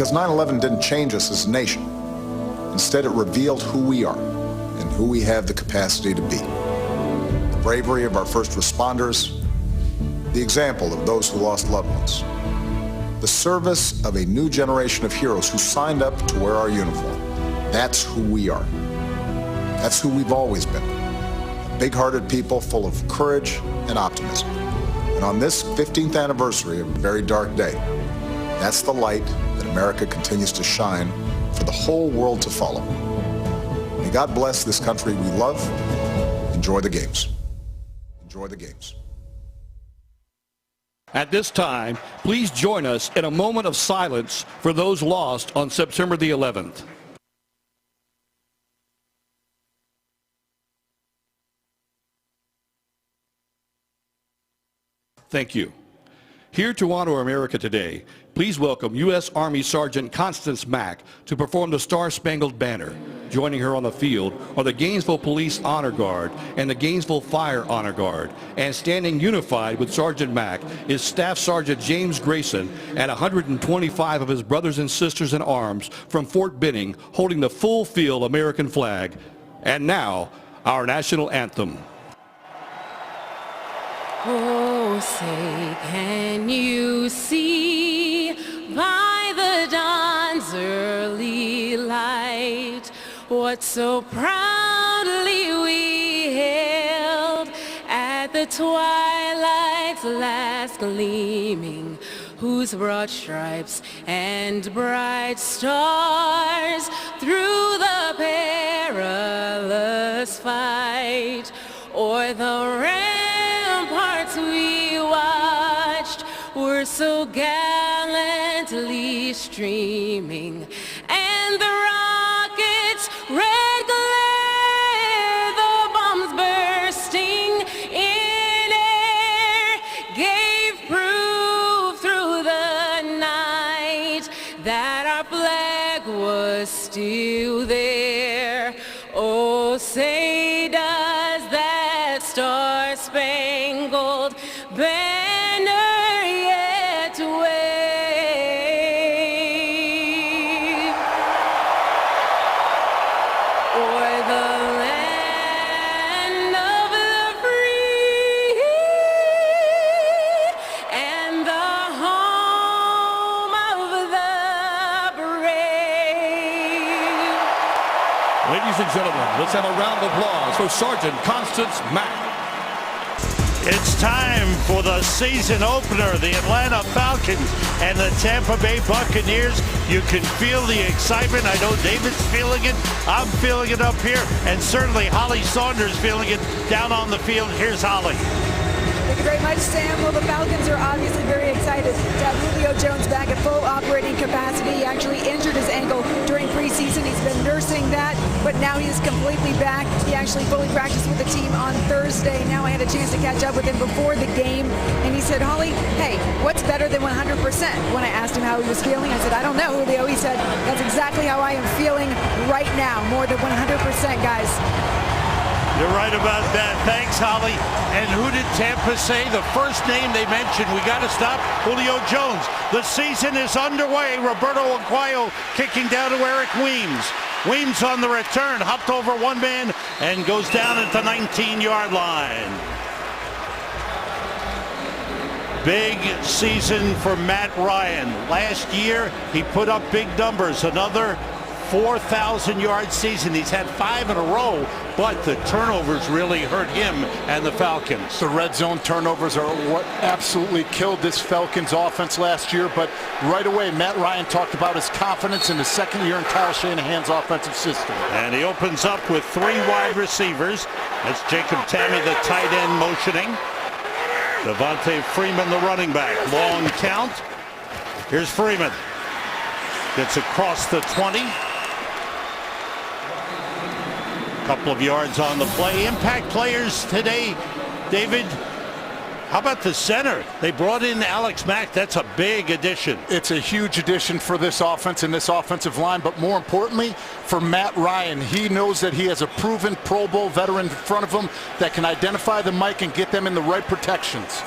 Because 9/11 didn't change us as a nation. Instead, it revealed who we are and who we have the capacity to be. The bravery of our first responders, the example of those who lost loved ones, the service of a new generation of heroes who signed up to wear our uniform. That's who we are. That's who we've always been. Big-hearted people full of courage and optimism. And on this 15th anniversary of a very dark day, that's the light that America continues to shine for the whole world to follow. May God bless this country we love. Enjoy the games. Enjoy the games. At this time, please join us in a moment of silence for those lost on September the 11th. Thank you. Here to honor America today, please welcome U.S. Army Sergeant Constance Mack to perform the Star-Spangled Banner. Joining her on the field are the Gainesville Police Honor Guard and the Gainesville Fire Honor Guard. And standing unified with Sergeant Mack is Staff Sergeant James Grayson and 125 of his brothers and sisters in arms from Fort Benning holding the full field American flag. And now, our national anthem. Oh, say, can you see by the dawn's early light what so proudly we hailed at the twilight's last gleaming, whose broad stripes and bright stars through the perilous fight o'er the ramparts we watched were so gallantly streaming, and the rockets' red glare, the bombs bursting in air, gave proof through the night that our flag was still there. Oh, say does that star-spangled banner yet wave o'er the land of the free and the home of the brave? Ladies and gentlemen, let's have a round of applause for Sergeant Constance Mack. It's time for the season opener, the Atlanta Falcons and the Tampa Bay Buccaneers. You can feel the excitement. I know David's feeling it. I'm feeling it up here. And certainly Holly Saunders feeling it down on the field. Here's Holly. Thank you very much, Sam. Well, the Falcons are obviously very excited to have Julio Jones back at full operating capacity. He actually injured his ankle during preseason. He's been nursing that, but now he is completely back. He actually fully practiced with the team on Thursday. Now I had a chance to catch up with him before the game, and he said, Holly, hey, what's better than 100%? When I asked him how he was feeling, I said, I don't know, Julio. He said, that's exactly how I am feeling right now, more than 100%, guys. You're right about that. Thanks, Holly. And who did Tampa say? The first name they mentioned, we got to stop Julio Jones. The season is underway. Roberto Aguayo kicking down to Eric Weems. Weems on the return, hopped over one man and goes down at the 19-yard line. Big season for Matt Ryan. Last year, he put up big numbers. Another 4,000-yard season. He's had 5 in a row, but the turnovers really hurt him and the Falcons. The red zone turnovers are what absolutely killed this Falcons offense last year, but right away, Matt Ryan talked about his confidence in the second year in Kyle Shanahan's offensive system. And he opens up with 3 wide receivers. That's Jacob Tamme, the tight end, motioning. Devontae Freeman, the running back. Long count. Here's Freeman. Gets across the 20. Couple of yards on the play. Impact players today, David. How about the center? They brought in Alex Mack. That's a big addition. It's a huge addition for this offense and this offensive line, but more importantly, for Matt Ryan. He knows that he has a proven Pro Bowl veteran in front of him that can identify the mic and get them in the right protections.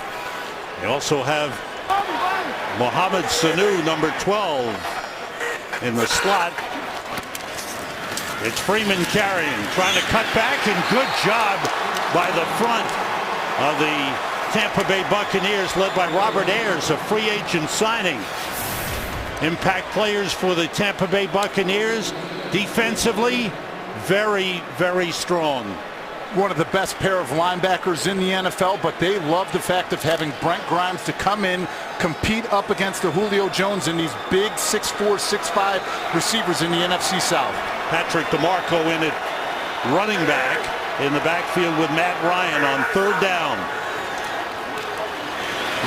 They also have Mohamed Sanu, number 12. in the slot. It's Freeman carrying, trying to cut back, and good job by the front of the Tampa Bay Buccaneers, led by Robert Ayers, a free agent signing. Impact players for the Tampa Bay Buccaneers. Defensively, very, very strong. One of the best pair of linebackers in the NFL, but they love the fact of having Brent Grimes to come in, compete up against the Julio Jones and these big 6'4", 6'5" receivers in the NFC South. Patrick DeMarco in at running back in the backfield with Matt Ryan on third down.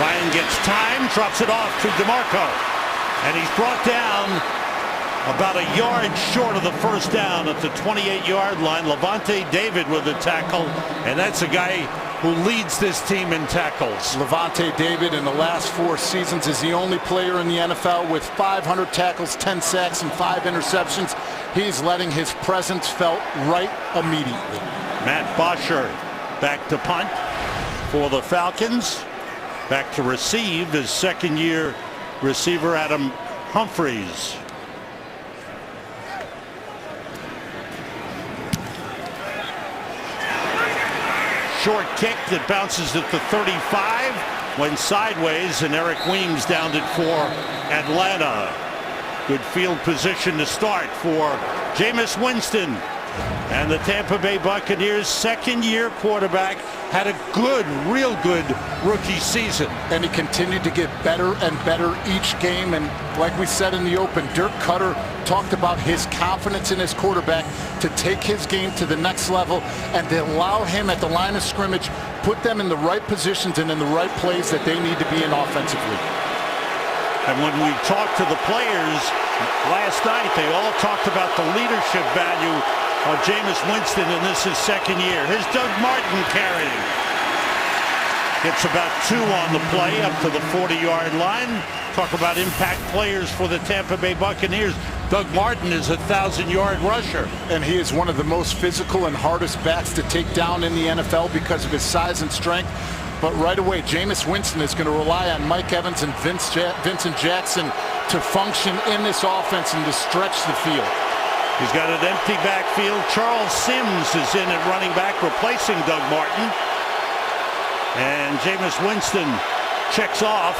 Ryan gets time, drops it off to DeMarco, and he's brought down about a yard short of the first down at the 28-yard line. Levante David with the tackle, and that's a guy who leads this team in tackles. Levante David in the last 4 seasons is the only player in the NFL with 500 tackles, 10 sacks, and 5 interceptions. He's letting his presence felt right immediately. Matt Bosher back to punt for the Falcons. Back to receive is second-year receiver Adam Humphries. Short kick that bounces at the 35, went sideways, and Eric Weems downed it for Atlanta. Good field position to start for Jameis Winston. And the Tampa Bay Buccaneers' second-year quarterback had a good, real good rookie season. And he continued to get better and better each game. And like we said in the open, Dirk Cutter talked about his confidence in his quarterback to take his game to the next level and to allow him at the line of scrimmage, put them in the right positions and in the right plays that they need to be in offensively. And when we talked to the players last night, they all talked about the leadership value of Jameis Winston, and this is second year. Here's Doug Martin carrying. Gets about 2 on the play up to the 40-yard line. Talk about impact players for the Tampa Bay Buccaneers. Doug Martin is a 1,000-yard rusher. And he is one of the most physical and hardest backs to take down in the NFL because of his size and strength. But right away, Jameis Winston is going to rely on Mike Evans and Vincent Jackson to function in this offense and to stretch the field. He's got an empty backfield. Charles Sims is in at running back, replacing Doug Martin. And Jameis Winston checks off.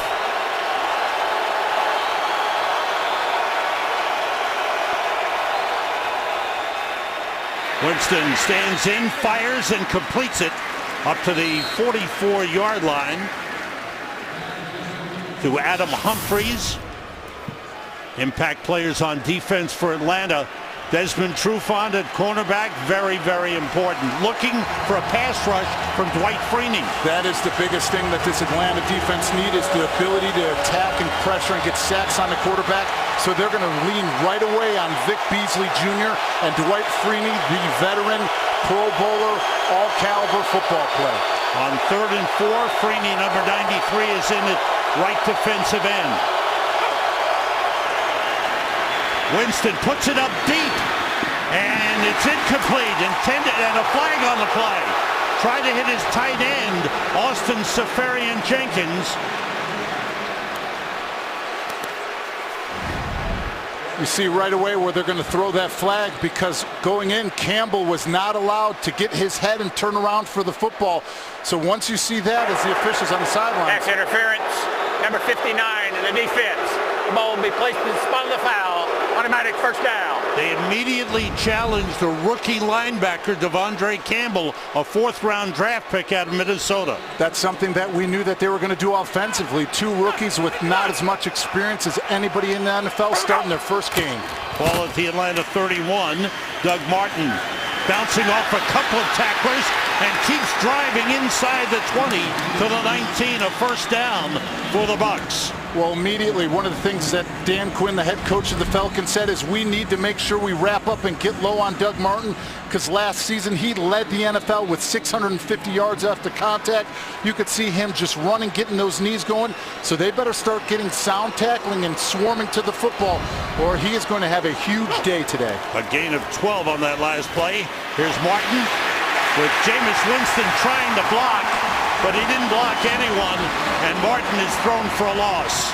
Winston stands in, fires, and completes it up to the 44-yard line to Adam Humphries. Impact players on defense for Atlanta. Desmond Trufant at cornerback, very, very important. Looking for a pass rush from Dwight Freeney. That is the biggest thing that this Atlanta defense needs, is the ability to attack and pressure and get sacks on the quarterback. So they're going to lean right away on Vic Beasley Jr. and Dwight Freeney, the veteran Pro Bowler, all-caliber football player. On 3rd and 4, Freeney, number 93, is in at right defensive end. Winston puts it up deep, and it's incomplete. Intended, and a flag on the play. Tried to hit his tight end, Austin Safarian-Jenkins. You see right away where they're going to throw that flag, because going in, Campbell was not allowed to get his head and turn around for the football. So once you see that, as the officials on the sideline. Pass interference, number 59 in the defense. The ball will be placed in the spot of the foul. Automatic first down. They immediately challenged the rookie linebacker, Devondre Campbell, a 4th-round draft pick out of Minnesota. That's something that we knew that they were going to do offensively. 2 rookies with not as much experience as anybody in the NFL starting their first game. Ball at the Atlanta 31. Doug Martin bouncing off a couple of tacklers and keeps driving inside the 20 to the 19, a first down for the Bucs. Well, immediately, one of the things that Dan Quinn, the head coach of the Falcons, said is we need to make sure we wrap up and get low on Doug Martin, because last season he led the NFL with 650 yards after contact. You could see him just running, getting those knees going. So they better start getting sound tackling and swarming to the football, or he is going to have a huge day today. A gain of 12 on that last play. Here's Martin with Jameis Winston trying to block, but he didn't block anyone, and Martin is thrown for a loss.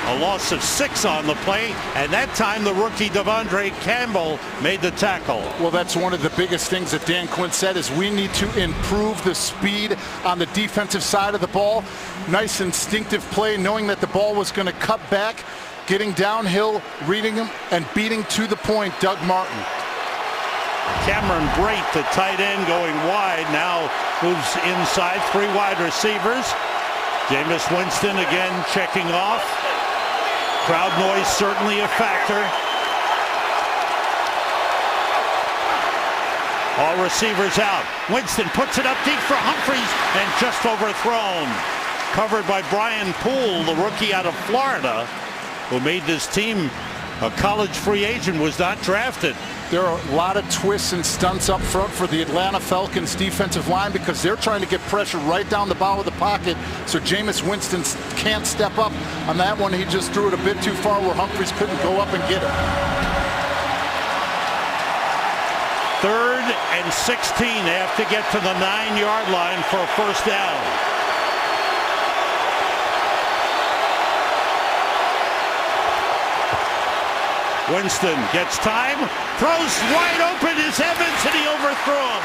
A loss of 6 on the play, and that time the rookie Devondre Campbell made the tackle. Well, that's one of the biggest things that Dan Quinn said is we need to improve the speed on the defensive side of the ball. Nice instinctive play, knowing that the ball was going to cut back, getting downhill, reading him, and beating to the point Doug Martin. Cameron Brate, the tight end, going wide, now moves inside, 3 wide receivers. Jameis Winston again checking off. Crowd noise certainly a factor. All receivers out. Winston puts it up deep for Humphries and just overthrown. Covered by Brian Poole, the rookie out of Florida, who made this team a college free agent, was not drafted. There are a lot of twists and stunts up front for the Atlanta Falcons defensive line because they're trying to get pressure right down the bottom of the pocket, so Jameis Winston can't step up. On that one, he just threw it a bit too far where Humphries couldn't go up and get it. 3rd and 16. They have to get to the 9-yard line for a first down. Winston gets time, throws wide open is Evans, and he overthrew him.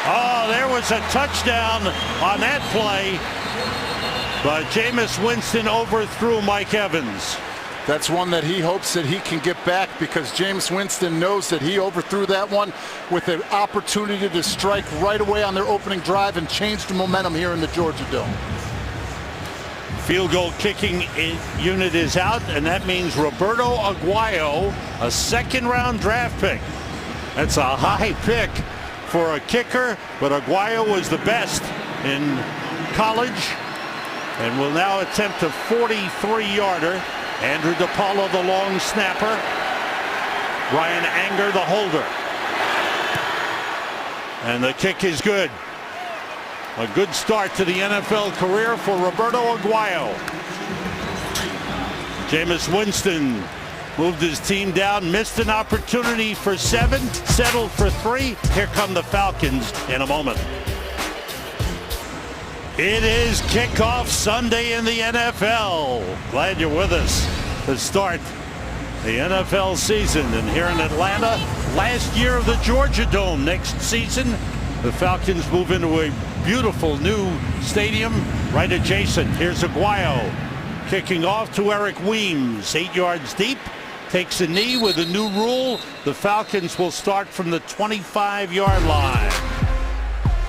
Oh, there was a touchdown on that play, but Jameis Winston overthrew Mike Evans. That's one that he hopes that he can get back because Jameis Winston knows that he overthrew that one with an opportunity to strike right away on their opening drive and change the momentum here in the Georgia Dome. Field goal kicking unit is out, and that means Roberto Aguayo, a 2nd-round draft pick. That's a high pick for a kicker, but Aguayo was the best in college and will now attempt a 43-yarder. Andrew DePaulo, the long snapper. Ryan Anger, the holder. And the kick is good. A good start to the NFL career for Roberto Aguayo. Jameis Winston moved his team down, missed an opportunity for 7, settled for 3. Here come the Falcons in a moment. It is kickoff Sunday in the NFL. Glad you're with us to start the NFL season. And here in Atlanta, last year of the Georgia Dome. Next season, the Falcons move into a beautiful new stadium right adjacent. Here's Aguayo kicking off to Eric Weems, 8 yards deep, takes a knee. With a new rule, the Falcons will start from the 25-yard line.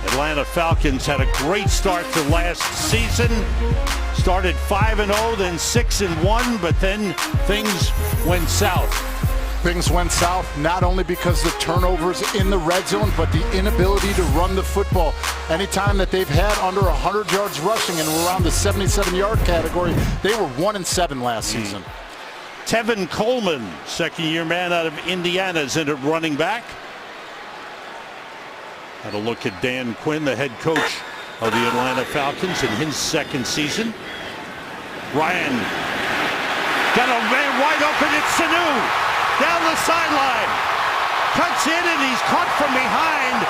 Atlanta Falcons had a great start to last season. Started 5-0, then 6-1, but then things went south. Things went south not only because the turnovers in the red zone, but the inability to run the football. Anytime that they've had under 100 yards rushing and around the 77-yard category, they were 1-7 last season. Tevin Coleman, 2nd-year man out of Indiana, is in at running back. Had a look at Dan Quinn, the head coach of the Atlanta Falcons, in his 2nd season. Ryan got a man wide open. It's Sanu. Down the sideline, cuts in, and he's caught from behind,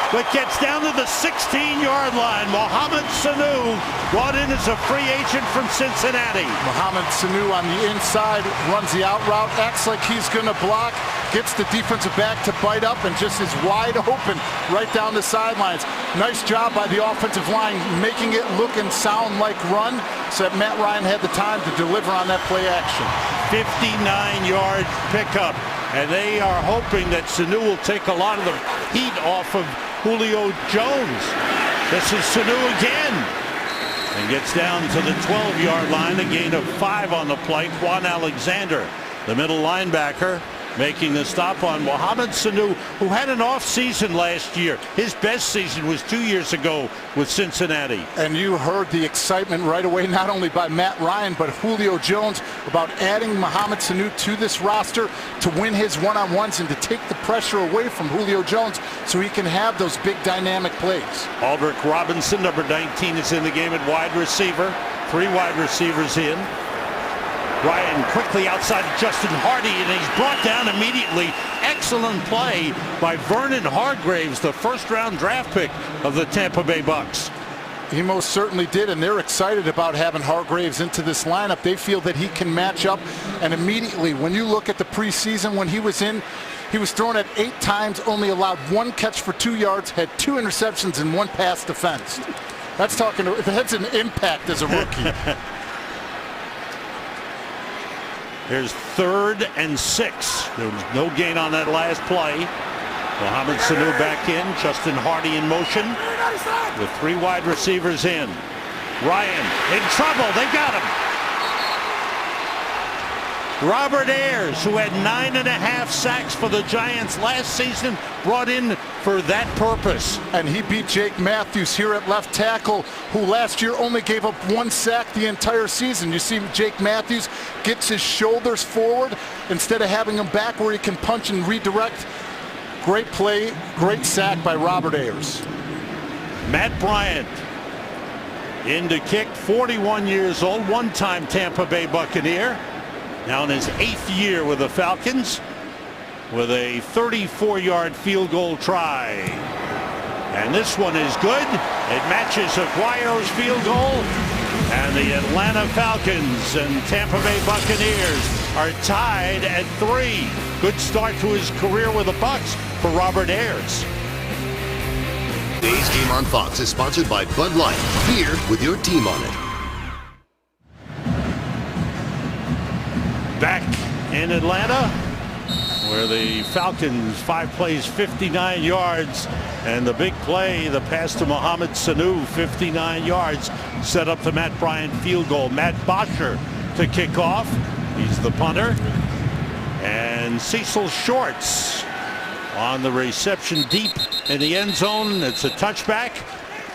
but gets down to the 16-yard line. Mohamed Sanu, brought in as a free agent from Cincinnati. Mohamed Sanu on the inside, runs the out route, acts like he's going to block, gets the defensive back to bite up, and just is wide open right down the sidelines. Nice job by the offensive line, making it look and sound like run, so that Matt Ryan had the time to deliver on that play action. 59-yard pickup, and they are hoping that Sanu will take a lot of the heat off of Julio Jones. This is Sanu again, and gets down to the 12-yard line, a gain of 5 on the play. Quan Alexander, the middle linebacker, making the stop on Mohamed Sanu, who had an off season last year. His best season was 2 years ago with Cincinnati. And you heard the excitement right away, not only by Matt Ryan, but Julio Jones, about adding Mohamed Sanu to this roster to win his one-on-ones and to take the pressure away from Julio Jones so he can have those big dynamic plays. Aldrick Robinson, number 19, is in the game at wide receiver. 3 wide receivers in. Ryan quickly outside Justin Hardy, and he's brought down immediately. Excellent play by Vernon Hargraves, the 1st-round draft pick of the Tampa Bay Bucs. He most certainly did, and they're excited about having Hargraves into this lineup. They feel that he can match up, and immediately, when you look at the preseason, when he was in, he was thrown at 8 times, only allowed 1 catch for 2 yards, had 2 interceptions and 1 pass defense. That's an impact as a rookie. Here's 3rd and 6. There was no gain on that last play. Mohamed Sanu back in. Justin Hardy in motion with 3 wide receivers in. Ryan in trouble. They got him. Robert Ayers, who had 9.5 sacks for the Giants last season, brought in for that purpose. And he beat Jake Matthews here at left tackle, who last year only gave up 1 sack the entire season. You see Jake Matthews gets his shoulders forward instead of having him back where he can punch and redirect. Great play, great sack by Robert Ayers. Matt Bryant in to kick, 41 years old, one-time Tampa Bay Buccaneer. Now in his 8th year with the Falcons, with a 34-yard field goal try. And this one is good. It matches Aguayo's field goal. And the Atlanta Falcons and Tampa Bay Buccaneers are tied at 3. Good start to his career with the Bucs for Robert Ayers. Today's game on Fox is sponsored by Bud Light. Beer with your team on it. Back in Atlanta, where the Falcons 5 plays, 59 yards, and the big play, the pass to Mohamed Sanu, 59 yards, set up the Matt Bryant field goal. Matt Bosher to kick off. He's the punter. And Cecil Shorts on the reception deep in the end zone. It's a touchback.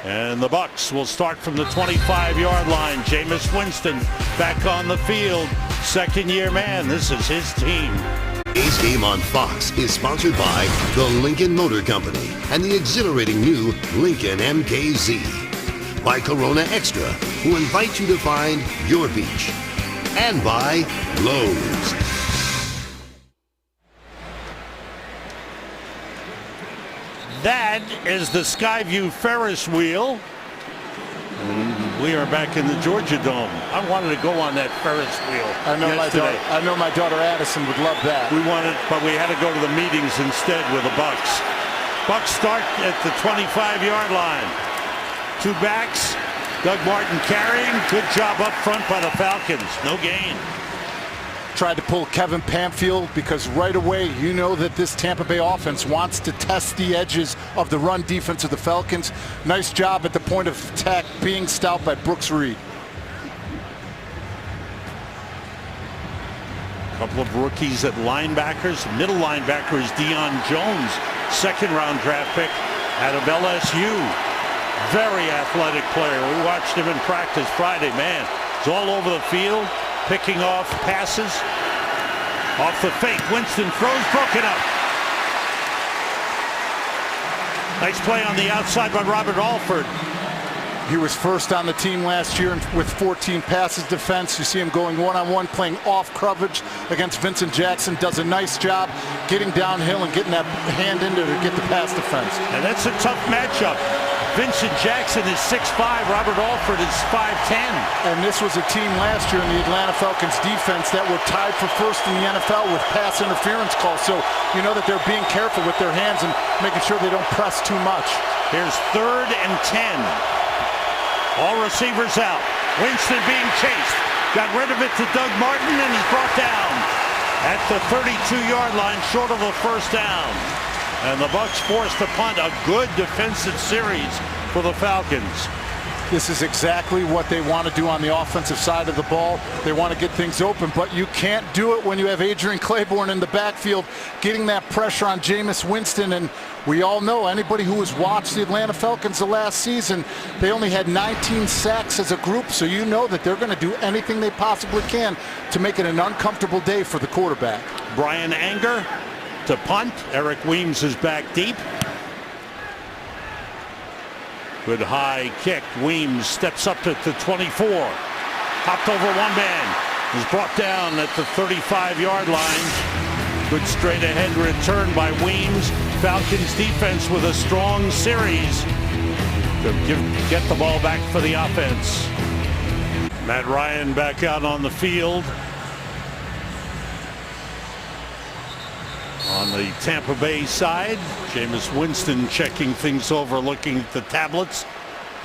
And the Bucs will start from the 25-yard line. Jameis Winston back on the field. 2nd-year man. This is his team. Today's game on Fox is sponsored by the Lincoln Motor Company and the exhilarating new Lincoln MKZ. By Corona Extra, who invite you to find your beach. And by Lowe's. That is the Skyview Ferris wheel. We are back in the Georgia Dome. I wanted to go on that Ferris wheel yesterday. I know my daughter Addison would love that. We wanted, but we had to go to the meetings instead with the Bucs. Bucs start at the 25-yard line. 2 backs. Doug Martin carrying. Good job up front by the Falcons. No gain. Tried to pull Kevin Pamfield because right away you know that this Tampa Bay offense wants to test the edges of the run defense of the Falcons. Nice job at the point of attack being stout by Brooks Reed. A couple of rookies at linebackers. Middle linebacker is Deion Jones, 2nd-round draft pick out of LSU. Very athletic player. We watched him in practice Friday. Man, he's all over the field, picking off passes. Off the fake, Winston throws, broken up. Nice play on the outside by Robert Alford. He was first on the team last year with 14 passes defense. You see him going one-on-one, playing off coverage against Vincent Jackson. Does a nice job getting downhill and getting that hand in there to get the pass defense. And that's a tough matchup. Vincent Jackson is 6'5", Robert Alford is 5'10". And this was a team last year in the Atlanta Falcons defense that were tied for first in the NFL with pass interference calls. So you know that they're being careful with their hands and making sure they don't press too much. Here's 3rd and 10. All receivers out. Winston being chased. Got rid of it to Doug Martin, and he's brought down at the 32-yard line, short of a first down. And the Bucs forced to punt. A good defensive series for the Falcons. This is exactly what they want to do on the offensive side of the ball. They want to get things open, but you can't do it when you have Adrian Claiborne in the backfield getting that pressure on Jameis Winston. And we all know, anybody who has watched the Atlanta Falcons the last season, they only had 19 sacks as a group, so you know that they're going to do anything they possibly can to make it an uncomfortable day for the quarterback. Brian Anger to punt. Eric Weems is back deep. Good high kick. Weems steps up at the 24. Hopped over one man. Is brought down at the 35-yard line. Good straight ahead return by Weems. Falcons defense with a strong series. Get the ball back for the offense. Matt Ryan back out on the field. On the Tampa Bay side, Jameis Winston checking things over, looking at the tablets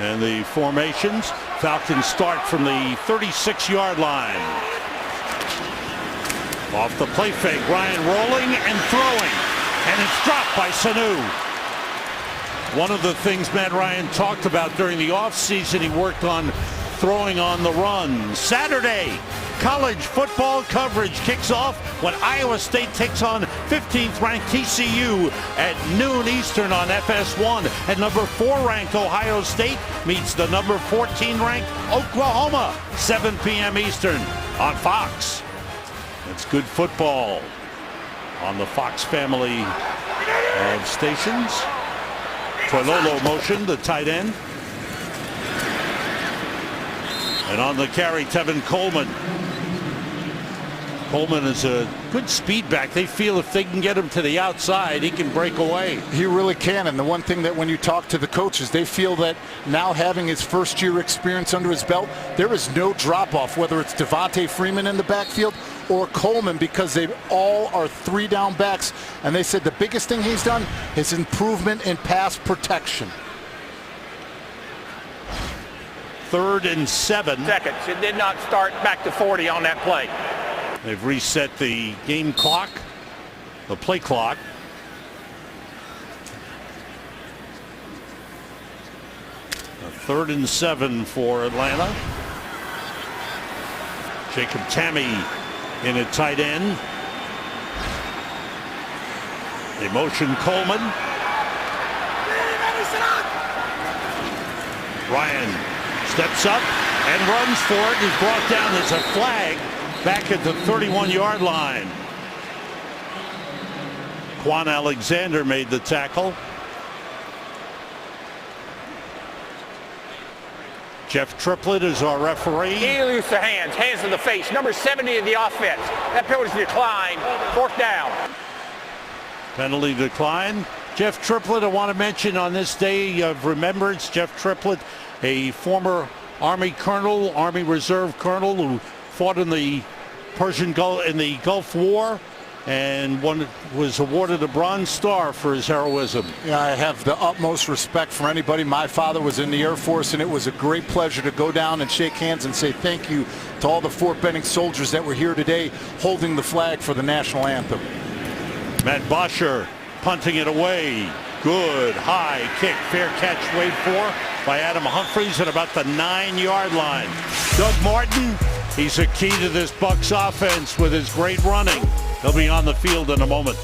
and the formations. Falcons start from the 36-yard line. Off the play fake, Ryan rolling and throwing, and it's dropped by Sanu. One of the things Matt Ryan talked about during the offseason, he worked on throwing on the run. Saturday, college football coverage kicks off when Iowa State takes on 15th-ranked TCU at noon Eastern on FS1. And number 4-ranked Ohio State meets the number 14-ranked Oklahoma, 7 p.m. Eastern on Fox. It's good football on the Fox family of stations. Toilolo motion, the tight end. And on the carry, Tevin Coleman. Coleman is a good speed back. They feel if they can get him to the outside, he can break away. He really can. And the one thing that when you talk to the coaches, they feel that now having his first-year experience under his belt, there is no drop-off, whether it's Devontae Freeman in the backfield or Coleman, because they all are 3-down backs. And they said the biggest thing he's done is improvement in pass protection. 3rd and 7. Seconds. It did not start back to 40 on that play. They've reset the game clock, the play clock. A 3rd and 7 for Atlanta. Jacob Tammy in at tight end. They motion Coleman. Ryan steps up and runs for it. He's brought down as a flag back at the 31-yard line. Quan Alexander made the tackle. Jeff Triplett is our referee. He loose the hands to the face. Number 70 of the offense. That penalty decline. 4th down. Penalty decline. Jeff Triplett, I want to mention on this day of remembrance, Jeff Triplett, a former Army colonel, Army Reserve colonel who fought in the Persian Gulf, in the Gulf War, and was awarded a Bronze Star for his heroism. Yeah, I have the utmost respect for anybody. My father was in the Air Force, and it was a great pleasure to go down and shake hands and say thank you to all the Fort Benning soldiers that were here today holding the flag for the national anthem. Matt Bosher punting it away. Good high kick, fair catch, wait for by Adam Humphries at about the 9-yard line. Doug Martin, he's a key to this Bucs offense with his great running. He'll be on the field in a moment.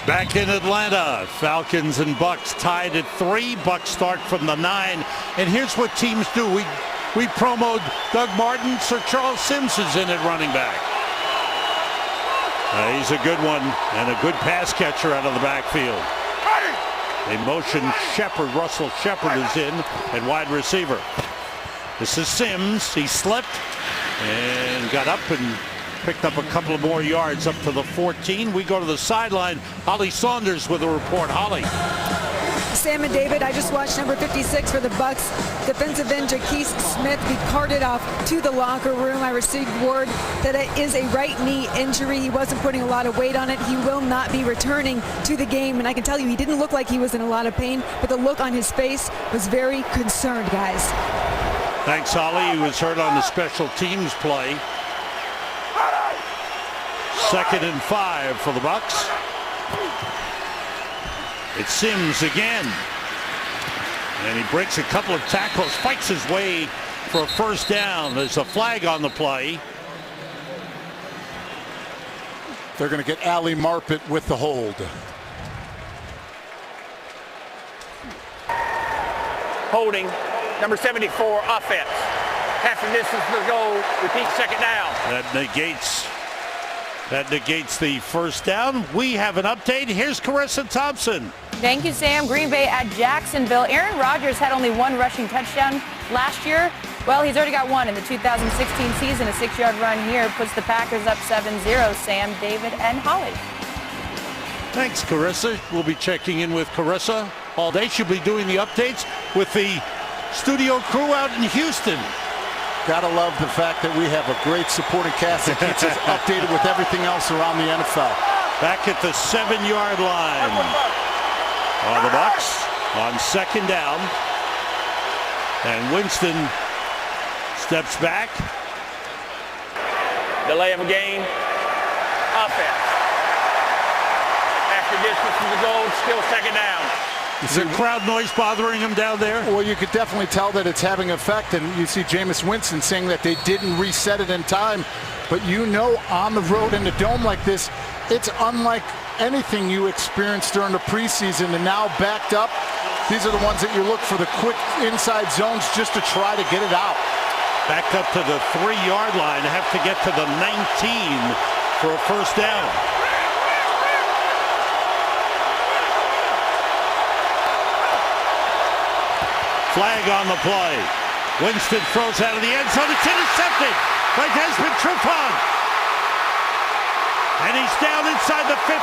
Back in Atlanta, Falcons and Bucs tied at 3. Bucs start from the 9. And here's what teams do. We promoted Doug Martin. Sir Charles Sims is in at running back. He's a good one and a good pass catcher out of the backfield. They motion Shepard. Russell Shepard is in at wide receiver. This is Sims. He slipped and got up and picked up a couple of more yards up to the 14. We go to the sideline. Holly Saunders with a report. Holly. Sam and David, I just watched number 56 for the Bucs, defensive end Jaquise Smith be carted off to the locker room. I received word that it is a right knee injury. He wasn't putting a lot of weight on it. He will not be returning to the game, and I can tell you he didn't look like he was in a lot of pain, but the look on his face was very concerned, guys. Thanks, Holly. He was hurt on the special teams play. 2nd and 5 for the Bucs. It's Sims again. And he breaks a couple of tackles, fights his way for a 1st down. There's a flag on the play. They're going to get Ali Marpet with the hold. Holding. Number 74 offense. Half the distance to go. Repeat 2nd down. That negates the 1st down. We have an update. Here's Carissa Thompson. Thank you, Sam. Green Bay at Jacksonville. Aaron Rodgers had only 1 rushing touchdown last year. Well, he's already got 1 in the 2016 season. A 6-yard run here puts the Packers up 7-0. Sam, David, and Holly. Thanks, Carissa. We'll be checking in with Carissa all day. She'll be doing the updates with the studio crew out in Houston. Gotta love the fact that we have a great supporting cast that keeps us updated with everything else around the NFL. Back at the 7-yard line are the Bucs on second down. And Winston steps back. Delay of a game. Offense. After distance from the goal, still second down. Is there crowd noise bothering him down there? Well, you could definitely tell that it's having effect, and you see Jameis Winston saying that they didn't reset it in time. But you know, on the road in a dome like this, it's unlike anything you experienced during the preseason, and now backed up. These are the ones that you look for, the quick inside zones just to try to get it out. Back up to the 3-yard line, have to get to the 19 for a first down. Flag on the play. Winston throws out of the end zone. It's intercepted by Desmond Trufant. And he's down inside the 15.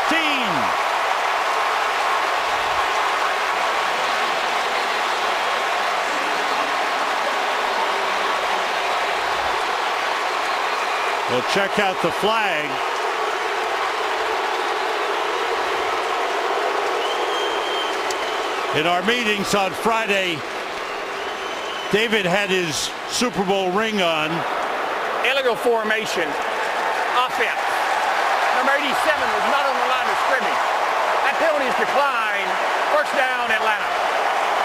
We'll check out the flag. In our meetings on Friday, David had his Super Bowl ring on. Illegal formation. Offense. Number 87 was not on the line of scrimmage. That penalty is declined. First down, Atlanta.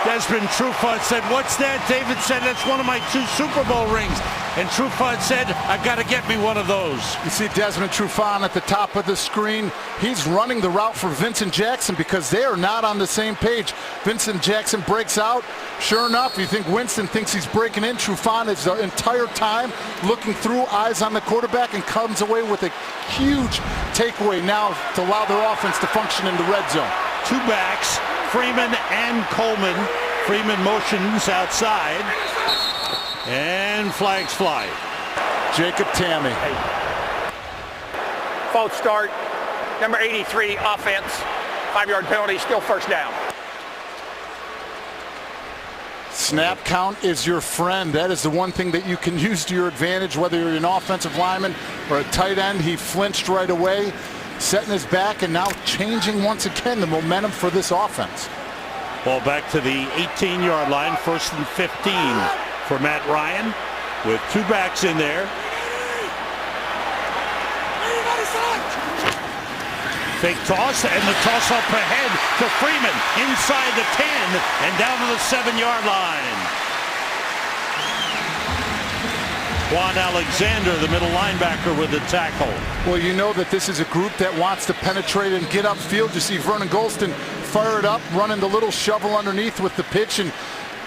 Desmond Trufant said, "What's that?" David said, "That's one of my 2 Super Bowl rings." And Trufant said, "I've got to get me one of those." You see Desmond Trufant at the top of the screen. He's running the route for Vincent Jackson because they are not on the same page. Vincent Jackson breaks out. Sure enough, you think Winston thinks he's breaking in. Trufant is the entire time looking through, eyes on the quarterback, and comes away with a huge takeaway now to allow their offense to function in the red zone. 2 backs, Freeman and Coleman. Freeman motions outside. And flags fly. Jacob Tamme. False start. Number 83, offense. 5-yard penalty, still first down. Snap count is your friend. That is the one thing that you can use to your advantage, whether you're an offensive lineman or a tight end. He flinched right away, setting his back, and now changing once again the momentum for this offense. Ball back to the 18-yard line, 1st and 15 for Matt Ryan with 2 backs in there. Fake toss, and the toss up ahead to Freeman inside the 10 and down to the 7-yard line. Juan Alexander, the middle linebacker, with the tackle. Well, you know that this is a group that wants to penetrate and get upfield. You see Vernon Golston fire it up, running the little shovel underneath with the pitch, and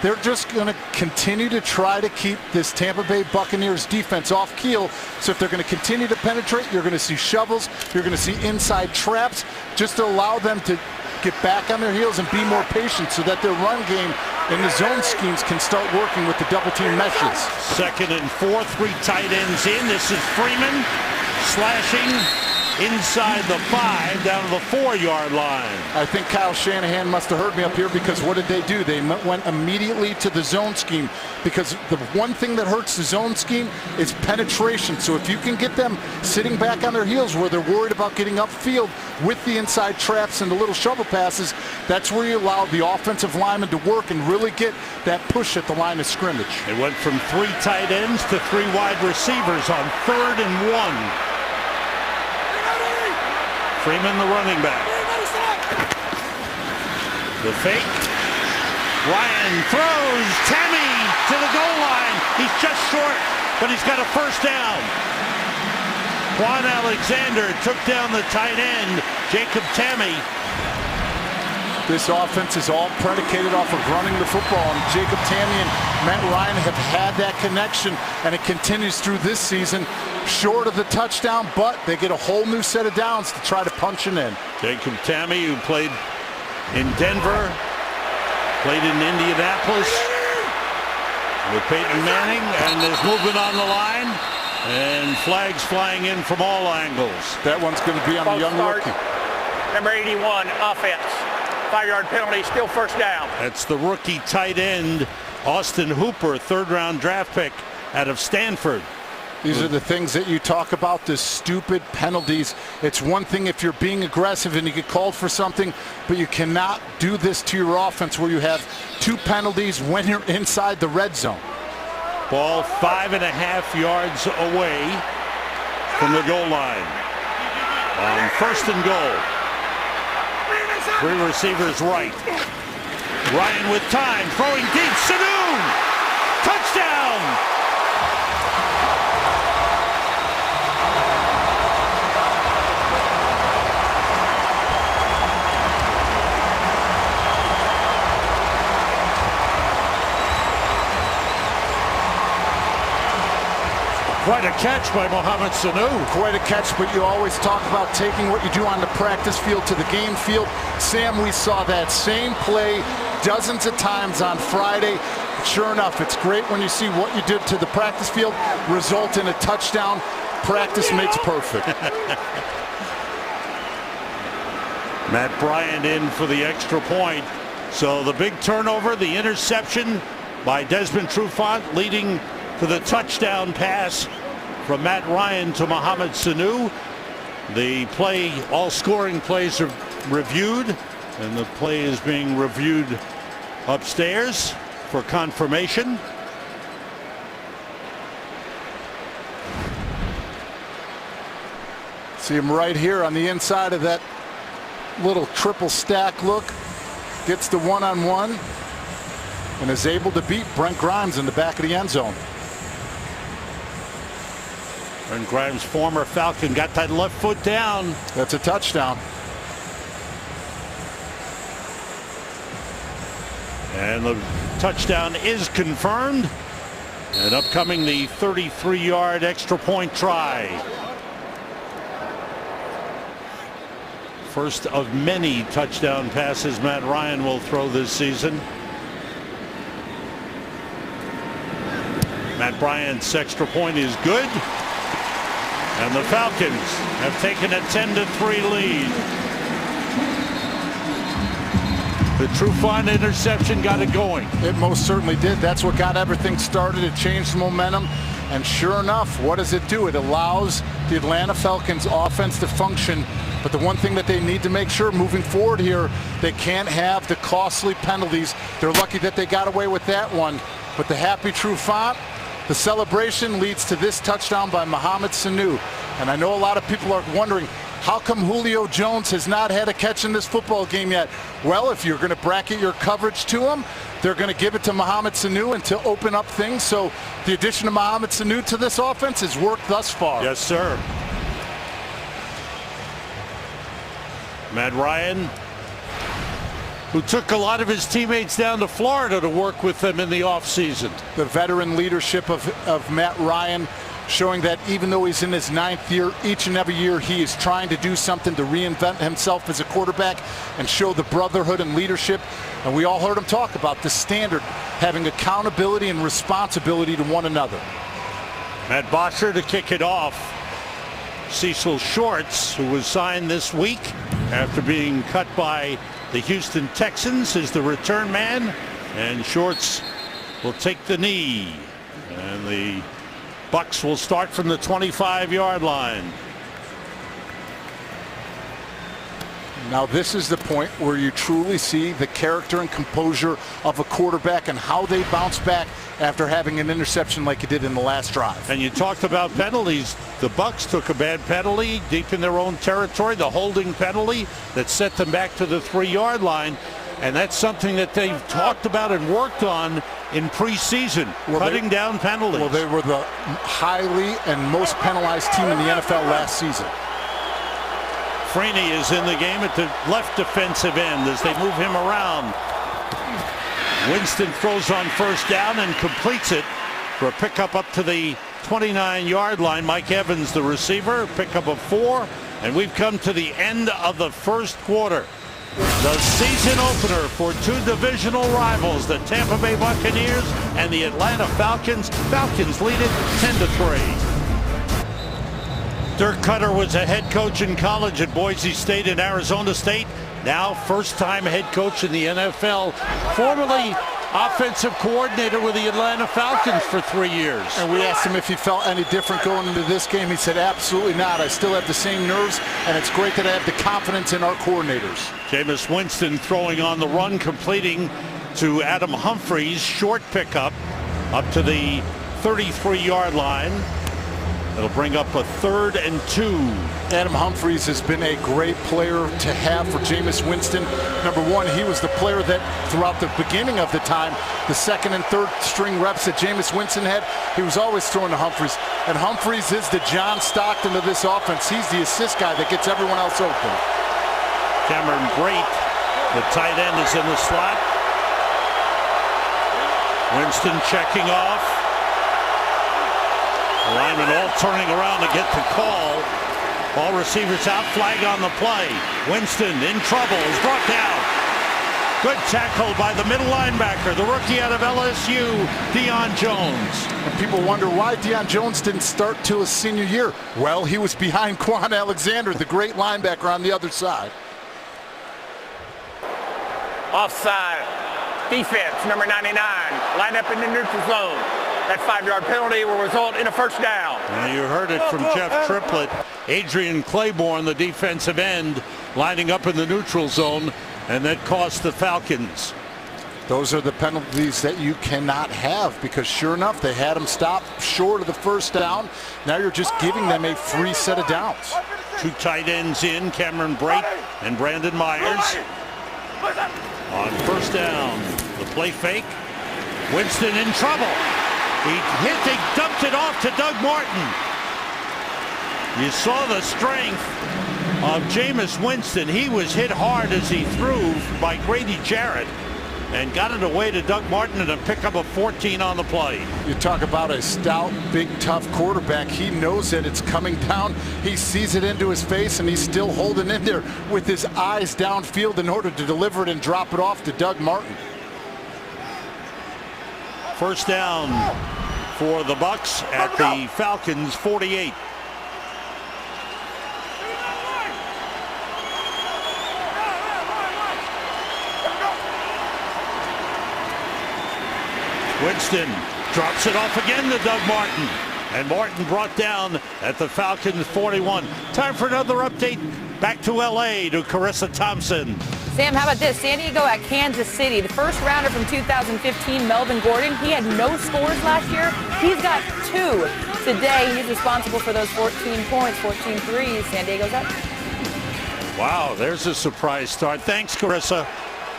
they're just going to continue to try to keep this Tampa Bay Buccaneers defense off keel. So if they're going to continue to penetrate, you're going to see shovels, you're going to see inside traps, just to allow them to get back on their heels and be more patient so that their run game and the zone schemes can start working with the double team meshes. 2nd and 4, 3 tight ends in. This is Freeman slashing inside the 5 down to the 4-yard line. I think Kyle Shanahan must have heard me up here, because what did they do? They went immediately to the zone scheme, because the one thing that hurts the zone scheme is penetration. So if you can get them sitting back on their heels where they're worried about getting upfield with the inside traps and the little shovel passes, that's where you allow the offensive lineman to work and really get that push at the line of scrimmage. It went from 3 tight ends to 3 wide receivers on 3rd and 1. Freeman, the running back. The fake. Ryan throws. Tamme to the goal line. He's just short, but he's got a first down. Juan Alexander took down the tight end, Jacob Tamme. This offense is all predicated off of running the football, and Jacob Tamme and Matt Ryan have had that connection, and it continues through this season. Short of the touchdown, but they get a whole new set of downs to try to punch it in. Jacob Tamme, who played in Denver, played in Indianapolis with Peyton Manning, and there's movement on the line, and flags flying in from all angles. That one's going to be on the young rookie. Number 81, offense. 5-yard penalty, still first down. That's the rookie tight end, Austin Hooper, third-round draft pick out of Stanford. These are the things that you talk about, the stupid penalties. It's one thing if you're being aggressive and you get called for something, but you cannot do this to your offense where you have 2 penalties when you're inside the red zone. Ball 5.5 yards away from the goal line. On first and goal. 3 receivers right. Ryan with time, throwing deep. Sanu! Touchdown! Quite a catch by Mohamed Sanu. Quite a catch, but you always talk about taking what you do on the practice field to the game field. Sam, we saw that same play dozens of times on Friday. Sure enough, it's great when you see what you did to the practice field result in a touchdown. Practice makes perfect. Matt Bryant in for the extra point. So the big turnover, the interception by Desmond Trufant, leading to the touchdown pass from Matt Ryan to Mohamed Sanu. The play, all scoring plays are reviewed, and the play is being reviewed upstairs for confirmation. See him right here on the inside of that little triple stack look. Gets the one-on-one and is able to beat Brent Grimes in the back of the end zone. And Grimes, former Falcon, got that left foot down. That's a touchdown. And the touchdown is confirmed. And upcoming the 33-yard extra point try. First of many touchdown passes Matt Ryan will throw this season. Matt Bryant's extra point is good. And the Falcons have taken a 10-3 lead. The Trufant interception got it going. It most certainly did. That's what got everything started. It changed the momentum. And sure enough, what does it do? It allows the Atlanta Falcons offense to function. But the one thing that they need to make sure moving forward here, they can't have the costly penalties. They're lucky that they got away with that one. But the happy Trufant, the celebration leads to this touchdown by Mohamed Sanu. And I know a lot of people are wondering, how come Julio Jones has not had a catch in this football game yet? Well, if you're going to bracket your coverage to him, they're going to give it to Mohamed Sanu and to open up things. So the addition of Mohamed Sanu to this offense has worked thus far. Yes, sir. Matt Ryan, who took a lot of his teammates down to Florida to work with them in the offseason. The veteran leadership of Matt Ryan, showing that even though he's in his 9th year, each and every year he is trying to do something to reinvent himself as a quarterback and show the brotherhood and leadership. And we all heard him talk about the standard, having accountability and responsibility to one another. Matt Bosher to kick it off. Cecil Shorts, who was signed this week after being cut by the Houston Texans, is the return man. And Shorts will take the knee. And the Bucs will start from the 25-yard line. Now this is the point where you truly see the character and composure of a quarterback and how they bounce back after having an interception like you did in the last drive. And you talked about penalties. The Bucs took a bad penalty deep in their own territory, the holding penalty that set them back to the 3-yard line. And that's something that they've talked about and worked on in preseason, cutting down penalties. Well, they were the highly and most penalized team in the NFL last season. Freeney is in the game at the left defensive end as they move him around. Winston throws on first down and completes it for a pickup up to the 29-yard line. Mike Evans, the receiver, pickup of 4. And we've come to the end of the first quarter. The season opener for 2 divisional rivals, the Tampa Bay Buccaneers and the Atlanta Falcons. Falcons lead it 10-3. Dirk Cutter was a head coach in college at Boise State and Arizona State. Now first-time head coach in the NFL. Formerly offensive coordinator with the Atlanta Falcons for 3 years. And we asked him if he felt any different going into this game. He said, absolutely not. I still have the same nerves, and it's great that I have the confidence in our coordinators. Jameis Winston throwing on the run, completing to Adam Humphries. Short pickup up to the 33-yard line. It'll bring up a 3rd and 2. Adam Humphries has been a great player to have for Jameis Winston. Number one, he was the player that throughout the beginning of the time, the 2nd and 3rd string reps that Jameis Winston had, he was always throwing to Humphries. And Humphries is the John Stockton of this offense. He's the assist guy that gets everyone else open. Cameron Brate, the tight end, is in the slot. Winston checking off. The linemen all turning around to get the call. All receivers out, flag on the play. Winston in trouble, is brought down. Good tackle by the middle linebacker, the rookie out of LSU, Deion Jones. And people wonder why Deion Jones didn't start till his senior year. Well, he was behind Quan Alexander, the great linebacker on the other side. Offside. Defense, number 99. Line up in the neutral zone. That 5-yard penalty will result in a first down. And you heard it from Jeff Triplett. Adrian Claiborne, the defensive end, lining up in the neutral zone, and that cost the Falcons. Those are the penalties that you cannot have, because sure enough, they had him stop short of the first down. Now you're just giving them a free set of downs. 2 tight ends in, Cameron Brate and Brandon Myers. On first down, the play fake. Winston in trouble. They dumped it off to Doug Martin. You saw the strength of Jameis Winston. He was hit hard as he threw by Grady Jarrett and got it away to Doug Martin and a pickup of 14 on the play. You talk about a stout, big, tough quarterback. He knows that it's coming down. He sees it into his face, and he's still holding in there with his eyes downfield in order to deliver it and drop it off to Doug Martin. First down for the Bucs at the Falcons 48. Winston drops it off again to Doug Martin. And Martin brought down at the Falcons 41. Time for another update. Back to L.A. to Carissa Thompson. Sam, how about this? San Diego at Kansas City. The first rounder from 2015, Melvin Gordon. He had no scores last year. He's got 2 today. He's responsible for those 14 points, 14 threes. San Diego's up. Wow, there's a surprise start. Thanks, Carissa.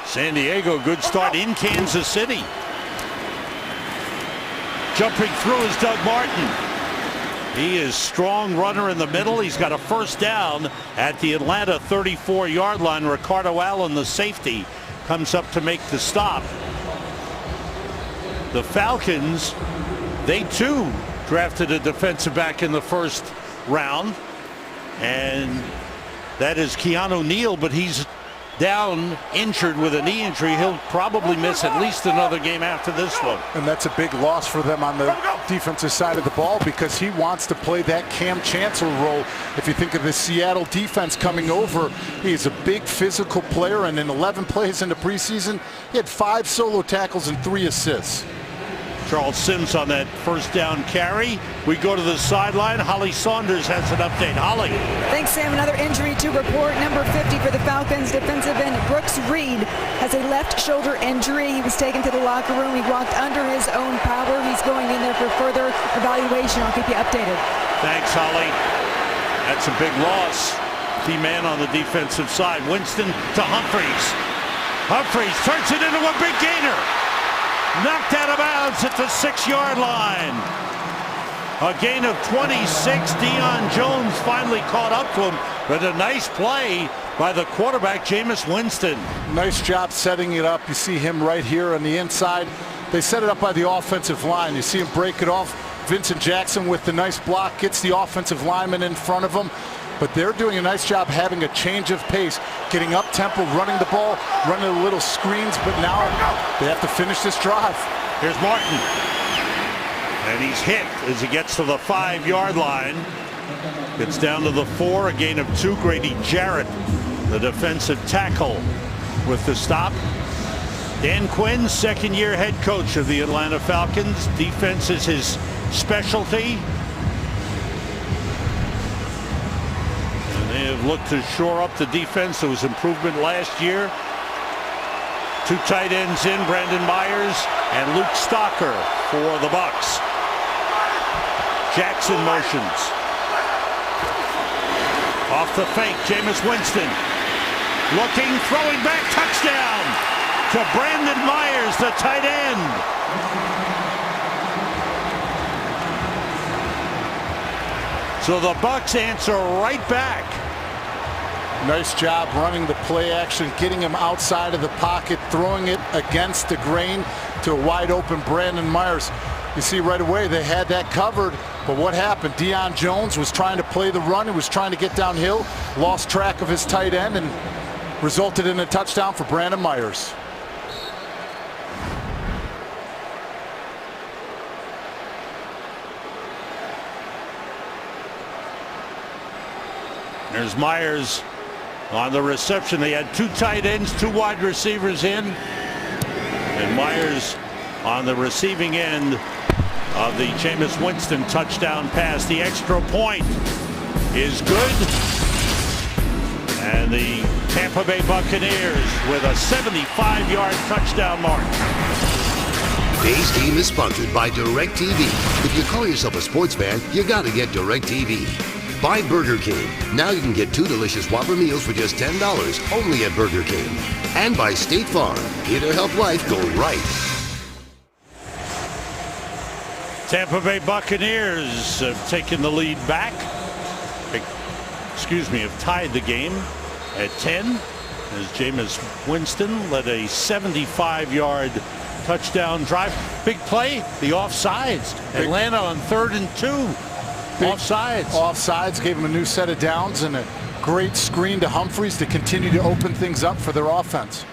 San Diego, good start in Kansas City. Jumping through is Doug Martin. He is strong runner in the middle. He's got a first down at the Atlanta 34-yard line. Ricardo Allen, the safety, comes up to make the stop. The Falcons, they too drafted a defensive back in the first round, and that is Keanu Neal, but he's down injured with a knee injury. He'll probably miss at least another game after this one. And that's a big loss for them on the defensive side of the ball, because he wants to play that Cam Chancellor role. If you think of the Seattle defense coming over, he is a big physical player, and in 11 plays in the preseason, he had 5 solo tackles and 3 assists. Charles Sims on that first down carry. We go to the sideline. Holly Saunders has an update. Holly. Thanks, Sam. Another injury to report. Number 50 for the Falcons, defensive end Brooks Reed has a left shoulder injury. He was taken to the locker room. He walked under his own power. He's going in there for further evaluation. I'll keep you updated. Thanks, Holly. That's a big loss. Key man on the defensive side. Winston to Humphries. Humphries turns it into a big gainer. Knocked out of bounds at the 6-yard line. A gain of 26. Deion Jones finally caught up to him, but a nice play by the quarterback, Jameis Winston. Nice job setting it up. You see him right here on the inside. They set it up by the offensive line. You see him break it off. Vincent Jackson with the nice block gets the offensive lineman in front of him. But they're doing a nice job having a change of pace, getting up tempo, running the ball, running the little screens, but now they have to finish this drive. Here's Martin. And he's hit as he gets to the 5-yard line. Gets down to the 4, a gain of 2. Grady Jarrett, the defensive tackle, with the stop. Dan Quinn, second-year head coach of the Atlanta Falcons. Defense is his specialty. And they have looked to shore up the defense. There was improvement last year. 2 tight ends in, Brandon Myers and Luke Stalker for the Bucs. Jackson motions. Off the fake, Jameis Winston. Looking, throwing back, touchdown to Brandon Myers, the tight end. So the Bucs answer right back. Nice job running the play action, getting him outside of the pocket, throwing it against the grain to a wide open Brandon Myers. You see right away they had that covered, but what happened? Deion Jones was trying to play the run. He was trying to get downhill, lost track of his tight end, and resulted in a touchdown for Brandon Myers. There's Myers on the reception. They had 2 tight ends, 2 wide receivers in. And Myers on the receiving end of the Jameis Winston touchdown pass. The extra point is good. And the Tampa Bay Buccaneers with a 75-yard touchdown mark. Today's game is sponsored by DirecTV. If you call yourself a sports fan, you gotta get DirecTV. By Burger King. Now you can get 2 delicious Whopper meals for just $10 only at Burger King. And by State Farm. Here to help life go right. Tampa Bay Buccaneers have taken the lead back. Have tied the game at 10 as Jameis Winston led a 75-yard touchdown drive. Big play, the offsides. Atlanta on 3rd and 2. Offsides. Offsides gave him a new set of downs and a great screen to Humphries to continue to open things up for their offense.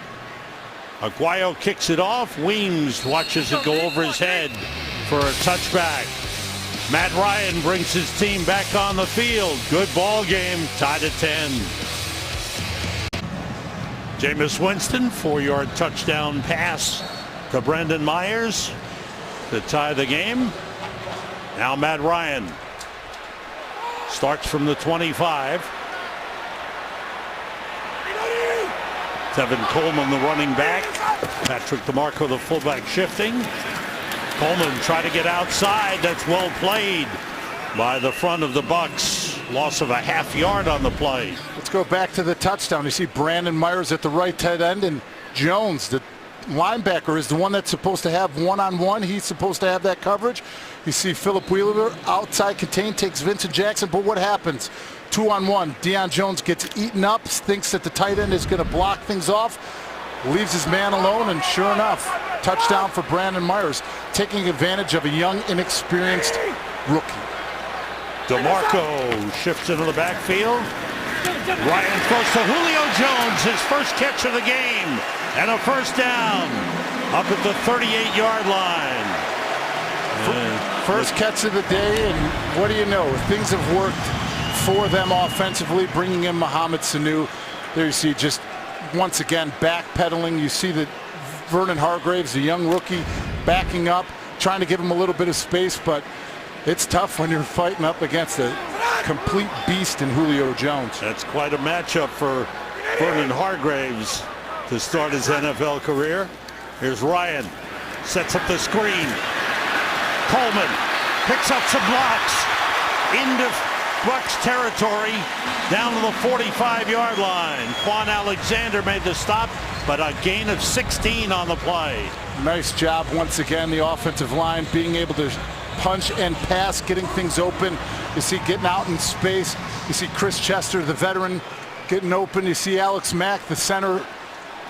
Aguayo kicks it off. Weems watches it go over his head for a touchback. Matt Ryan brings his team back on the field. Good ball game, tied at 10. Jameis Winston, 4-yard touchdown pass to Brandon Myers to tie the game. Now Matt Ryan starts from the 25. Tevin Coleman, the running back. Patrick DeMarco, the fullback, shifting. Coleman trying to get outside. That's well played by the front of the Bucs. Loss of a half yard on the play. Let's go back to the touchdown. You see Brandon Myers at the right tight end, and Jones, the linebacker, is the one that's supposed to have one-on-one. He's supposed to have that coverage. You see Philip Wheeler outside contained, takes Vincent Jackson, but what happens? 2-on-1. Deion Jones gets eaten up, thinks that the tight end is going to block things off, leaves his man alone, and sure enough, touchdown for Brandon Myers, taking advantage of a young, inexperienced rookie. DeMarco shifts into the backfield. Ryan throws to Julio Jones, his first catch of the game, and a first down up at the 38-yard line. First catch of the day, and what do you know? Things have worked for them offensively, bringing in Mohamed Sanu. There you see just once again backpedaling. You see that Vernon Hargreaves, the young rookie, backing up, trying to give him a little bit of space, but it's tough when you're fighting up against a complete beast in Julio Jones. That's quite a matchup for Vernon Hargreaves to start his NFL career. Here's Ryan, sets up the screen. Coleman picks up some blocks into Bucs territory, down to the 45-yard line. Quan Alexander made the stop, but a gain of 16 on the play. Nice job once again, the offensive line being able to punch and pass, getting things open. You see getting out in space. You see Chris Chester, the veteran, getting open. You see Alex Mack, the center.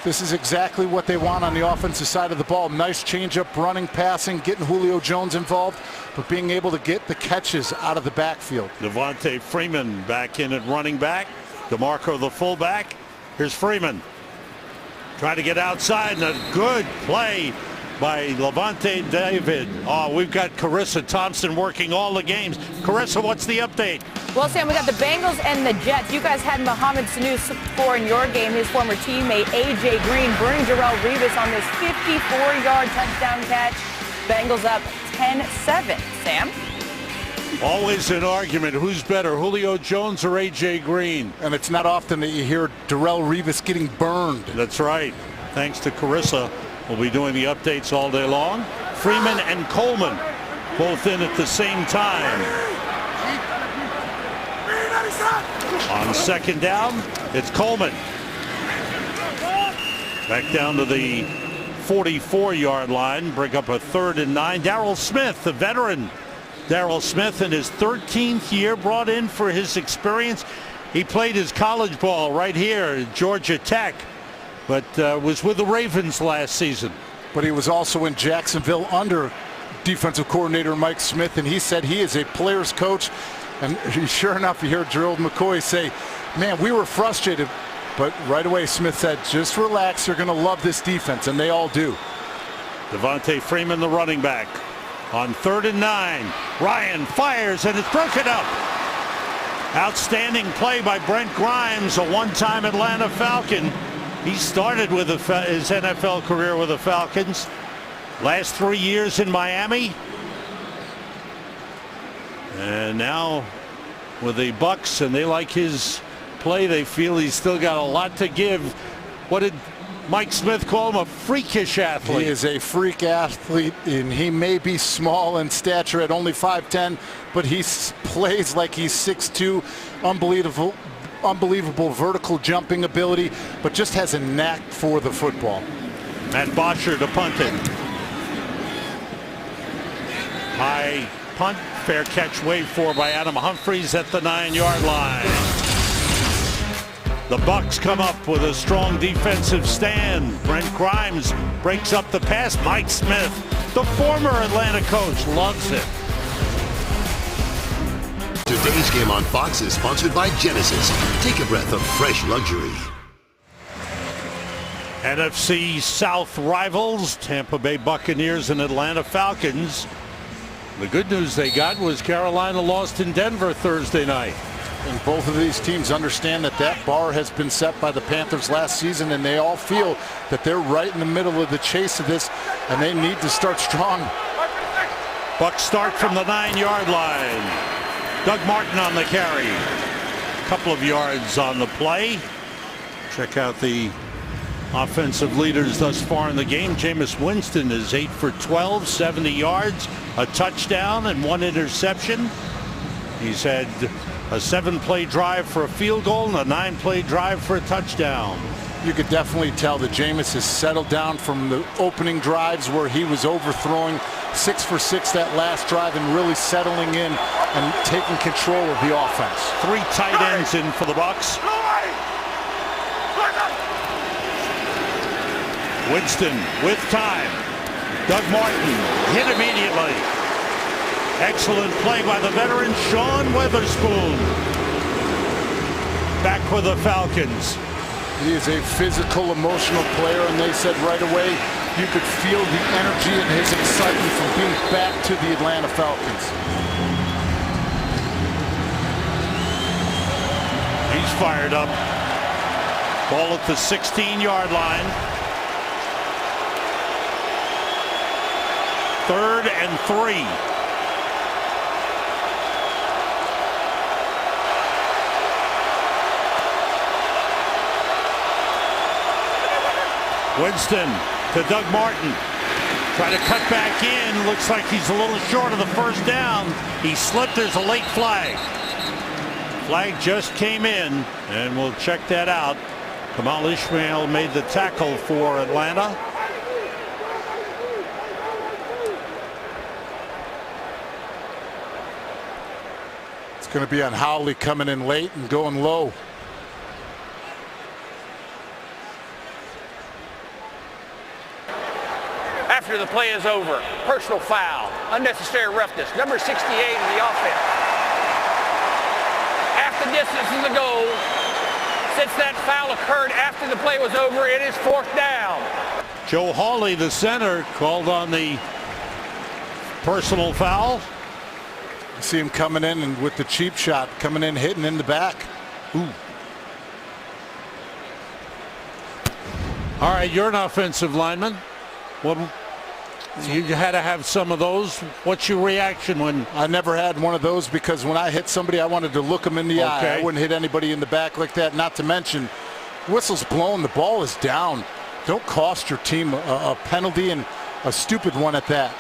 This is exactly what they want on the offensive side of the ball. Nice changeup, running, passing, getting Julio Jones involved, but being able to get the catches out of the backfield. Devontae Freeman back in at running back. DeMarco, the fullback. Here's Freeman. Trying to get outside, and a good play by Levante David. Oh, we've got Carissa Thompson working all the games. Carissa, what's the update? Well, Sam, we got the Bengals and the Jets. You guys had Mohamed Sanu score in your game. His former teammate, A.J. Green, burning Darrelle Revis on this 54-yard touchdown catch. Bengals up 10-7. Sam? Always an argument. Who's better, Julio Jones or A.J. Green? And it's not often that you hear Darrelle Revis getting burned. That's right. Thanks to Carissa. We'll be doing the updates all day long. Freeman and Coleman both in at the same time. On second down, it's Coleman. Back down to the 44-yard line. Bring up a 3rd and 9. Darryl Smith, the veteran. Darryl Smith in his 13th year, brought in for his experience. He played his college ball right here at Georgia Tech, but was with the Ravens last season. But he was also in Jacksonville under defensive coordinator Mike Smith, and he said he is a player's coach. And sure enough, you hear Gerald McCoy say, man, we were frustrated. But right away, Smith said, just relax. You're going to love this defense, and they all do. Devontae Freeman, the running back. On 3rd and 9, Ryan fires, and it's broken up. Outstanding play by Brent Grimes, a one-time Atlanta Falcon. He started with his NFL career with the Falcons. Last 3 years in Miami. And now with the Bucs, and they like his play. They feel he's still got a lot to give. What did Mike Smith call him? A freakish athlete. He is a freak athlete, and he may be small in stature at only 5'10", but he plays like he's 6'2". Unbelievable vertical jumping ability, but just has a knack for the football. Matt Bosher to punt it. High punt, fair catch waved for by Adam Humphries at the 9-yard line. The Bucs come up with a strong defensive stand. Brent Grimes breaks up the pass. Mike Smith, the former Atlanta coach, loves it. Today's game on Fox is sponsored by Genesis. Take a breath of fresh luxury. NFC South rivals, Tampa Bay Buccaneers and Atlanta Falcons. The good news they got was Carolina lost in Denver Thursday night. And both of these teams understand that that bar has been set by the Panthers last season, and they all feel that they're right in the middle of the chase of this, and they need to start strong. Bucs start from the 9-yard line. Doug Martin on the carry. A couple of yards on the play. Check out the offensive leaders thus far in the game. Jameis Winston is 8 for 12, 70 yards, a touchdown, and 1 interception. He's had a 7-play drive for a field goal and a 9-play drive for a touchdown. You could definitely tell that Jameis has settled down from the opening drives where he was overthrowing. 6 for 6 that last drive, and really settling in and taking control of the offense. 3 tight ends in for the Bucs. Winston with time. Doug Martin hit immediately. Excellent play by the veteran Sean Weatherspoon. Back with the Falcons. He is a physical, emotional player, and they said right away you could feel the energy and his excitement from being back to the Atlanta Falcons. He's fired up. Ball at the 16-yard line. 3rd and 3. Winston to Doug Martin. Try to cut back in. Looks like he's a little short of the first down. He slipped. There's a late flag. Flag just came in, and we'll check that out. Kamal Ishmael made the tackle for Atlanta. It's going to be on Howley coming in late and going low. After the play is over, personal foul, unnecessary roughness, number 68 in the offense. Half the distance is the goal. Since that foul occurred after the play was over, it is 4th down. Joe Hawley, the center, called on the personal foul. You see him coming in and with the cheap shot, coming in, hitting in the back. Ooh. All right, you're an offensive lineman. What, you had to have some of those. What's your reaction when? I never had one of those because when I hit somebody, I wanted to look them in the eye. I wouldn't hit anybody in the back like that. Not to mention, whistle's blown, the ball is down. Don't cost your team a penalty, and a stupid one at that.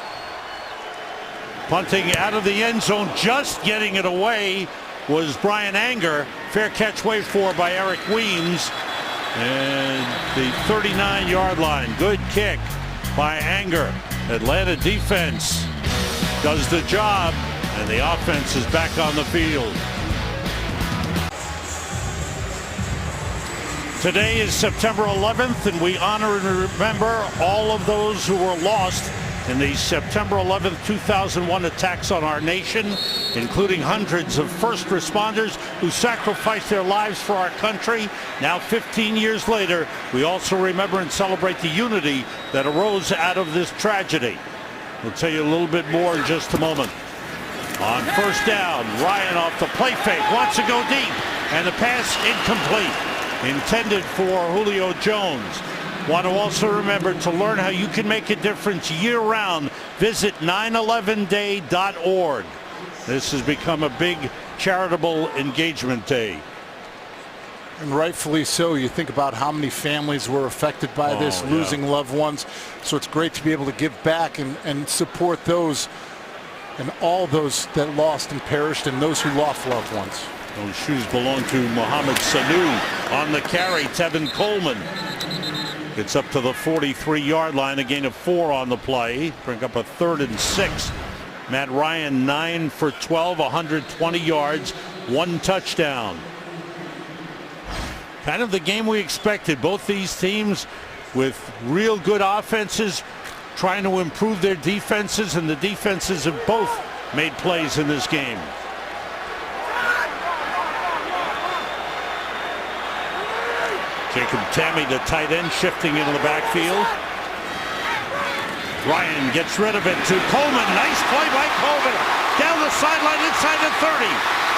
Punting out of the end zone, just getting it away was Brian Anger. Fair catch waved for by Eric Weems. And the 39-yard line. Good kick by Anger. Atlanta defense does the job, and the offense is back on the field. Today is September 11th, and we honor and remember all of those who were lost in the September 11th, 2001 attacks on our nation, including hundreds of first responders who sacrificed their lives for our country. Now, 15 years later, we also remember and celebrate the unity that arose out of this tragedy. We'll tell you a little bit more in just a moment. On first down, Ryan off the play fake, wants to go deep, and the pass incomplete. Intended for Julio Jones. Want to also remember to learn how you can make a difference year-round. Visit 911day.org. This has become a big charitable engagement day. And rightfully so. You think about how many families were affected by this, losing loved ones. So it's great to be able to give back and support those and all those that lost and perished and those who lost loved ones. Those shoes belong to Mohamed Sanu. On the carry, Tevin Coleman. Gets up to the 43-yard line, a gain of 4 on the play. Bring up a 3rd and 6. Matt Ryan 9 for 12, 120 yards, 1 touchdown. Kind of the game we expected. Both these teams with real good offenses trying to improve their defenses, and the defenses have both made plays in this game. Jacob Tammy, the tight end, shifting into the backfield. Ryan gets rid of it to Coleman. Nice play by Coleman. Down the sideline inside the 30.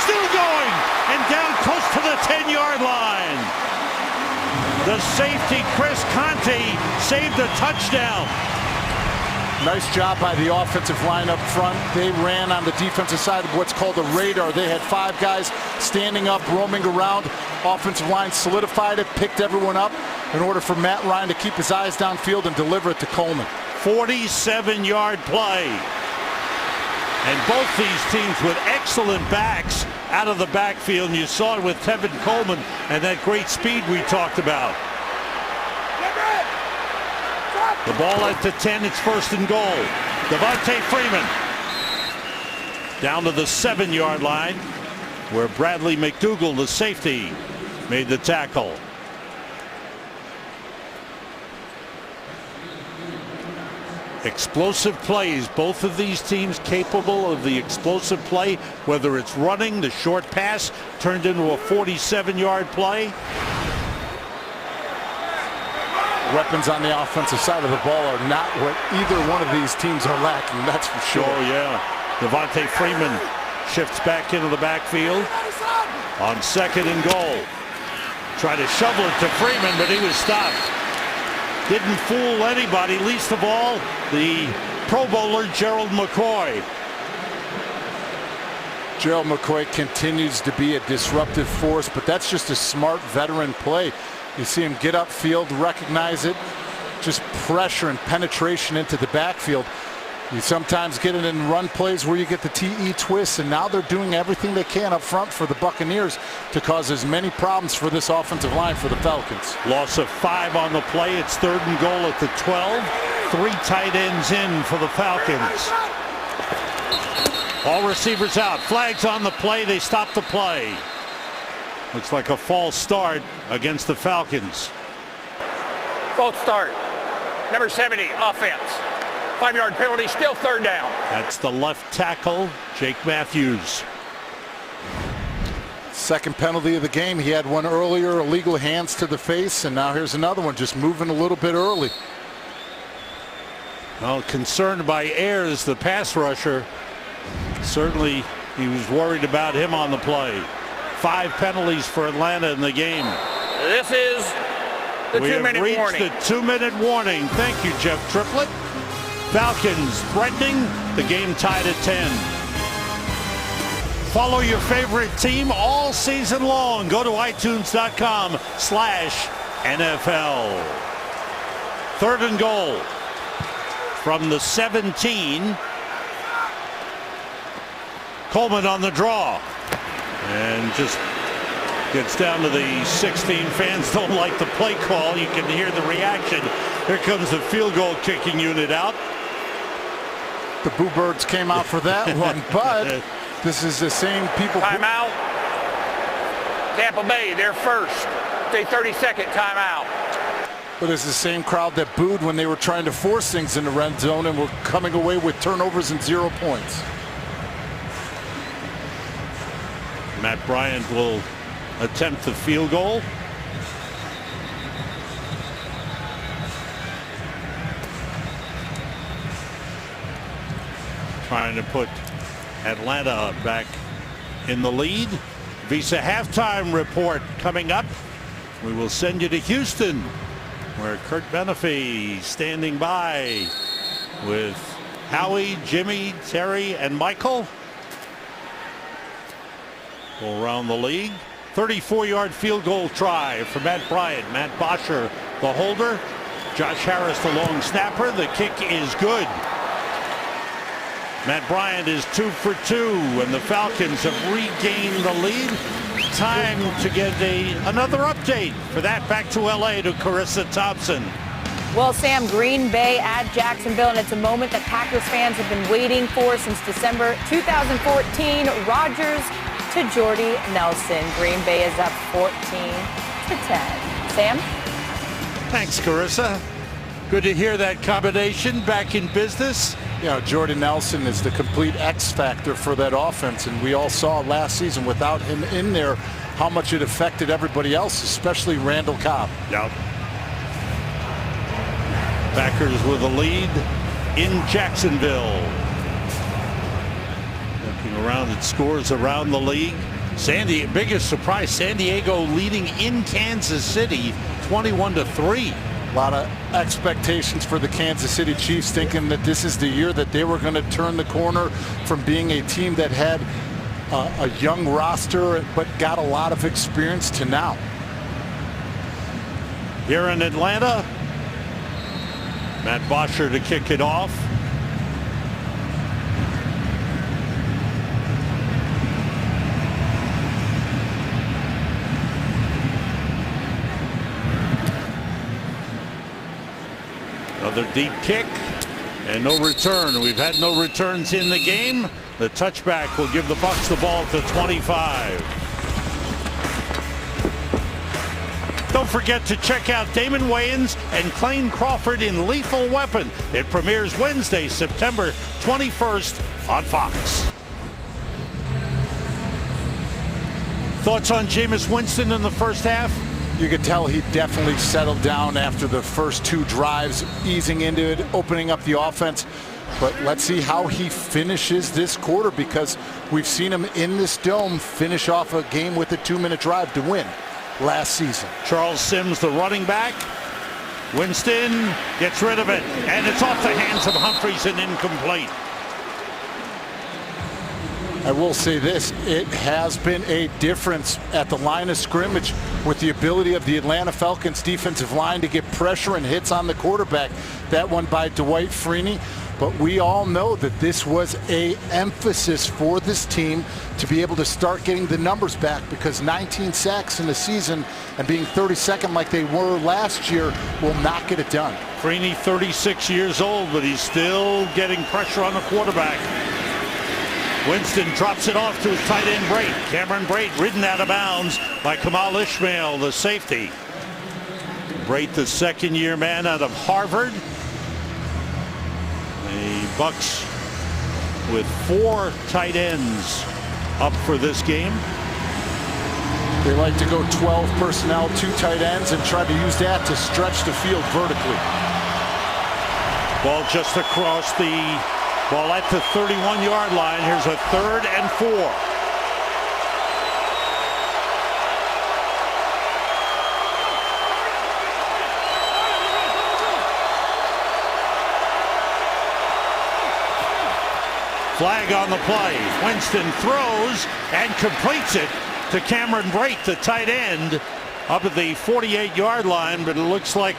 Still going and down close to the 10-yard line. The safety, Chris Conte, saved a touchdown. Nice job by the offensive line up front. They ran on the defensive side of what's called a radar. They had 5 guys standing up, roaming around. Offensive line solidified it, picked everyone up in order for Matt Ryan to keep his eyes downfield and deliver it to Coleman. 47-yard play. And both these teams with excellent backs out of the backfield. And you saw it with Tevin Coleman and that great speed we talked about. The ball at the 10, it's 1st and goal. Devontae Freeman down to the 7-yard line where Bradley McDougal, the safety, made the tackle. Explosive plays. Both of these teams capable of the explosive play, whether it's running, the short pass turned into a 47-yard play. Weapons on the offensive side of the ball are not what either one of these teams are lacking, that's for sure. Oh, yeah. Devontae Freeman shifts back into the backfield on 2nd and goal. Tried to shovel it to Freeman, but he was stopped. Didn't fool anybody, least of all the Pro Bowler Gerald McCoy. Gerald McCoy continues to be a disruptive force, but that's just a smart veteran play. You see him get upfield, recognize it, just pressure and penetration into the backfield. You sometimes get it in run plays where you get the TE twists, and now they're doing everything they can up front for the Buccaneers to cause as many problems for this offensive line for the Falcons. Loss of 5 on the play. It's 3rd and goal at the 12. 3 tight ends in for the Falcons. All receivers out. Flags on the play. They stop the play. Looks like a false start against the Falcons. False start. Number 70, offense. 5-yard penalty, still 3rd down. That's the left tackle, Jake Matthews. Second penalty of the game. He had one earlier, illegal hands to the face, and now here's another one, just moving a little bit early. Well, concerned by Ayers, the pass rusher. Certainly he was worried about him on the play. 5 penalties for Atlanta in the game. This is the We have 2-minute reached warning. the 2-minute warning. Thank you, Jeff Triplett. Falcons threatening, the game tied at 10. Follow your favorite team all season long. Go to itunes.com/NFL. 3rd and goal from the 17. Coleman on the draw. And just gets down to the 16. Fans don't like the play call. You can hear the reaction. Here comes the field goal kicking unit out. The Boo Birds came out for that one, but this is the same people. Timeout. Tampa Bay, they're first. Say 30-second timeout. But it's the same crowd that booed when they were trying to force things in the red zone and were coming away with turnovers and 0 points. Matt Bryant will attempt the field goal. Trying to put Atlanta back in the lead. Visa halftime report coming up. We will send you to Houston, where Kurt Menefee standing by with Howie, Jimmy, Terry, and Michael. Go around the league. 34-yard field goal try for Matt Bryant. Matt Bosher, the holder. Josh Harris, the long snapper. The kick is good. Matt Bryant is 2 for 2, and the Falcons have regained the lead. Time to get another update. For that, back to LA to Carissa Thompson. Well, Sam, Green Bay at Jacksonville, and it's a moment that Packers fans have been waiting for since December 2014. Rodgers to Jordy Nelson. Green Bay is up 14-10. Sam? Thanks, Carissa. Good to hear that combination back in business. You know, Jordy Nelson is the complete X factor for that offense, and we all saw last season without him in there how much it affected everybody else, especially Randall Cobb. Yep. Packers with a lead in Jacksonville. Looking around at scores around the league. Biggest surprise, San Diego leading in Kansas City 21-3. A lot of expectations for the Kansas City Chiefs, thinking that this is the year that they were going to turn the corner from being a team that had a young roster but got a lot of experience to now. Here in Atlanta, Matt Bosher to kick it off. Another deep kick and no return. We've had no returns in the game. The touchback will give the Bucs the ball to 25. Don't forget to check out Damon Wayans and Clayne Crawford in Lethal Weapon. It premieres Wednesday, September 21st on Fox. Thoughts on Jameis Winston in the first half? You could tell he definitely settled down after the first 2 drives, easing into it, opening up the offense. But let's see how he finishes this quarter, because we've seen him in this dome finish off a game with a 2-minute drive to win last season. Charles Sims, the running back. Winston gets rid of it, and it's off the hands of Humphries and incomplete. I will say this, it has been a difference at the line of scrimmage with the ability of the Atlanta Falcons defensive line to get pressure and hits on the quarterback. That one by Dwight Freeney. But we all know that this was an emphasis for this team to be able to start getting the numbers back, because 19 sacks in the season and being 32nd like they were last year will not get it done. Freeney, 36 years old, but he's still getting pressure on the quarterback. Winston drops it off to his tight end Brate. Cameron Brate ridden out of bounds by Kamal Ishmael, the safety. Brate, the second-year man out of Harvard. The Bucs with 4 tight ends up for this game. They like to go 12 personnel, 2 tight ends, and try to use that to stretch the field vertically. Ball just across the ball at the 31-yard line. Here's a 3rd and 4. Flag on the play. Winston throws and completes it to Cameron Brate, the tight end, up at the 48-yard line, but it looks like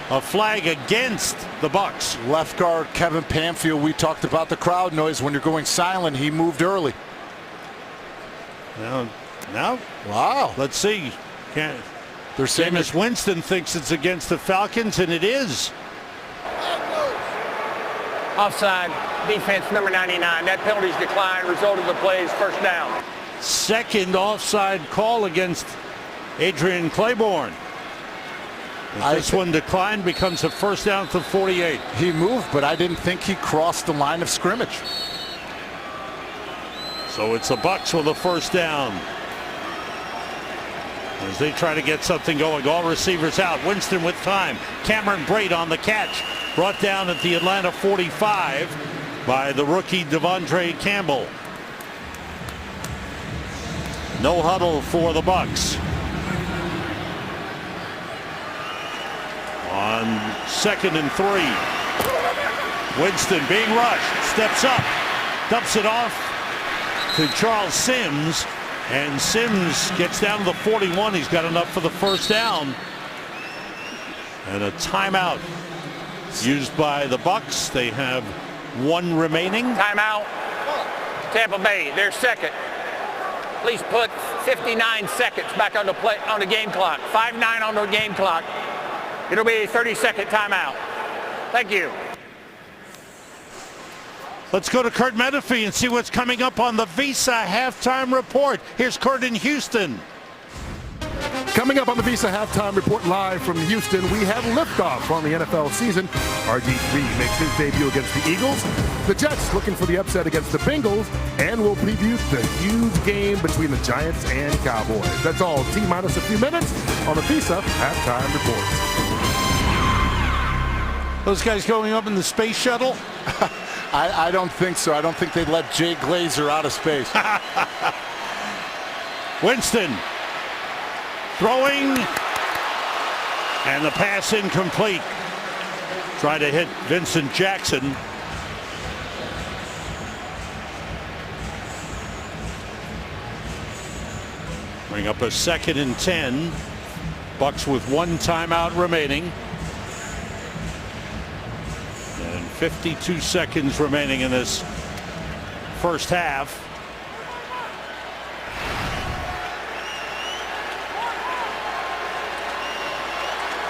a flag against the Bucs. Left guard Kevin Pamfield, we talked about the crowd noise. When you're going silent, he moved early. Now, wow. Let's see. They're saying Jameis Winston thinks it's against the Falcons, and it is. Offside, defense number 99. That penalty's declined. Result of the play is first down. Second offside call against Adrian Claiborne. This one declined, becomes a first down at the 48. He moved, but I didn't think he crossed the line of scrimmage. So it's the Bucs with a first down. As they try to get something going, all receivers out. Winston with time. Cameron Brate on the catch. Brought down at the Atlanta 45 by the rookie Devondre Campbell. No huddle for the Bucs. On 2nd and 3. Winston being rushed. Steps up. Dumps it off to Charles Sims. And Sims gets down to the 41. He's got enough for the first down. And a timeout used by the Bucs. They have 1 remaining. Timeout. Tampa Bay, their second. Please put 59 seconds back on the game clock. 5-9 on the game clock. It'll be a 30-second timeout. Thank you. Let's go to Kurt Menefee and see what's coming up on the Visa halftime report. Here's Kurt in Houston. Coming up on the Visa halftime report live from Houston, we have liftoff on the NFL season. RG3 makes his debut against the Eagles. The Jets looking for the upset against the Bengals, and we'll preview the huge game between the Giants and Cowboys. That's all T-minus a few minutes on the Visa halftime report. Those guys going up in the space shuttle? I don't think so. I don't think they'd let Jay Glazer out of space. Winston throwing, and the pass incomplete. Trying to hit Vincent Jackson. Bring up a 2nd and 10. Bucs with 1 timeout remaining. And 52 seconds remaining in this first half.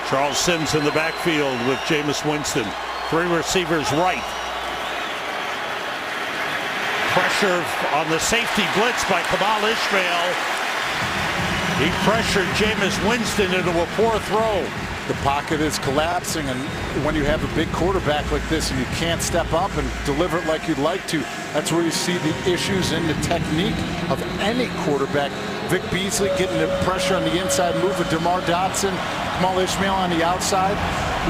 Charles Sims in the backfield with Jameis Winston. 3 receivers right. Pressure on the safety blitz by Kamal Ishmael. He pressured Jameis Winston into a poor throw. The pocket is collapsing, and when you have a big quarterback like this and you can't step up and deliver it like you'd like to, that's where you see the issues in the technique of any quarterback. Vic Beasley getting the pressure on the inside move with DeMar Dotson, Kamal Ishmael on the outside.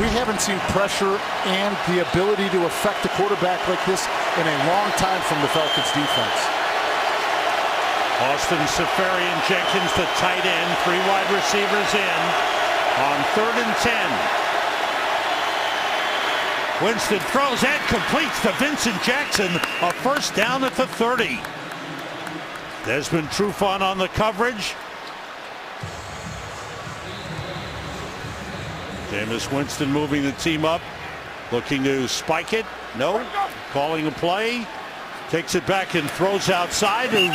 We haven't seen pressure and the ability to affect the quarterback like this in a long time from the Falcons defense. Austin Seferian-Jenkins, the tight end, 3 wide receivers in. On 3rd and 10. Winston throws and completes to Vincent Jackson. A first down at the 30. Desmond Trufant on the coverage. Jameis Winston moving the team up. Looking to spike it. No. Calling a play. Takes it back and throws outside to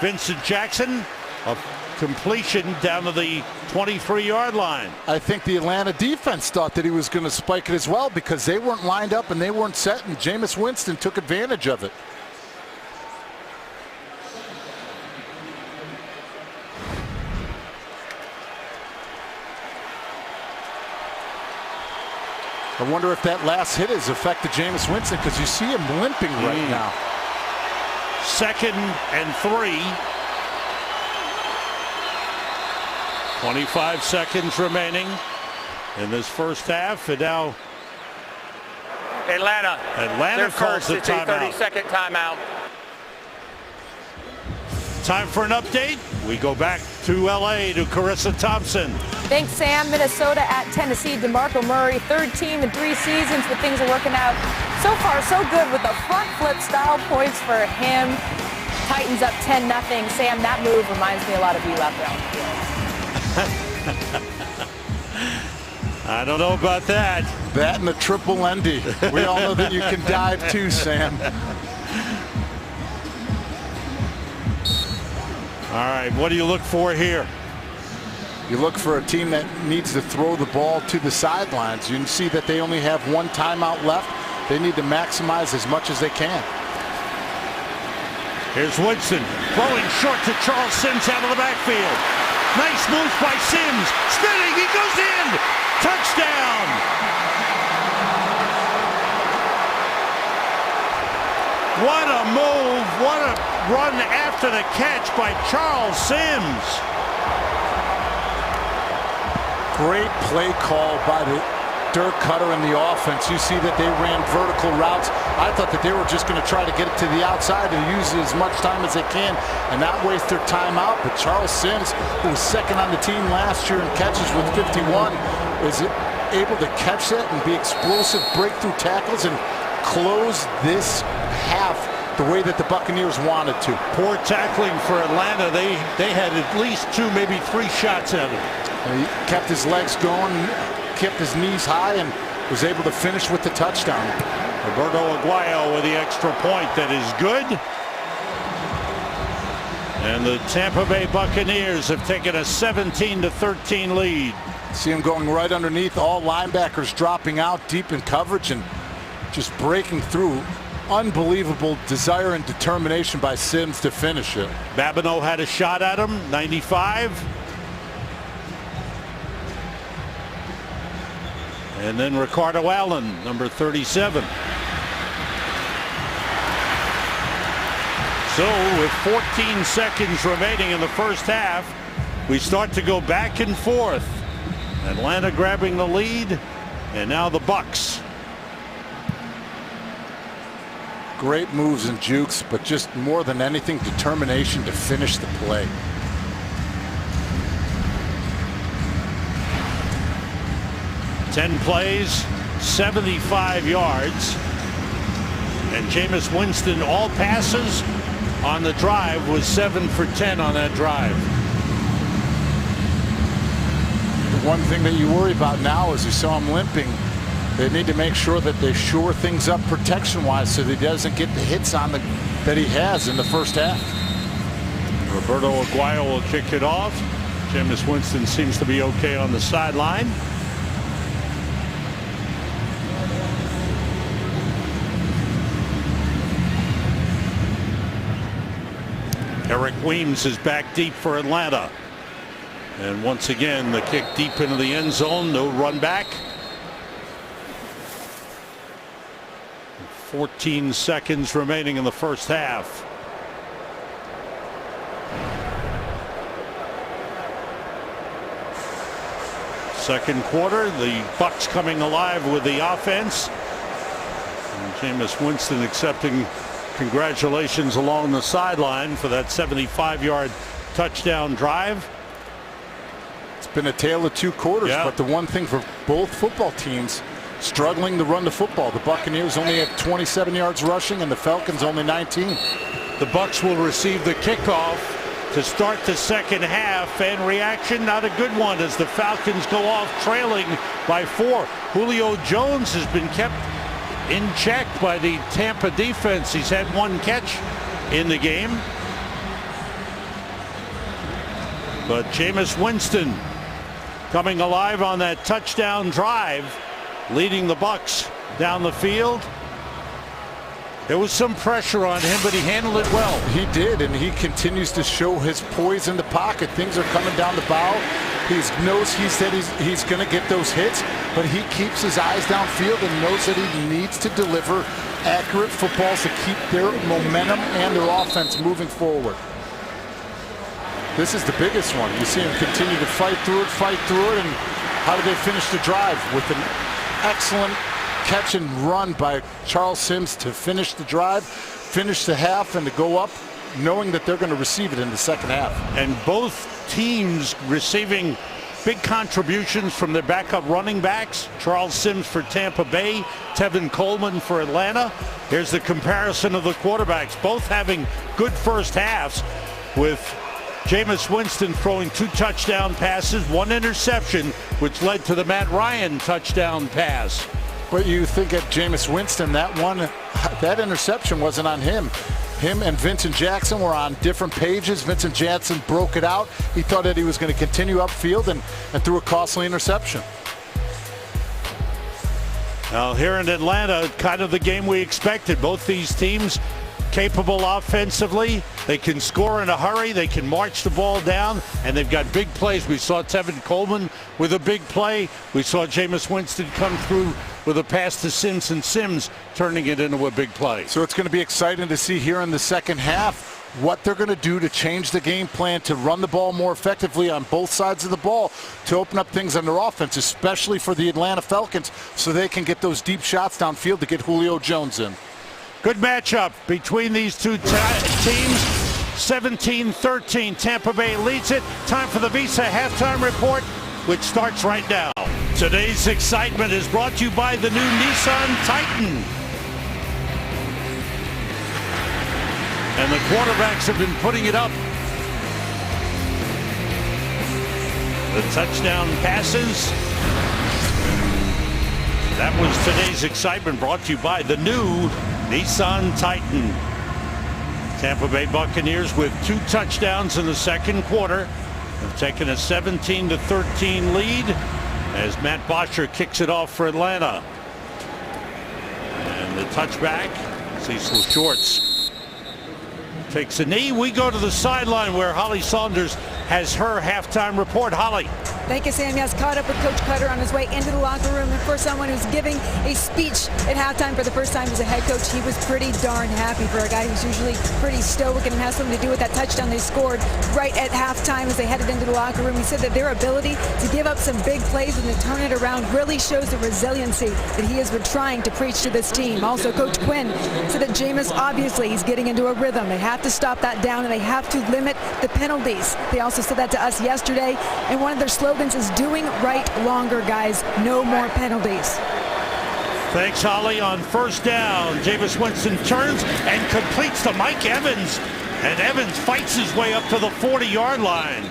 Vincent Jackson. A completion down to the 23-yard line. I think the Atlanta defense thought that he was going to spike it as well because they weren't lined up and they weren't set, and Jameis Winston took advantage of it. I wonder if that last hit has affected Jameis Winston because you see him limping right now. 2nd and 3. 25 seconds remaining in this first half, and now Atlanta. Atlanta Their calls first the 30-second timeout. Time for an update. We go back to L.A. to Carissa Thompson. Thanks, Sam. Minnesota at Tennessee. DeMarco Murray, third team in 3 seasons, but things are working out so far so good with the front flip style points for him. Titans up 10-0. Sam, that move reminds me a lot of you out there on the field. I don't know about that. That and the triple Endy. We all know that you can dive too, Sam. All right, what do you look for here? You look for a team that needs to throw the ball to the sidelines. You can see that they only have 1 timeout left. They need to maximize as much as they can. Here's Woodson throwing short to Charles Sims out of the backfield. Nice move by Sims. Spinning, he goes in. Touchdown. What a move. What a run after the catch by Charles Sims. Great play call by the Dirk Cutter and the offense. You see that they ran vertical routes. I thought that they were just going to try to get it to the outside and use as much time as they can and not waste their time out. But Charles Sims, who was second on the team last year in catches with 51, is able to catch that and be explosive, breakthrough tackles, and close this half the way that the Buccaneers wanted to. Poor tackling for Atlanta. They had at least 2, maybe 3 shots at him. He kept his legs going, kept his knees high, and was able to finish with the touchdown. Roberto Aguayo with the extra point that is good. And the Tampa Bay Buccaneers have taken a 17-13 lead. See him going right underneath, all linebackers dropping out deep in coverage and just breaking through. Unbelievable desire and determination by Sims to finish it. Babineau had a shot at him, 95. And then Ricardo Allen, number 37. So with 14 seconds remaining in the first half, we start to go back and forth. Atlanta grabbing the lead, and now the Bucs. Great moves and jukes, but just more than anything, determination to finish the play. Ten plays, 75 yards. And Jameis Winston, all passes on the drive, was 7 for 10 on that drive. The one thing that you worry about now is you saw him limping. They need to make sure that they shore things up protection-wise so that he doesn't get the hits on that he has in the first half. Roberto Aguayo will kick it off. Jameis Winston seems to be okay on the sideline. Eric Weems is back deep for Atlanta. And once again, the kick deep into the end zone. No run back. 14 seconds remaining in the first half. Second quarter, the Bucs coming alive with the offense. And Jameis Winston accepting congratulations along the sideline for that 75-yard touchdown drive. It's been a tale of 2 quarters, but the one thing for both football teams, struggling to run the football. The Buccaneers only have 27 yards rushing and the Falcons only 19. The Bucs will receive the kickoff to start the second half, and reaction not a good one as the Falcons go off trailing by 4. Julio Jones has been kept in check by the Tampa defense. He's had 1 catch in the game. But Jameis Winston coming alive on that touchdown drive, leading the Bucs down the field. There was some pressure on him, but he handled it well. He did, and he continues to show his poise in the pocket. Things are coming down the bow. He knows he's going to get those hits, but he keeps his eyes downfield and knows that he needs to deliver accurate footballs to keep their momentum and their offense moving forward. This is the biggest one. You see him continue to fight through it, and how do they finish the drive? With an excellent catch and run by Charles Sims to finish the drive, finish the half, and to go up knowing that they're going to receive it in the second half. And both teams receiving big contributions from their backup running backs. Charles Sims for Tampa Bay, Tevin Coleman for Atlanta. Here's the comparison of the quarterbacks, both having good first halves, with Jameis Winston throwing 2 touchdown passes, 1 interception, which led to the Matt Ryan touchdown pass. But you think at Jameis Winston, that interception wasn't on him. Him and Vincent Jackson were on different pages. Vincent Jackson broke it out. He thought that he was going to continue upfield and threw a costly interception. Now here in Atlanta, kind of the game we expected. Both these teams capable offensively. They can score in a hurry. They can march the ball down, and they've got big plays. We saw Tevin Coleman with a big play. We saw Jameis Winston come through with a pass to Sims, and Sims turning it into a big play. So it's going to be exciting to see here in the second half what they're going to do to change the game plan to run the ball more effectively on both sides of the ball, to open up things on their offense, especially for the Atlanta Falcons, so they can get those deep shots downfield to get Julio Jones in. Good matchup between these two teams. 17-13, Tampa Bay leads it. Time for the Visa halftime report, which starts right now. Today's excitement is brought to you by the new Nissan Titan. And the quarterbacks have been putting it up. The touchdown passes. That was today's excitement, brought to you by the new Nissan Titan. Tampa Bay Buccaneers with 2 touchdowns in the second quarter have taken a 17-13 lead as Matt Bosher kicks it off for Atlanta. And the touchback, Cecil Shorts takes a knee. We go to the sideline where Holly Saunders has her halftime report. Holly. Thank you, Sam. Yes, caught up with Coach Cutter on his way into the locker room. And for someone who's giving a speech at halftime for the first time as a head coach, he was pretty darn happy. For a guy who's usually pretty stoic and has something to do with that touchdown they scored right at halftime as they headed into the locker room. He said that their ability to give up some big plays and to turn it around really shows the resiliency that he has been trying to preach to this team. Also, Coach Quinn said that Jameis, obviously, he's getting into a rhythm. They have to stop that down, and they have to limit the penalties. They also said that to us yesterday, and one of their slogans is doing right longer, guys. No more penalties. Thanks, Holly. On first down, Jameis Winston turns and completes to Mike Evans. And Evans fights his way up to the 40-yard line.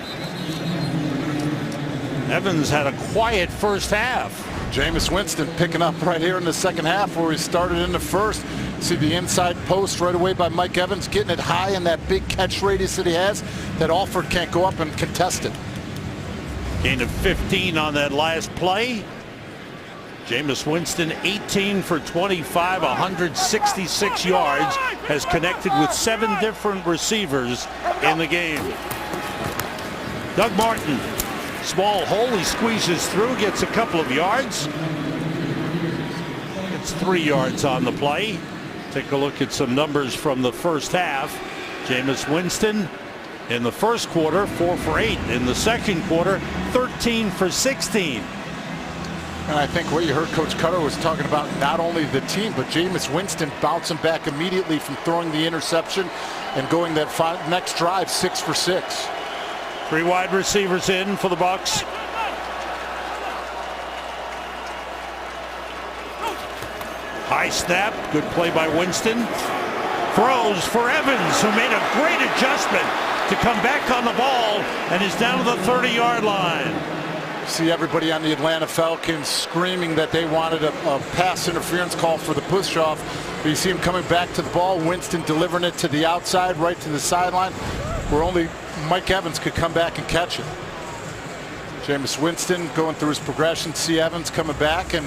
Evans had a quiet first half. Jameis Winston picking up right here in the second half where he started in the first. See the inside post right away by Mike Evans, getting it high in that big catch radius that he has that Alford can't go up and contest it. Gain of 15 on that last play. Jameis Winston 18 for 25, 166 yards, has connected with 7 different receivers in the game. Doug Martin, small hole, he squeezes through, gets a couple of yards. It's 3 yards on the play. Take a look at some numbers from the first half. Jameis Winston in the first quarter, 4 for 8. In the second quarter, 13 for 16. And I think what you heard Coach Cutter was talking about, not only the team, but Jameis Winston bouncing back immediately from throwing the interception and going that next drive 6 for 6. 3 wide receivers in for the Bucs. High snap, good play by Winston. Throws for Evans, who made a great adjustment to come back on the ball and is down to the 30-yard line. See everybody on the Atlanta Falcons screaming that they wanted a pass interference call for the push-off. But you see him coming back to the ball. Winston delivering it to the outside, right to the sideline, where only Mike Evans could come back and catch it. Jameis Winston going through his progression. See Evans coming back, and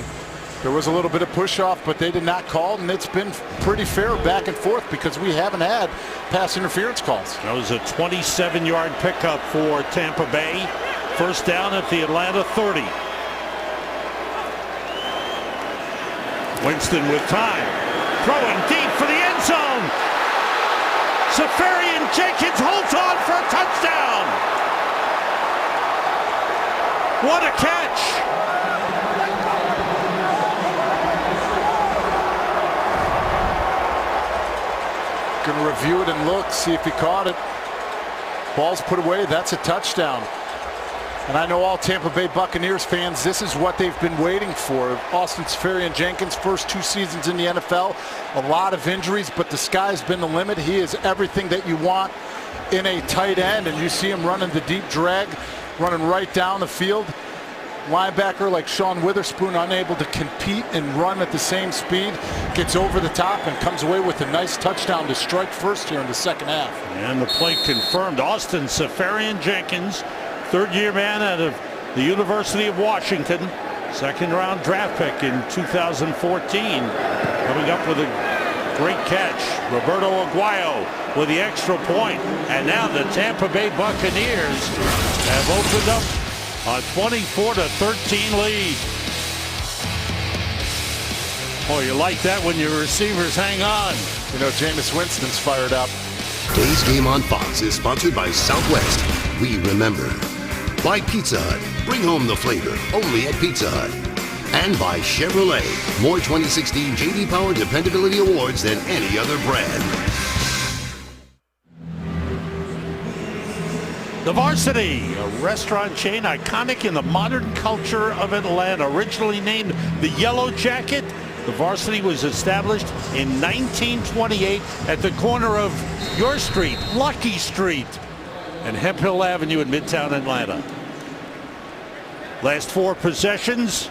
there was a little bit of push-off, but they did not call, and it's been pretty fair back and forth because we haven't had pass interference calls. That was a 27-yard pickup for Tampa Bay. First down at the Atlanta 30. Winston with time. Throwing deep for the end zone. Safarian Jenkins holds on for a touchdown. What a catch. Going to review it and look, see if he caught it. Ball's put away. That's a touchdown. And I know all Tampa Bay Buccaneers fans, this is what they've been waiting for. Austin Seferian-Jenkins' first 2 seasons in the NFL, a lot of injuries, but the sky's been the limit. He is everything that you want in a tight end, and you see him running the deep drag, running right down the field. Linebacker like Sean Witherspoon, unable to compete and run at the same speed, gets over the top and comes away with a nice touchdown to strike first here in the second half. And the play confirmed. Austin Seferian-Jenkins, third-year man out of the University of Washington, second-round draft pick in 2014. Coming up with a great catch. Roberto Aguayo with the extra point. And now the Tampa Bay Buccaneers have opened up a 24-13 lead. Oh, you like that when your receivers hang on. You know, Jameis Winston's fired up. Today's game on Fox is sponsored by Southwest. We remember. By Pizza Hut. Bring home the flavor only at Pizza Hut. And by Chevrolet. More 2016 J.D. Power Dependability Awards than any other brand. The Varsity, a restaurant chain iconic in the modern culture of Atlanta. Originally named the Yellow Jacket, the Varsity was established in 1928 at the corner of your street, Lucky Street, and Hemphill Avenue in Midtown Atlanta. Last 4 possessions,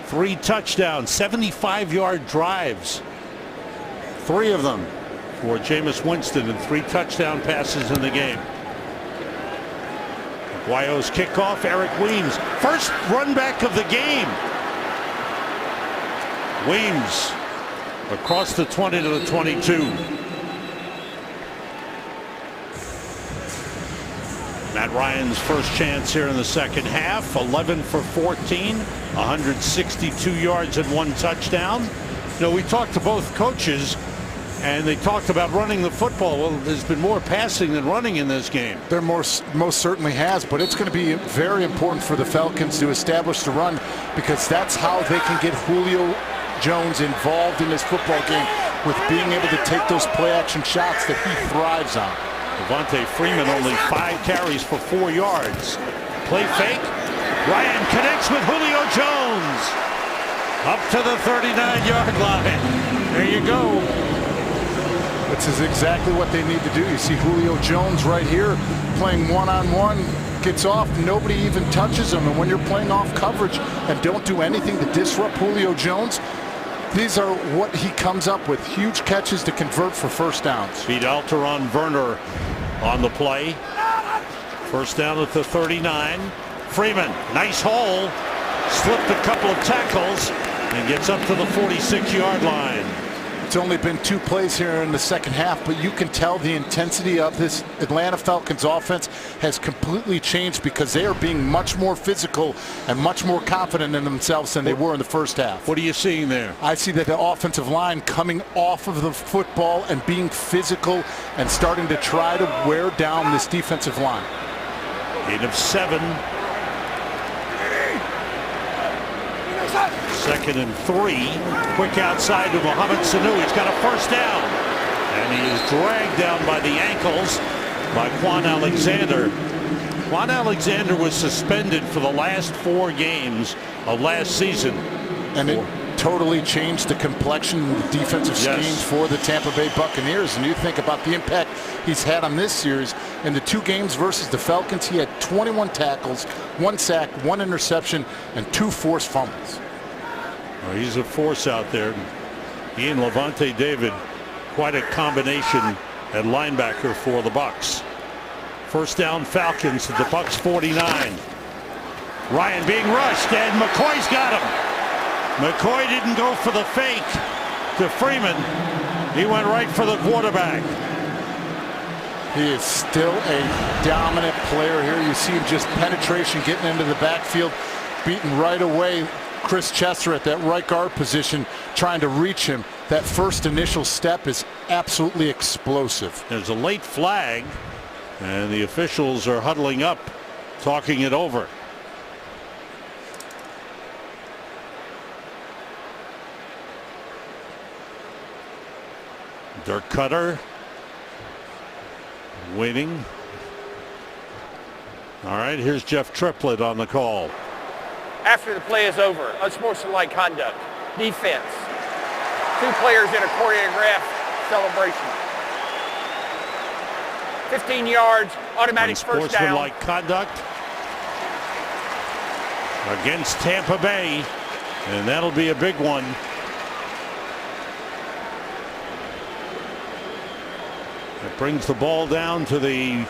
3 touchdowns, 75-yard drives. 3 of them for Jameis Winston and 3 touchdown passes in the game. Aguayo's kickoff, Eric Weems, first run back of the game. Weems across the 20 to the 22. Matt Ryan's first chance here in the second half, 11 for 14, 162 yards and 1 touchdown. You know, we talked to both coaches, and they talked about running the football. Well, there's been more passing than running in this game. There most certainly has, but it's going to be very important for the Falcons to establish the run, because that's how they can get Julio Jones involved in this football game, with being able to take those play-action shots that he thrives on. Devontae Freeman only 5 carries for 4 yards. Play fake. Ryan connects with Julio Jones. Up to the 39-yard line. There you go. This is exactly what they need to do. You see Julio Jones right here playing one-on-one, gets off, nobody even touches him. And when you're playing off coverage and don't do anything to disrupt Julio Jones, these are what he comes up with. Huge catches to convert for first downs. Beat Alteron Werner on the play. First down at the 39. Freeman, nice hole. Slipped a couple of tackles and gets up to the 46-yard line. It's only been 2 plays here in the second half, but you can tell the intensity of this Atlanta Falcons offense has completely changed, because they are being much more physical and much more confident in themselves than they were in the first half. What are you seeing there? I see that the offensive line coming off of the football and being physical and starting to try to wear down this defensive line. 8 of 7. 2nd and 3. Quick outside to Mohamed Sanu. He's got a first down. And he is dragged down by the ankles by Quan Alexander. Quan Alexander was suspended for the last 4 games of last season. And it totally changed the complexion of the defensive schemes for the Tampa Bay Buccaneers. And you think about the impact he's had on this series. In the 2 games versus the Falcons, he had 21 tackles, 1 sack, 1 interception, and 2 forced fumbles. Well, he's a force out there. He and Levante David, quite a combination at linebacker for the Bucs. First down Falcons at the Bucs 49. Ryan being rushed, and McCoy's got him. McCoy didn't go for the fake to Freeman. He went right for the quarterback. He is still a dominant player here. You see him just penetration, getting into the backfield, beaten right away. Chris Chester at that right guard position, trying to reach him. That first initial step is absolutely explosive. There's a late flag, and the officials are huddling up, talking it over. Dirk Cutter Waiting. All right, here's Jeff Triplett on the call. After the play is over, unsportsmanlike conduct, defense, 2 players in a choreographed celebration. 15 yards, automatic first down. Unsportsmanlike conduct against Tampa Bay, and that'll be a big one. It brings the ball down to the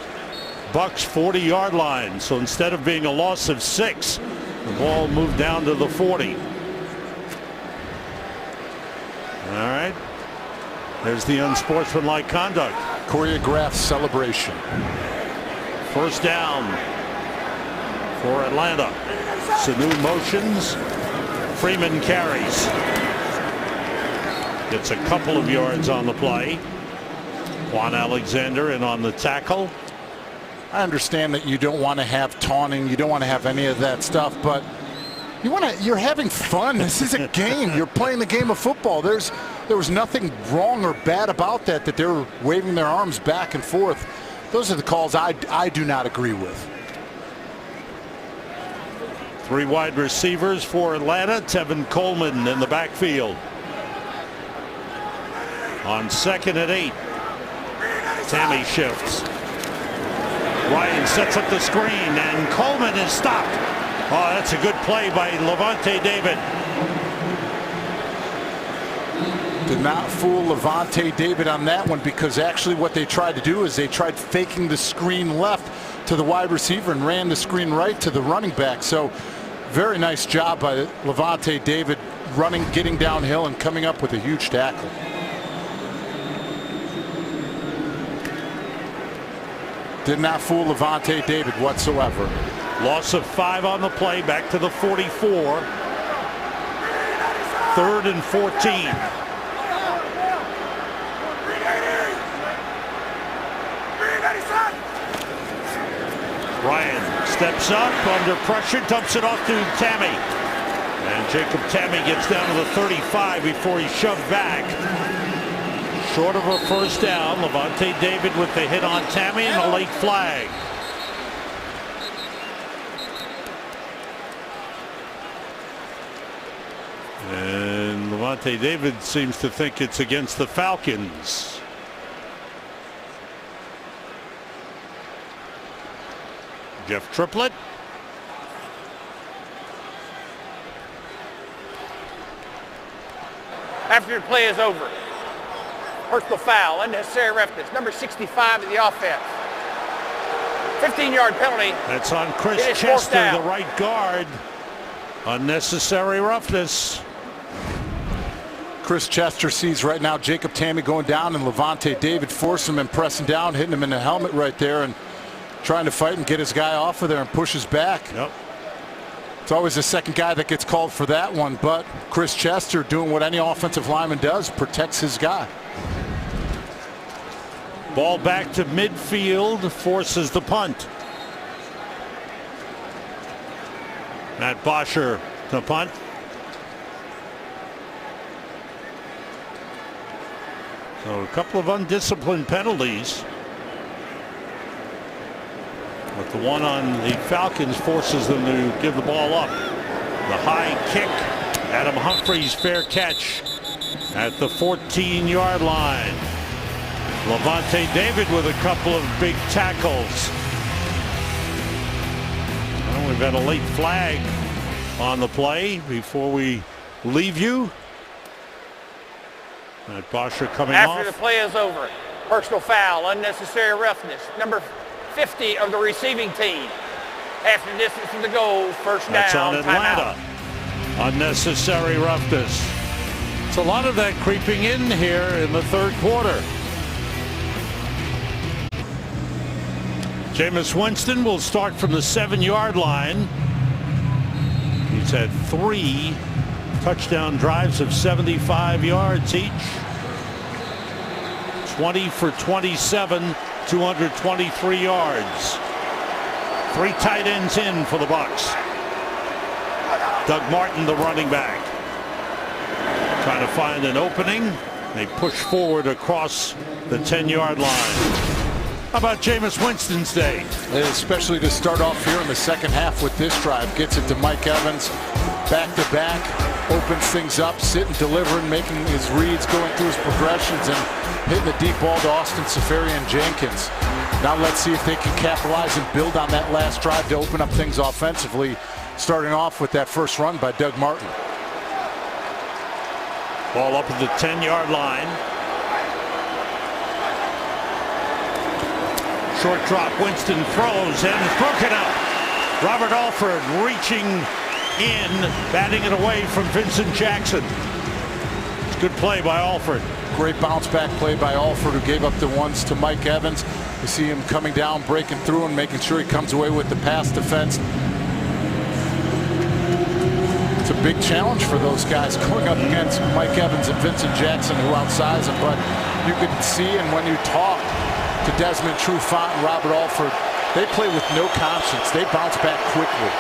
Bucs 40-yard line. So instead of being a loss of 6, the ball moved down to the 40. All right. There's the unsportsmanlike conduct. Choreographed celebration. First down for Atlanta. Sanu motions. Freeman carries. Gets a couple of yards on the play. Juan Alexander in on the tackle. I understand that you don't want to have taunting, you don't want to have any of that stuff, but you're having fun. This is a game. You're playing the game of football. There was nothing wrong or bad about that they were waving their arms back and forth. Those are the calls I do not agree with. 3 wide receivers for Atlanta. Tevin Coleman in the backfield. On 2nd and 8. Tammy shifts. Ryan sets up the screen, and Coleman is stopped. Oh, that's a good play by Levante David. Did not fool Levante David on that one, because actually what they tried to do is they tried faking the screen left to the wide receiver and ran the screen right to the running back. So very nice job by Levante David running, getting downhill, and coming up with a huge tackle. Did not fool Levante David whatsoever. Loss of 5 on the play, back to the 44. 3rd and 14. Ryan steps up under pressure, dumps it off to Tammy. And Jacob Tammy gets down to the 35 before he's shoved back. Short of a first down. Levante David with the hit on Tammy and a late flag. And Levante David seems to think it's against the Falcons. Jeff Triplett. After the play is over, personal foul, unnecessary roughness, number 65 of the offense. 15-yard penalty. That's on Chris It is fourth Chester, down. the right guard. Unnecessary roughness. Chris Chester sees right now Jacob Tammy going down, and Levante David forcing him and pressing down, hitting him in the helmet right there, and trying to fight and get his guy off of there and pushes back. Yep. It's always the second guy that gets called for that one, but Chris Chester doing what any offensive lineman does, protects his guy. Ball back to midfield, forces the punt. Matt Bosher to punt. So a couple of undisciplined penalties. But the one on the Falcons forces them to give the ball up. The high kick. Adam Humphries fair catch at the 14-yard line. Levante David with a couple of big tackles. Well, we've got a late flag on the play before we leave you. Matt Bosher coming off. After the play is over, personal foul, unnecessary roughness, number 50 of the receiving team. Half the distance to the goal, first down. That's on Atlanta. Timeout. Unnecessary roughness. It's a lot of that creeping in here in the third quarter. Jameis Winston will start from the 7-yard line. He's had 3 touchdown drives of 75 yards each. 20 for 27, 223 yards. 3 tight ends in for the Bucs. Doug Martin, the running back, trying to find an opening. They push forward across the 10-yard line. How about Jameis Winston's day? Especially to start off here in the second half with this drive. Gets it to Mike Evans, back-to-back, opens things up, sitting, delivering, making his reads, going through his progressions, and hitting the deep ball to Austin Seferian-Jenkins. Now let's see if they can capitalize and build on that last drive to open up things offensively, starting off with that first run by Doug Martin. Ball up at the 10-yard line. Short drop, Winston throws and it's broken up. Robert Alford reaching in, batting it away from Vincent Jackson. It's a good play by Alford. Great bounce back play by Alford, who gave up the ones to Mike Evans. You see him coming down, breaking through, and making sure he comes away with the pass defense. It's a big challenge for those guys going up against Mike Evans and Vincent Jackson, who outsize him. But you can see, and when you talk to Desmond Trufant and Robert Alford, they play with no conscience. They bounce back quickly.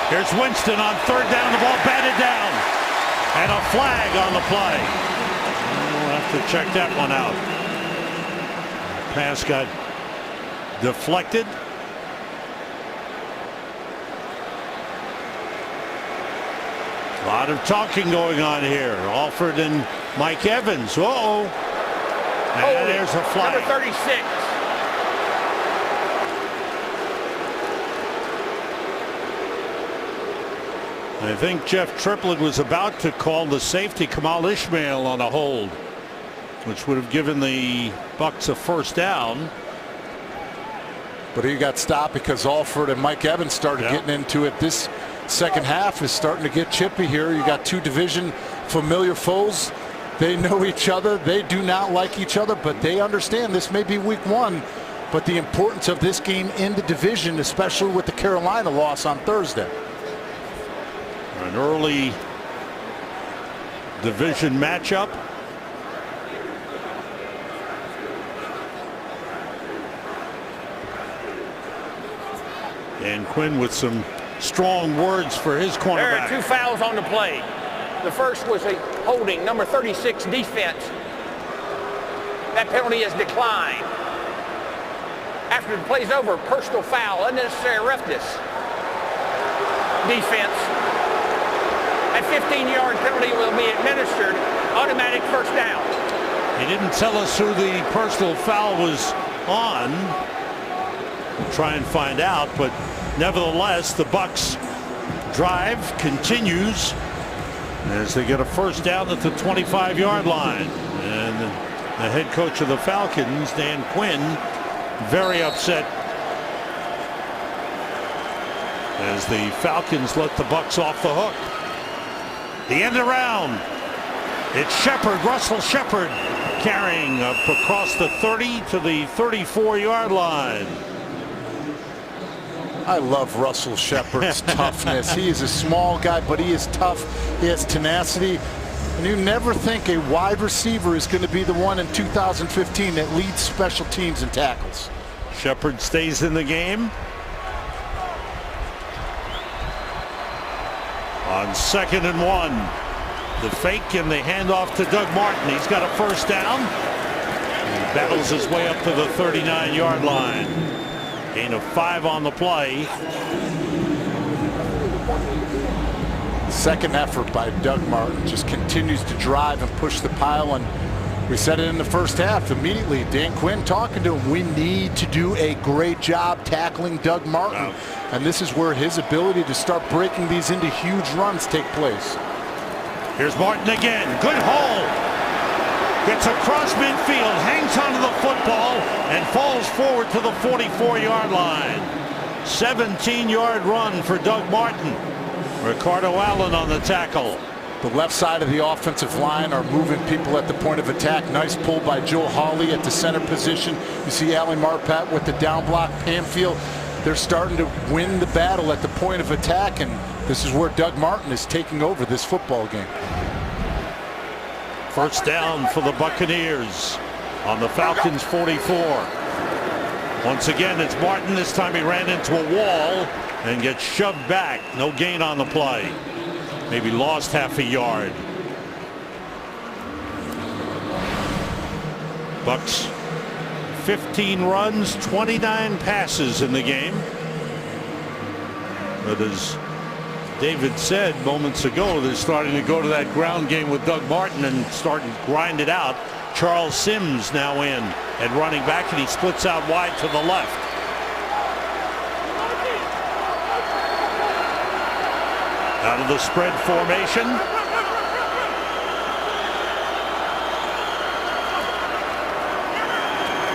Here's Winston on third down. The ball batted down. And a flag on the play. We'll have to check that one out. Pass got deflected. A lot of talking going on here. Alford and Mike Evans. Uh-oh. And there's a flag. Number 36. I think Jeff Triplett was about to call the safety Kamal Ishmael on a hold, which would have given the Bucs a first down. But he got stopped because Alford and Mike Evans started getting into it. This second half is starting to get chippy here. You got two division familiar foes. They know each other. They do not like each other, but they understand this may be week one. But the importance of this game in the division, especially with the Carolina loss on Thursday. An early division matchup. And Quinn with some strong words for his cornerback. There are two fouls on the play. The first was a holding, number 36 defense. That penalty has declined. After the play's over, personal foul, unnecessary roughness. Defense. A 15-yard penalty will be administered. Automatic first down. He didn't tell us who the personal foul was on. We'll try and find out, but nevertheless, the Bucs drive continues as they get a first down at the 25-yard line. And the head coach of the Falcons, Dan Quinn, very upset as the Falcons let the Bucs off the hook. The end around. It's Shepard, Russell Shepard, carrying up across the 30 to the 34-yard line. I love Russell Shepard's toughness. He is a small guy, but he is tough. He has tenacity. And you never think a wide receiver is going to be the one in 2015 that leads special teams and tackles. Shepard stays in the game. On 2nd and 1. The fake and the handoff to Doug Martin. He's got a first down. He battles his way up to the 39-yard line. Gain of 5 on the play. Second effort by Doug Martin just continues to drive and push the pile, and we said it in the first half immediately. Dan Quinn talking to him. We need to do a great job tackling Doug Martin. Wow. And this is where his ability to start breaking these into huge runs take place. Here's Martin again. Good hole. Gets across midfield, hangs onto the football, and falls forward to the 44-yard line. 17-yard run for Doug Martin. Ricardo Allen on the tackle. The left side of the offensive line are moving people at the point of attack. Nice pull by Joe Hawley at the center position. You see Ali Marpat with the down block. Pamfield, they're starting to win the battle at the point of attack, and this is where Doug Martin is taking over this football game. First down for the Buccaneers on the Falcons 44. Once again, it's Martin. This time he ran into a wall and gets shoved back. No gain on the play. Maybe lost half a yard. Bucs 15 runs, 29 passes in the game. But as David said moments ago, they're starting to go to that ground game with Doug Martin and starting to grind it out. Charles Sims now in at running back, and he splits out wide to the left. Out of the spread formation.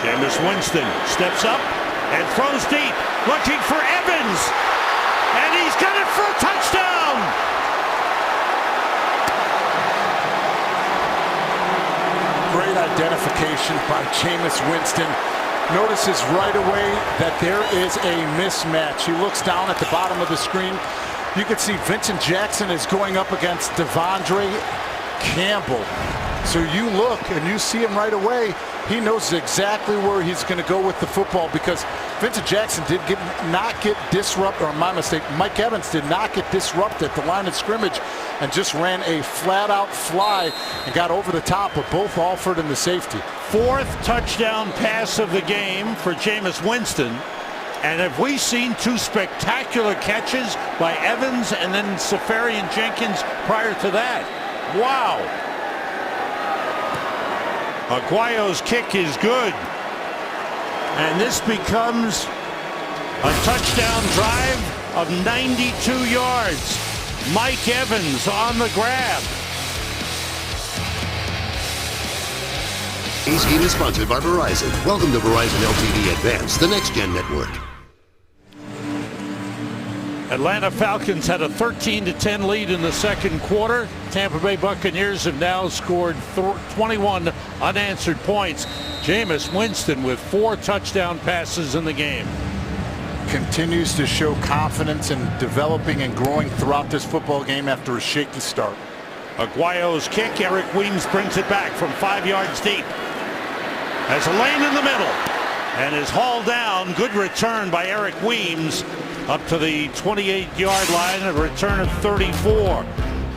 Jameis Winston steps up and throws deep, looking for Evans. And he's got it for a touchdown. Great identification by Jameis Winston. Notices right away that there is a mismatch. He looks down at the bottom of the screen. You can see Vincent Jackson is going up against Devondre Campbell. So you look and you see him right away. He knows exactly where he's going to go with the football, because Vincent Jackson did not get disrupted, or my mistake, Mike Evans did not get disrupted at the line of scrimmage and just ran a flat-out fly and got over the top of both Alford and the safety. Fourth touchdown pass of the game for Jameis Winston. And have we seen two spectacular catches by Evans and then Safarian Jenkins prior to that? Wow. Aguayo's kick is good. And this becomes a touchdown drive of 92 yards. Mike Evans on the grab. Today's game is sponsored by Verizon. Welcome to Verizon LTE Advanced, the next-gen network. Atlanta Falcons had a 13-10 lead in the second quarter. Tampa Bay Buccaneers have now scored 21 unanswered points. Jameis Winston with 4 touchdown passes in the game. Continues to show confidence in developing and growing throughout this football game after a shaky start. Aguayo's kick, Eric Weems brings it back from 5 yards deep. Has a lane in the middle and is hauled down. Good return by Eric Weems up to the 28-yard line, a return of 34.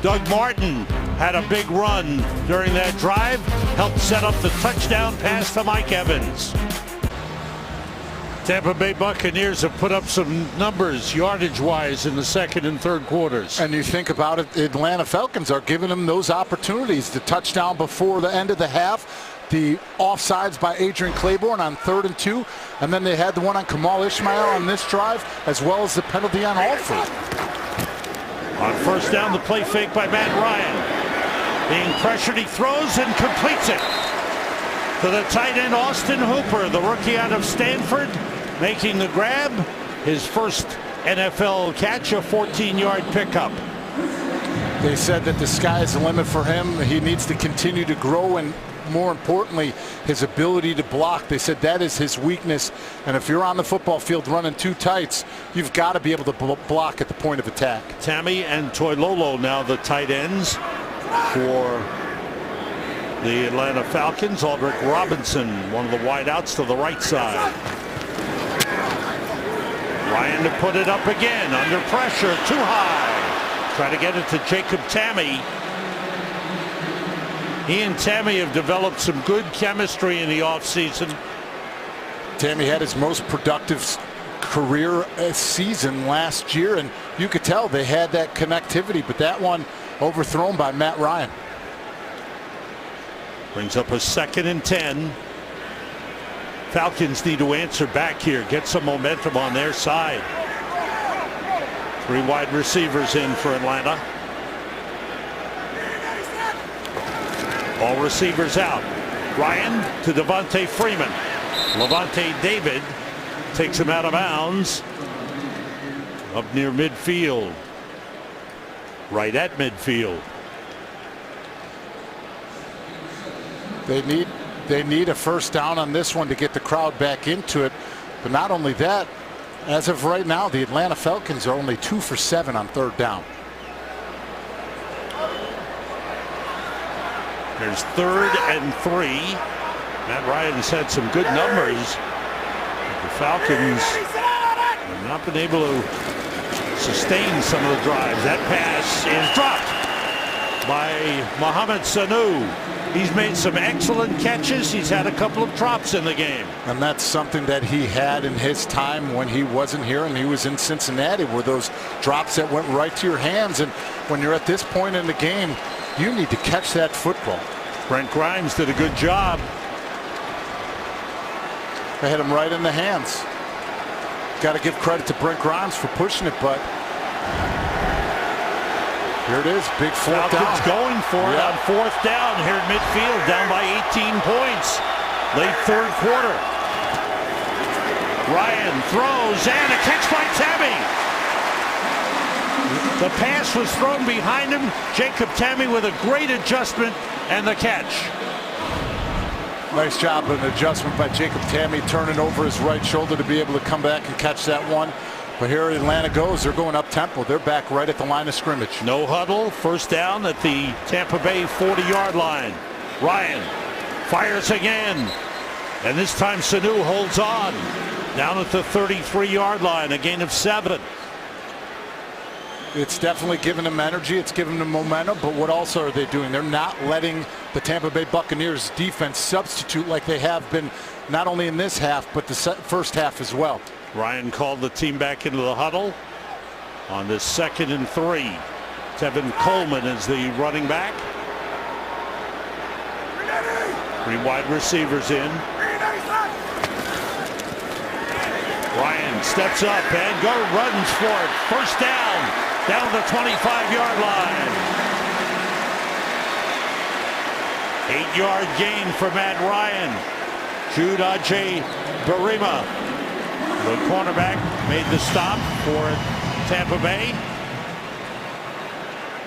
Doug Martin had a big run during that drive, helped set up the touchdown pass to Mike Evans. Tampa Bay Buccaneers have put up some numbers yardage-wise in the second and third quarters. And you think about it, the Atlanta Falcons are giving them those opportunities. The touchdown before the end of the half, the offsides by Adrian Claiborne on 3rd and 2, and then they had the one on Kamal Ishmael on this drive, as well as the penalty on Alford. On first down, the play fake by Matt Ryan. Being pressured, he throws and completes it to the tight end Austin Hooper, the rookie out of Stanford, making the grab. His first NFL catch, a 14-yard pickup. They said that the sky is the limit for him. He needs to continue to grow, and more importantly, his ability to block. They said that is his weakness, and if you're on the football field running two tights, you've got to be able to block at the point of attack. Tammy and Toilolo now the tight ends for the Atlanta Falcons. Aldrick Robinson, one of the wideouts to the right side. Ryan to put it up again, under pressure, too high. Try to get it to Jacob Tammy. He and Tammy have developed some good chemistry in the offseason. Tammy had his most productive career season last year, and you could tell they had that connectivity, but that one overthrown by Matt Ryan. Brings up a 2nd and 10. Falcons need to answer back here, get some momentum on their side. 3 wide receivers in for Atlanta. All receivers out. Ryan to Devontae Freeman. Levante David takes him out of bounds. Up near midfield. Right at midfield. They need a first down on this one to get the crowd back into it. But not only that, as of right now, the Atlanta Falcons are only 2 for 7 on 3rd down. There's 3rd and 3. Matt Ryan's had some good numbers. The Falcons have not been able to sustain some of the drives. That pass is dropped by Mohamed Sanu. He's made some excellent catches. He's had a couple of drops in the game. And that's something that he had in his time when he wasn't here and he was in Cincinnati, were those drops that went right to your hands. And when you're at this point in the game, you need to catch that football. Brent Grimes did a good job. They hit him right in the hands. Got to give credit to Brent Grimes for pushing it, but here it is, big fourth down. Falcons going for it on fourth down here at midfield, down by 18 points. Late third quarter. Ryan throws and a catch by Tammy. The pass was thrown behind him. Jacob Tammy with a great adjustment and the catch. Nice job of an adjustment by Jacob Tammy, turning over his right shoulder to be able to come back and catch that one. But here Atlanta goes. They're going up tempo. They're back right at the line of scrimmage. No huddle. First down at the Tampa Bay 40-yard line. Ryan fires again. And this time Sanu holds on. Down at the 33-yard line. A gain of 7. It's definitely giving them energy. It's giving them momentum. But what also are they doing? They're not letting the Tampa Bay Buccaneers defense substitute like they have been not only in this half, but the first half as well. Ryan called the team back into the huddle on this 2nd and 3. Tevin Coleman is the running back. 3 wide receivers in. Ryan steps up and runs for it. First down the 25-yard line. 8-yard gain for Matt Ryan. Jude Barima, the cornerback, made the stop for Tampa Bay.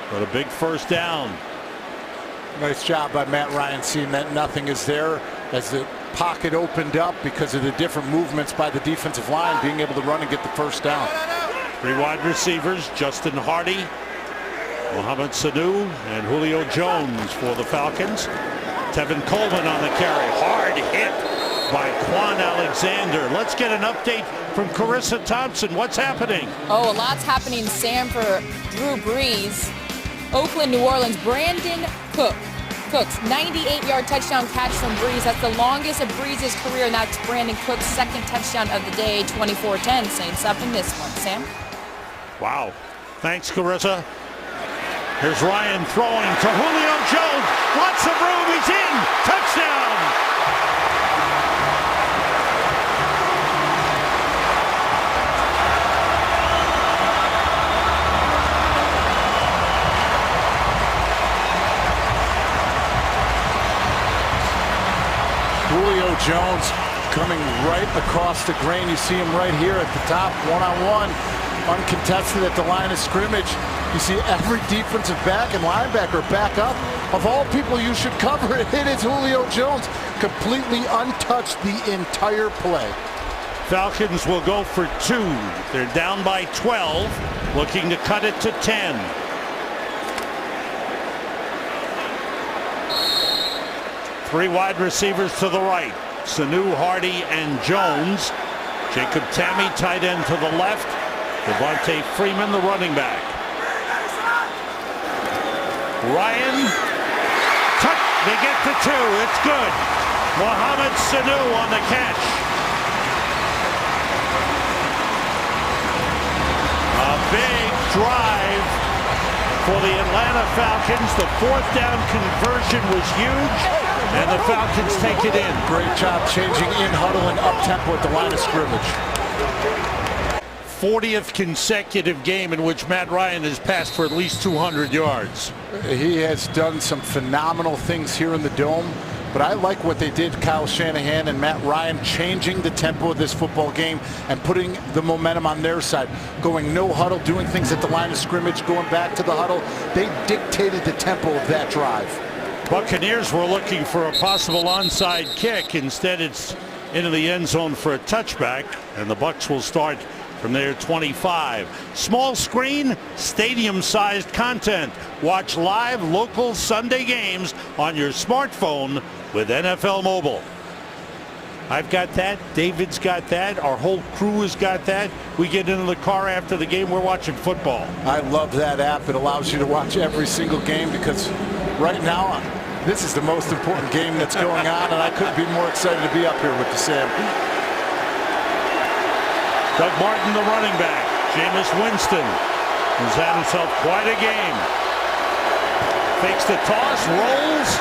But a big first down. Nice job by Matt Ryan, seeing that nothing is there as the pocket opened up because of the different movements by the defensive line, being able to run and get the first down. 3 wide receivers, Justin Hardy, Mohamed Sanu, and Julio Jones for the Falcons. Tevin Coleman on the carry. Hard hit by Quan Alexander. Let's get an update from Carissa Thompson. What's happening? Oh, a lot's happening, Sam, for Drew Brees. Oakland, New Orleans, Brandon Cooks, 98-yard touchdown catch from Brees. That's the longest of Brees' career, and that's Brandon Cooks' 2nd touchdown of the day, 24-10. Saints up in this one. Sam? Wow. Thanks, Carissa. Here's Ryan throwing to Julio Jones. Lots of room. He's in. Touchdown. Julio Jones coming right across the grain. You see him right here at the top, one-on-one, uncontested at the line of scrimmage. You see every defensive back and linebacker back up. Of all people you should cover, it is Julio Jones. Completely untouched the entire play. Falcons will go for 2. They're down by 12, looking to cut it to 10. Three wide receivers to the right. Sanu, Hardy, and Jones. Jacob Tammy, tight end to the left. Devontae Freeman, the running back. Ryan, they get to 2. It's good. Mohamed Sanu on the catch. A big drive for the Atlanta Falcons. The 4th down conversion was huge. And the Falcons take it in. Great job changing in huddle and up tempo at the line of scrimmage. 40th consecutive game in which Matt Ryan has passed for at least 200 yards. He has done some phenomenal things here in the Dome, but I like what they did, Kyle Shanahan and Matt Ryan, changing the tempo of this football game and putting the momentum on their side. Going no huddle, doing things at the line of scrimmage, going back to the huddle. They dictated the tempo of that drive. Buccaneers were looking for a possible onside kick. Instead, it's into the end zone for a touchback, and the Bucs will start from their 25. Small screen, stadium-sized content. Watch live local Sunday games on your smartphone with NFL Mobile. I've got that. David's got that. Our whole crew has got that. We get into the car after the game. We're watching football. I love that app. It allows you to watch every single game because right now This is the most important game that's going on, and I couldn't be more excited to be up here with you, Sam. Doug Martin, the running back. Jameis Winston has had himself quite a game. Fakes the toss, rolls,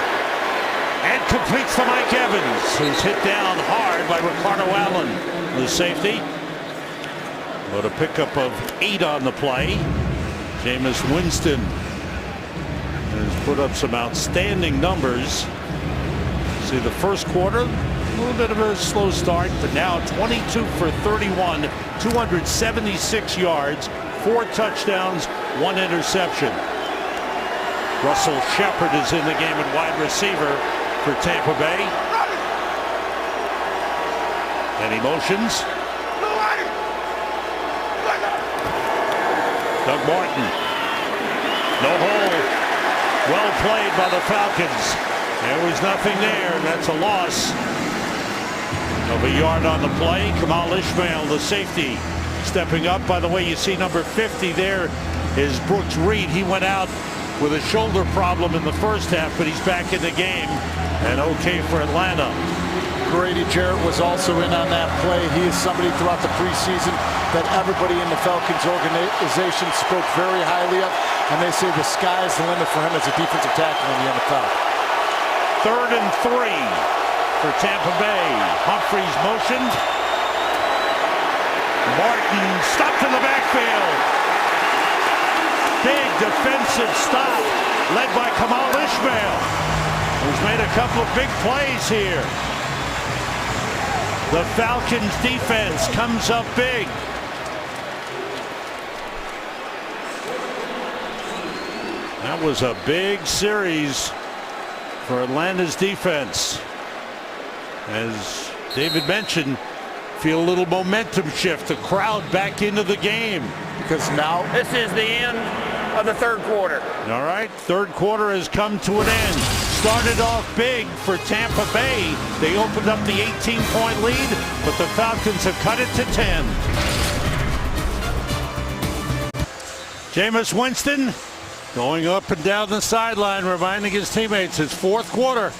and completes to Mike Evans, who's hit down hard by Ricardo Allen, the safety. But a pickup of 8 on the play. Jameis Winston has put up some outstanding numbers. See, the first quarter, a little bit of a slow start, but now 22 for 31, 276 yards, 4 touchdowns, 1 interception. Russell Shepard is in the game at wide receiver for Tampa Bay. And he motions. Doug Martin. No hole. Well played by the Falcons. There was nothing there. That's a loss of a yard on the play. Kamal Ishmael, the safety, stepping up. By the way, you see number 50 there is Brooks Reed. He went out with a shoulder problem in the first half, but he's back in the game and okay for Atlanta. Grady Jarrett was also in on that play. He is somebody throughout the preseason that everybody in the Falcons organization spoke very highly of, and they say the sky is the limit for him as a defensive tackle in the NFL. 3rd and 3 for Tampa Bay. Humphreys motioned. Martin stopped in the backfield. Big defensive stop led by Kamal Ishmael, who's made a couple of big plays here. The Falcons defense comes up big. That was a big series for Atlanta's defense. As David mentioned, feel a little momentum shift, the crowd back into the game. Because now This is the end of the third quarter. All right, third quarter has come to an end. Started off big for Tampa Bay. They opened up the 18-point lead, but the Falcons have cut it to 10. Jameis Winston going up and down the sideline, reminding his teammates it's fourth quarter.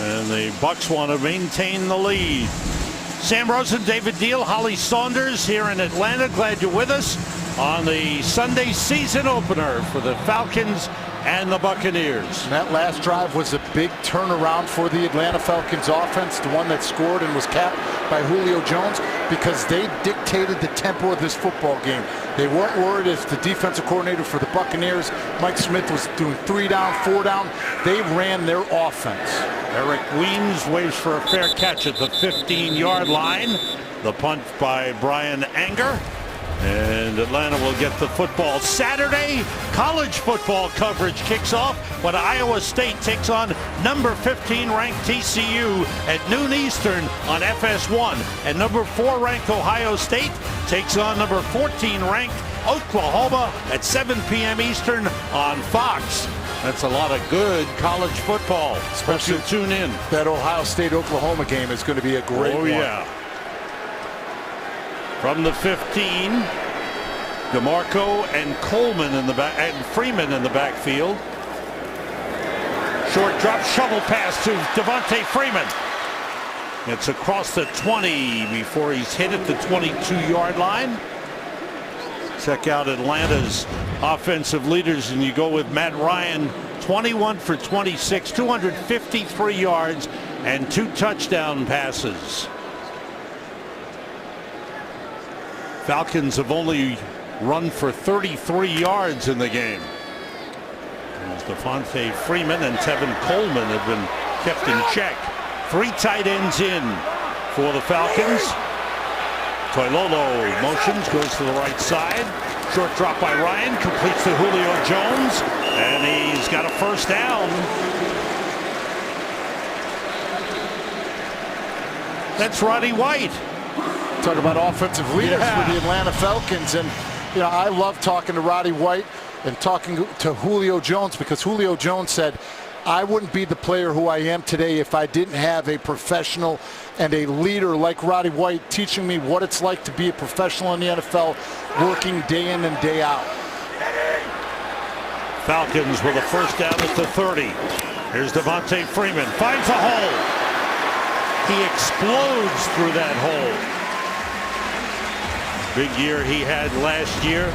And the Bucs want to maintain the lead. Sam Rosen, David Deal, Holly Saunders here in Atlanta. Glad you're with us on the Sunday season opener for the Falcons and the Buccaneers. And that last drive was a big turnaround for the Atlanta Falcons offense, the one that scored and was capped by Julio Jones, because they dictated the tempo of this football game. They weren't worried if the defensive coordinator for the Buccaneers, Mike Smith, was doing 3 down, 4 down. They ran their offense. Eric Weems waits for a fair catch at the 15-yard line. The punt by Brian Anger. And Atlanta will get the football. Saturday, college football coverage kicks off when Iowa State takes on number 15 ranked TCU at noon Eastern on FS1. And number 4 ranked Ohio State takes on number 14 ranked Oklahoma at 7 p.m. Eastern on Fox. That's a lot of good college football. Especially tune in. That Ohio State-Oklahoma game is going to be a great one. Yeah. From the 15, DeMarco and Coleman in the back, and Freeman in the backfield. Short drop, shovel pass to Devontae Freeman. It's across the 20 before he's hit at the 22-yard line. Check out Atlanta's offensive leaders, and you go with Matt Ryan, 21 for 26, 253 yards, and 2 touchdown passes. Falcons have only run for 33 yards in the game. As Devontae Freeman and Tevin Coleman have been kept in check. 3 tight ends in for the Falcons. Toilolo motions, goes to the right side. Short drop by Ryan, completes to Julio Jones, and he's got a first down. That's Roddy White. Talk about offensive leaders for the Atlanta Falcons. And, you know, I love talking to Roddy White and talking to Julio Jones, because Julio Jones said, I wouldn't be the player who I am today if I didn't have a professional and a leader like Roddy White teaching me what it's like to be a professional in the NFL, working day in and day out. Falcons with a first down at the 30. Here's Devontae Freeman. Finds a hole. He explodes through that hole. Big year he had last year.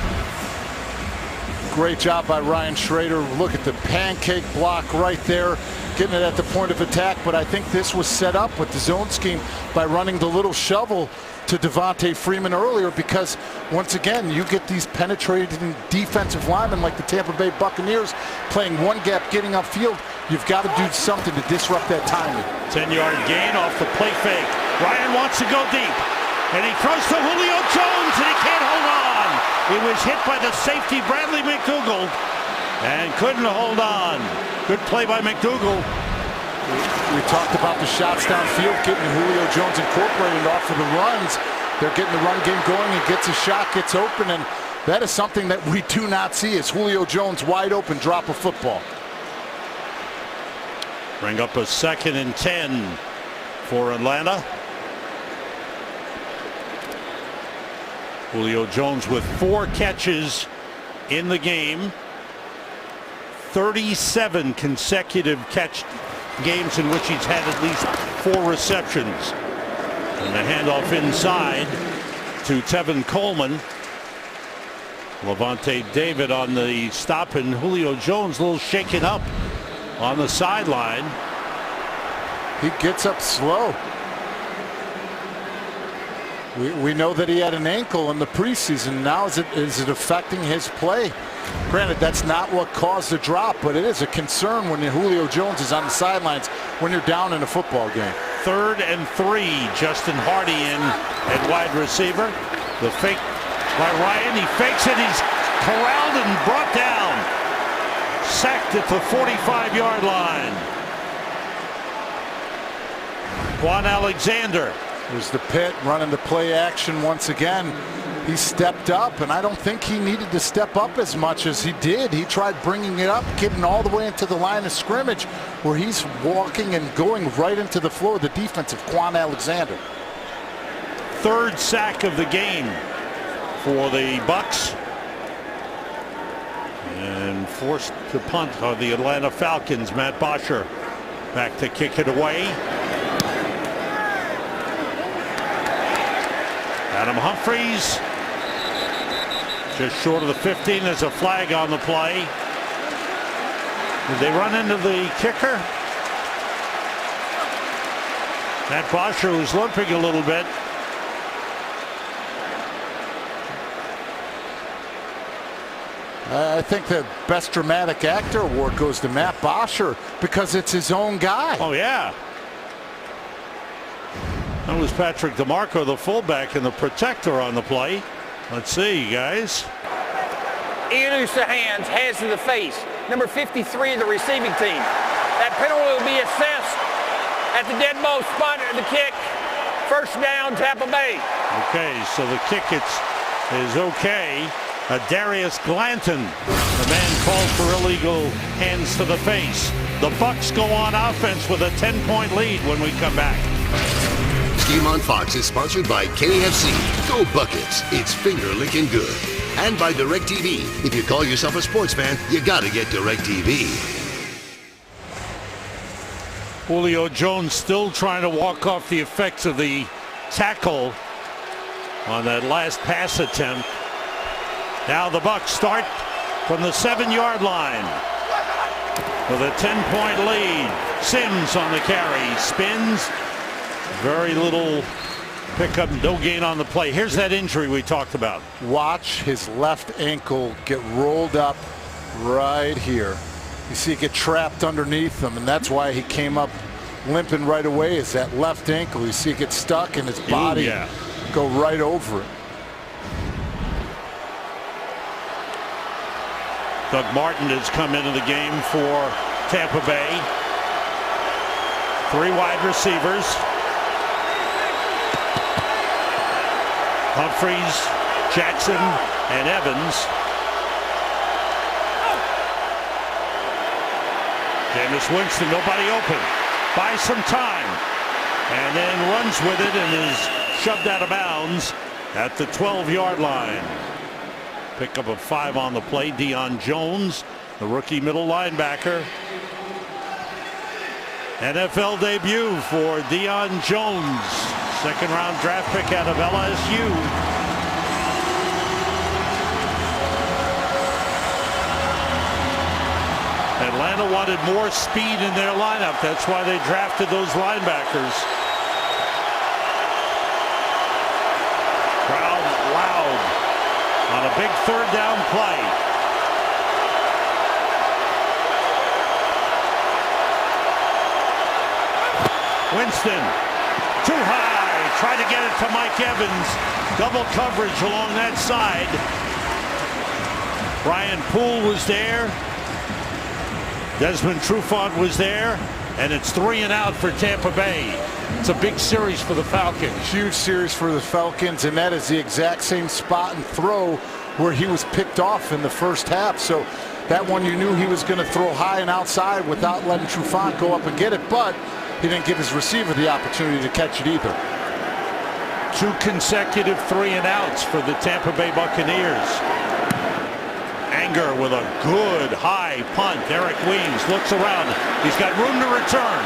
Great job by Ryan Schrader. Look at the pancake block right there, getting it at the point of attack. But I think this was set up with the zone scheme by running the little shovel to Devontae Freeman earlier, because once again you get these penetrating defensive linemen like the Tampa Bay Buccaneers playing one gap, getting upfield. You've got to do something to disrupt that timing. 10-yard gain off the play fake. Ryan wants to go deep, and he throws to Julio Jones, and he can't hold on. He was hit by the safety Bradley McDougald and couldn't hold on. Good play by McDougald. We talked about the shots downfield, getting Julio Jones incorporated off of the runs. They're getting the run game going. He gets a shot, gets open, and that is something that we do not see, is Julio Jones wide open, drop a football. Bring up a 2nd and 10 for Atlanta. Julio Jones with 4 catches in the game. 37 consecutive catch games in which he's had at least 4 receptions. And the handoff inside to Tevin Coleman. Levante David on the stop, and Julio Jones a little shaken up on the sideline. He gets up slow. We know that he had an ankle in the preseason. Now is it affecting his play? Granted, that's not what caused the drop, but it is a concern when Julio Jones is on the sidelines when you're down in a football game. 3rd and 3. Justin Hardy in at wide receiver. The fake by Ryan. He fakes it. He's corralled and brought down. Sacked at the 45-yard line. Quan Alexander. There's the pit running the play action once again. He stepped up, and I don't think he needed to step up as much as he did. He tried bringing it up, getting all the way into the line of scrimmage, where he's walking and going right into the floor of the defense of Quan Alexander. 3rd sack of the game for the Bucs. And forced to punt are the Atlanta Falcons. Matt Bosher back to kick it away. Adam Humphries just short of the 15. There's a flag on the play. Did they run into the kicker? Matt Bosher was limping a little bit. I think the best dramatic actor award goes to Matt Bosher because it's his own guy. Oh, yeah. That was Patrick DeMarco, the fullback, and the protector on the play. Let's see, guys. Introduce the hands to the face. Number 53 of the receiving team. That penalty will be assessed at the dead ball spot of the kick. First down, Tampa Bay. Okay, so the kick is okay. Darius Glanton, the man called for illegal hands to the face. The Bucs go on offense with a 10-point lead when we come back. Game on Fox is sponsored by KFC. Go Buckets. It's finger-licking good. And by DirecTV. If you call yourself a sports fan, you gotta get DirecTV. Julio Jones still trying to walk off the effects of the tackle on that last pass attempt. Now the Bucs start from the 7-yard line with a 10-point lead. Sims on the carry, spins. Very little pickup, no gain on the play. Here's that injury we talked about. Watch his left ankle get rolled up right here. You see it get trapped underneath him, and that's why he came up limping right away, is that left ankle. You see it get stuck in his body, go right over it. Doug Martin has come into the game for Tampa Bay. 3 wide receivers. Humphries, Jackson, and Evans. Jameis Winston, nobody open. Buys some time. And then runs with it and is shoved out of bounds at the 12-yard line. Pickup of 5 on the play. Deion Jones the rookie middle linebacker. NFL debut for Deion Jones, second-round draft pick out of LSU. Atlanta wanted more speed in their lineup. That's why they drafted those linebackers. Crowd loud on a big third down play. Winston, too high, tried to get it to Mike Evans. Double coverage along that side. Brian Poole was there. Desmond Trufant was there. And it's 3 and out for Tampa Bay. It's a big series for the Falcons. Huge series for the Falcons, and that is the exact same spot and throw where he was picked off in the first half. So that one, you knew he was going to throw high and outside without letting Trufant go up and get it, but he didn't give his receiver the opportunity to catch it either. 2 consecutive 3 and outs for the Tampa Bay Buccaneers. Anger with a good high punt. Eric Weems looks around. He's got room to return.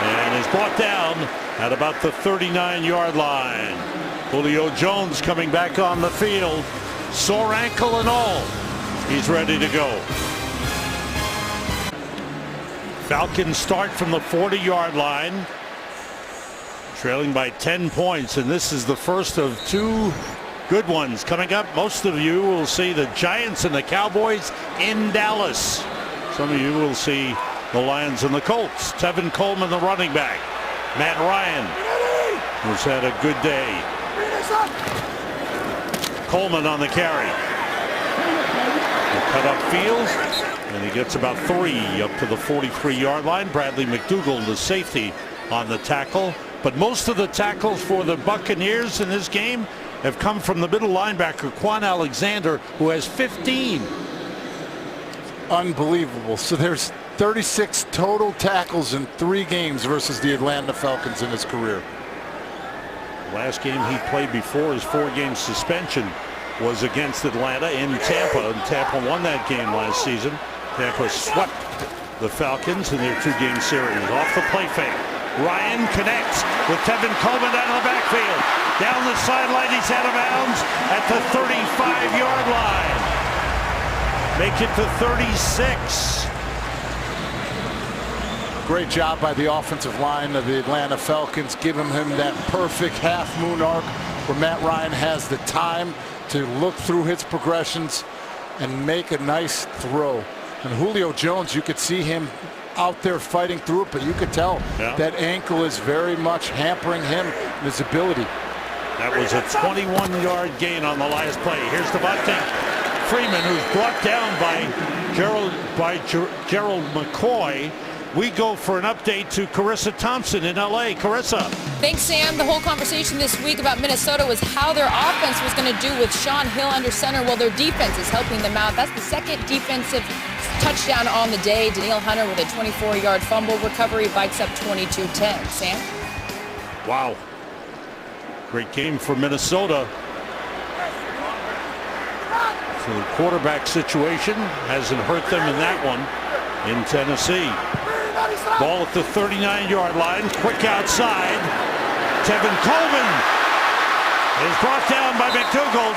And is brought down at about the 39-yard line. Julio Jones coming back on the field. Sore ankle and all. He's ready to go. Falcons start from the 40-yard line, trailing by 10 points, and this is the first of 2 good ones coming up. Most of you will see the Giants and the Cowboys in Dallas. Some of you will see the Lions and the Colts. Tevin Coleman, the running back. Matt Ryan, who's had a good day. Coleman on the carry. Cut up field, and he gets about 3 up to the 43-yard line. Bradley McDougald, the safety, on the tackle. But most of the tackles for the Buccaneers in this game have come from the middle linebacker, Quan Alexander, who has 15. Unbelievable. So there's 36 total tackles in 3 games versus the Atlanta Falcons in his career. Last game he played before his 4-game suspension was against Atlanta in Tampa, and Tampa won that game last season. Tampa swept the Falcons in their 2-game series. Off the play fake, Ryan connects with Tevin Coleman down the backfield. Down the sideline, he's out of bounds at the 35-yard line. Make it to 36. Great job by the offensive line of the Atlanta Falcons, giving him that perfect half moon arc where Matt Ryan has the time to look through his progressions and make a nice throw. And Julio Jones, you could see him out there fighting through it, but you could tell that ankle is very much hampering him and his ability. That was a 21-yard gain on the last play. Here's Devontae Freeman, who's brought down by Gerald McCoy. We go for an update to Carissa Thompson in L.A. Carissa. Thanks, Sam. The whole conversation this week about Minnesota was how their offense was going to do with Sean Hill under center. Well, their defense is helping them out. That's the second defensive touchdown on the day. Danielle Hunter with a 24-yard fumble recovery, bikes up 22-10. Sam? Wow. Great game for Minnesota. So the quarterback situation hasn't hurt them in that one in Tennessee. Ball at the 39-yard line, quick outside. Tevin Coleman is brought down by McDougald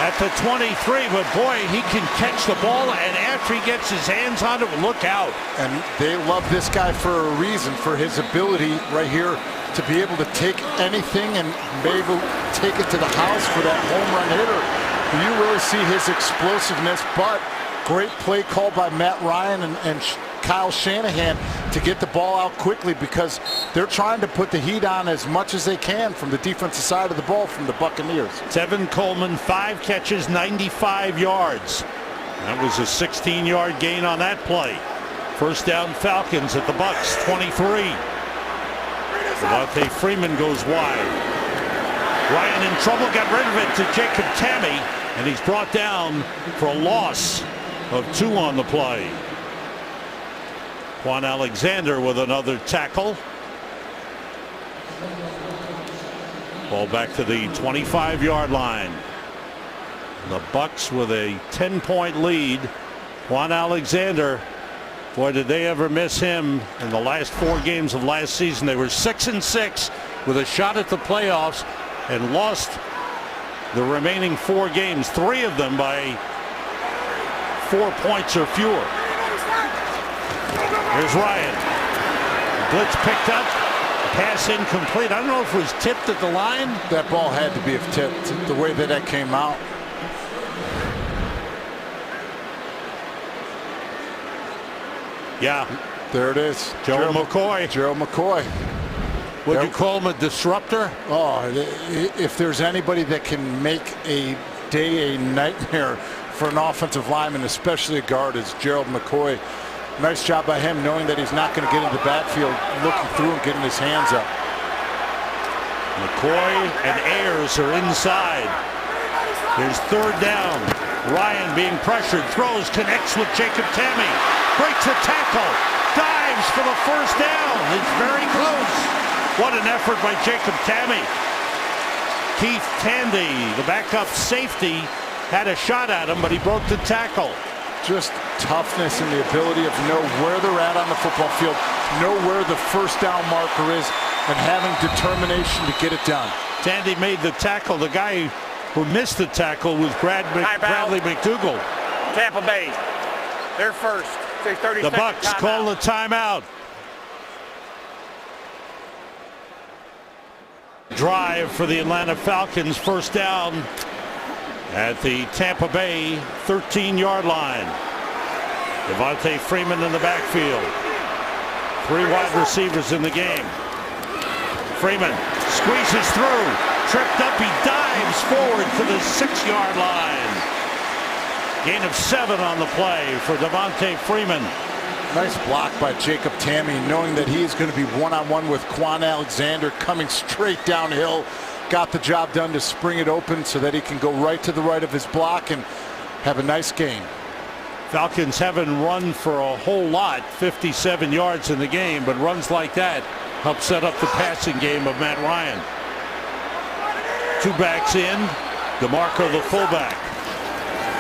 at the 23, but boy, he can catch the ball, and after he gets his hands on it, look out. And they love this guy for a reason, for his ability right here to be able to take anything and maybe take it to the house for that home run hitter. You really see his explosiveness, but great play call by Matt Ryan and Kyle Shanahan to get the ball out quickly, because they're trying to put the heat on as much as they can from the defensive side of the ball from the Buccaneers. Tevin Coleman, 5 catches, 95 yards. That was a 16-yard gain on that play. First down Falcons at the Bucs, 23. Devontae Freeman goes wide. Ryan in trouble, got rid of it to Jacob Tamme, and he's brought down for a loss of 2 on the play. Quan Alexander with another tackle. Ball back to the 25-yard line. The Bucs with a 10-point lead Juan Alexander, boy, did they ever miss him in the last 4 games of last season. They were 6-6 with a shot at the playoffs and lost the remaining 4 games, 3 of them by 4 points or fewer. Here's Ryan. Blitz picked up. Pass incomplete. I don't know if it was tipped at the line. That ball had to be tipped the way that came out. Yeah. There it is. Gerald McCoy. Gerald McCoy. Would you call him a disruptor? Oh, if there's anybody that can make a day a nightmare for an offensive lineman, especially a guard, is Gerald McCoy. Nice job by him, knowing that he's not going to get into the backfield, looking through and getting his hands up. McCoy and Ayers are inside. Here's 3rd down. Ryan being pressured, throws, connects with Jacob Tamme. Breaks a tackle, dives for the 1st down. It's very close. What an effort by Jacob Tamme. Keith Tandy, the backup safety, had a shot at him, but he broke the tackle. Just toughness and the ability of know where they're at on the football field, know where the 1st down marker is, and having determination to get it done. Tandy made the tackle. The guy who missed the tackle was Bradley McDougall. Tampa Bay, they're first. The Bucs call the timeout. Drive for the Atlanta Falcons, 1st down at the Tampa Bay 13-yard line. Devontae Freeman in the backfield. 3 wide receivers in the game. Freeman squeezes through, tripped up, he dives forward to the 6-yard line. Gain of 7 on the play for Devontae Freeman. Nice block by Jacob Tamme, knowing that he is going to be one-on-one with Quan Alexander, coming straight downhill. Got the job done to spring it open so that he can go right to the right of his block and have a nice game. Falcons haven't run for a whole lot, 57 yards in the game, but runs like that help set up the passing game of Matt Ryan. 2 backs in, DeMarco the fullback.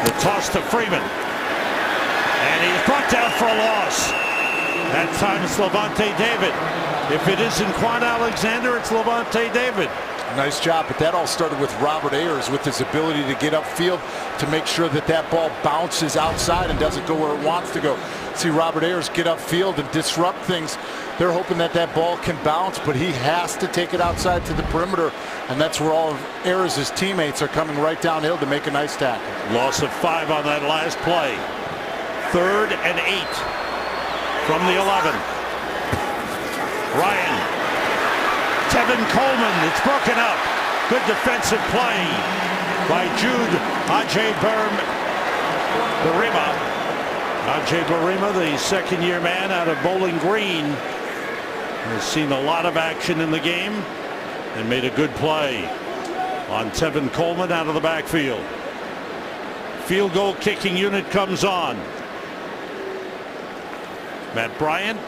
The toss to Freeman. And he's brought down for a loss. That time it's Levante David. If it isn't Quan Alexander, it's Levante David. Nice job, but that all started with Robert Ayers with his ability to get upfield to make sure that that ball bounces outside and doesn't go where it wants to go. See Robert Ayers get upfield and disrupt things. They're hoping that that ball can bounce, but he has to take it outside to the perimeter, and that's where all of Ayers' teammates are coming right downhill to make a nice tackle. Loss of 5 on that last play. 3rd and 8 from the 11. Ryan. Tevin Coleman, it's broken up. Good defensive play by Jude Barima. Ajay Barima, the 2nd-year man out of Bowling Green, has seen a lot of action in the game and made a good play on Tevin Coleman out of the backfield. Field goal kicking unit comes on. Matt Bryant.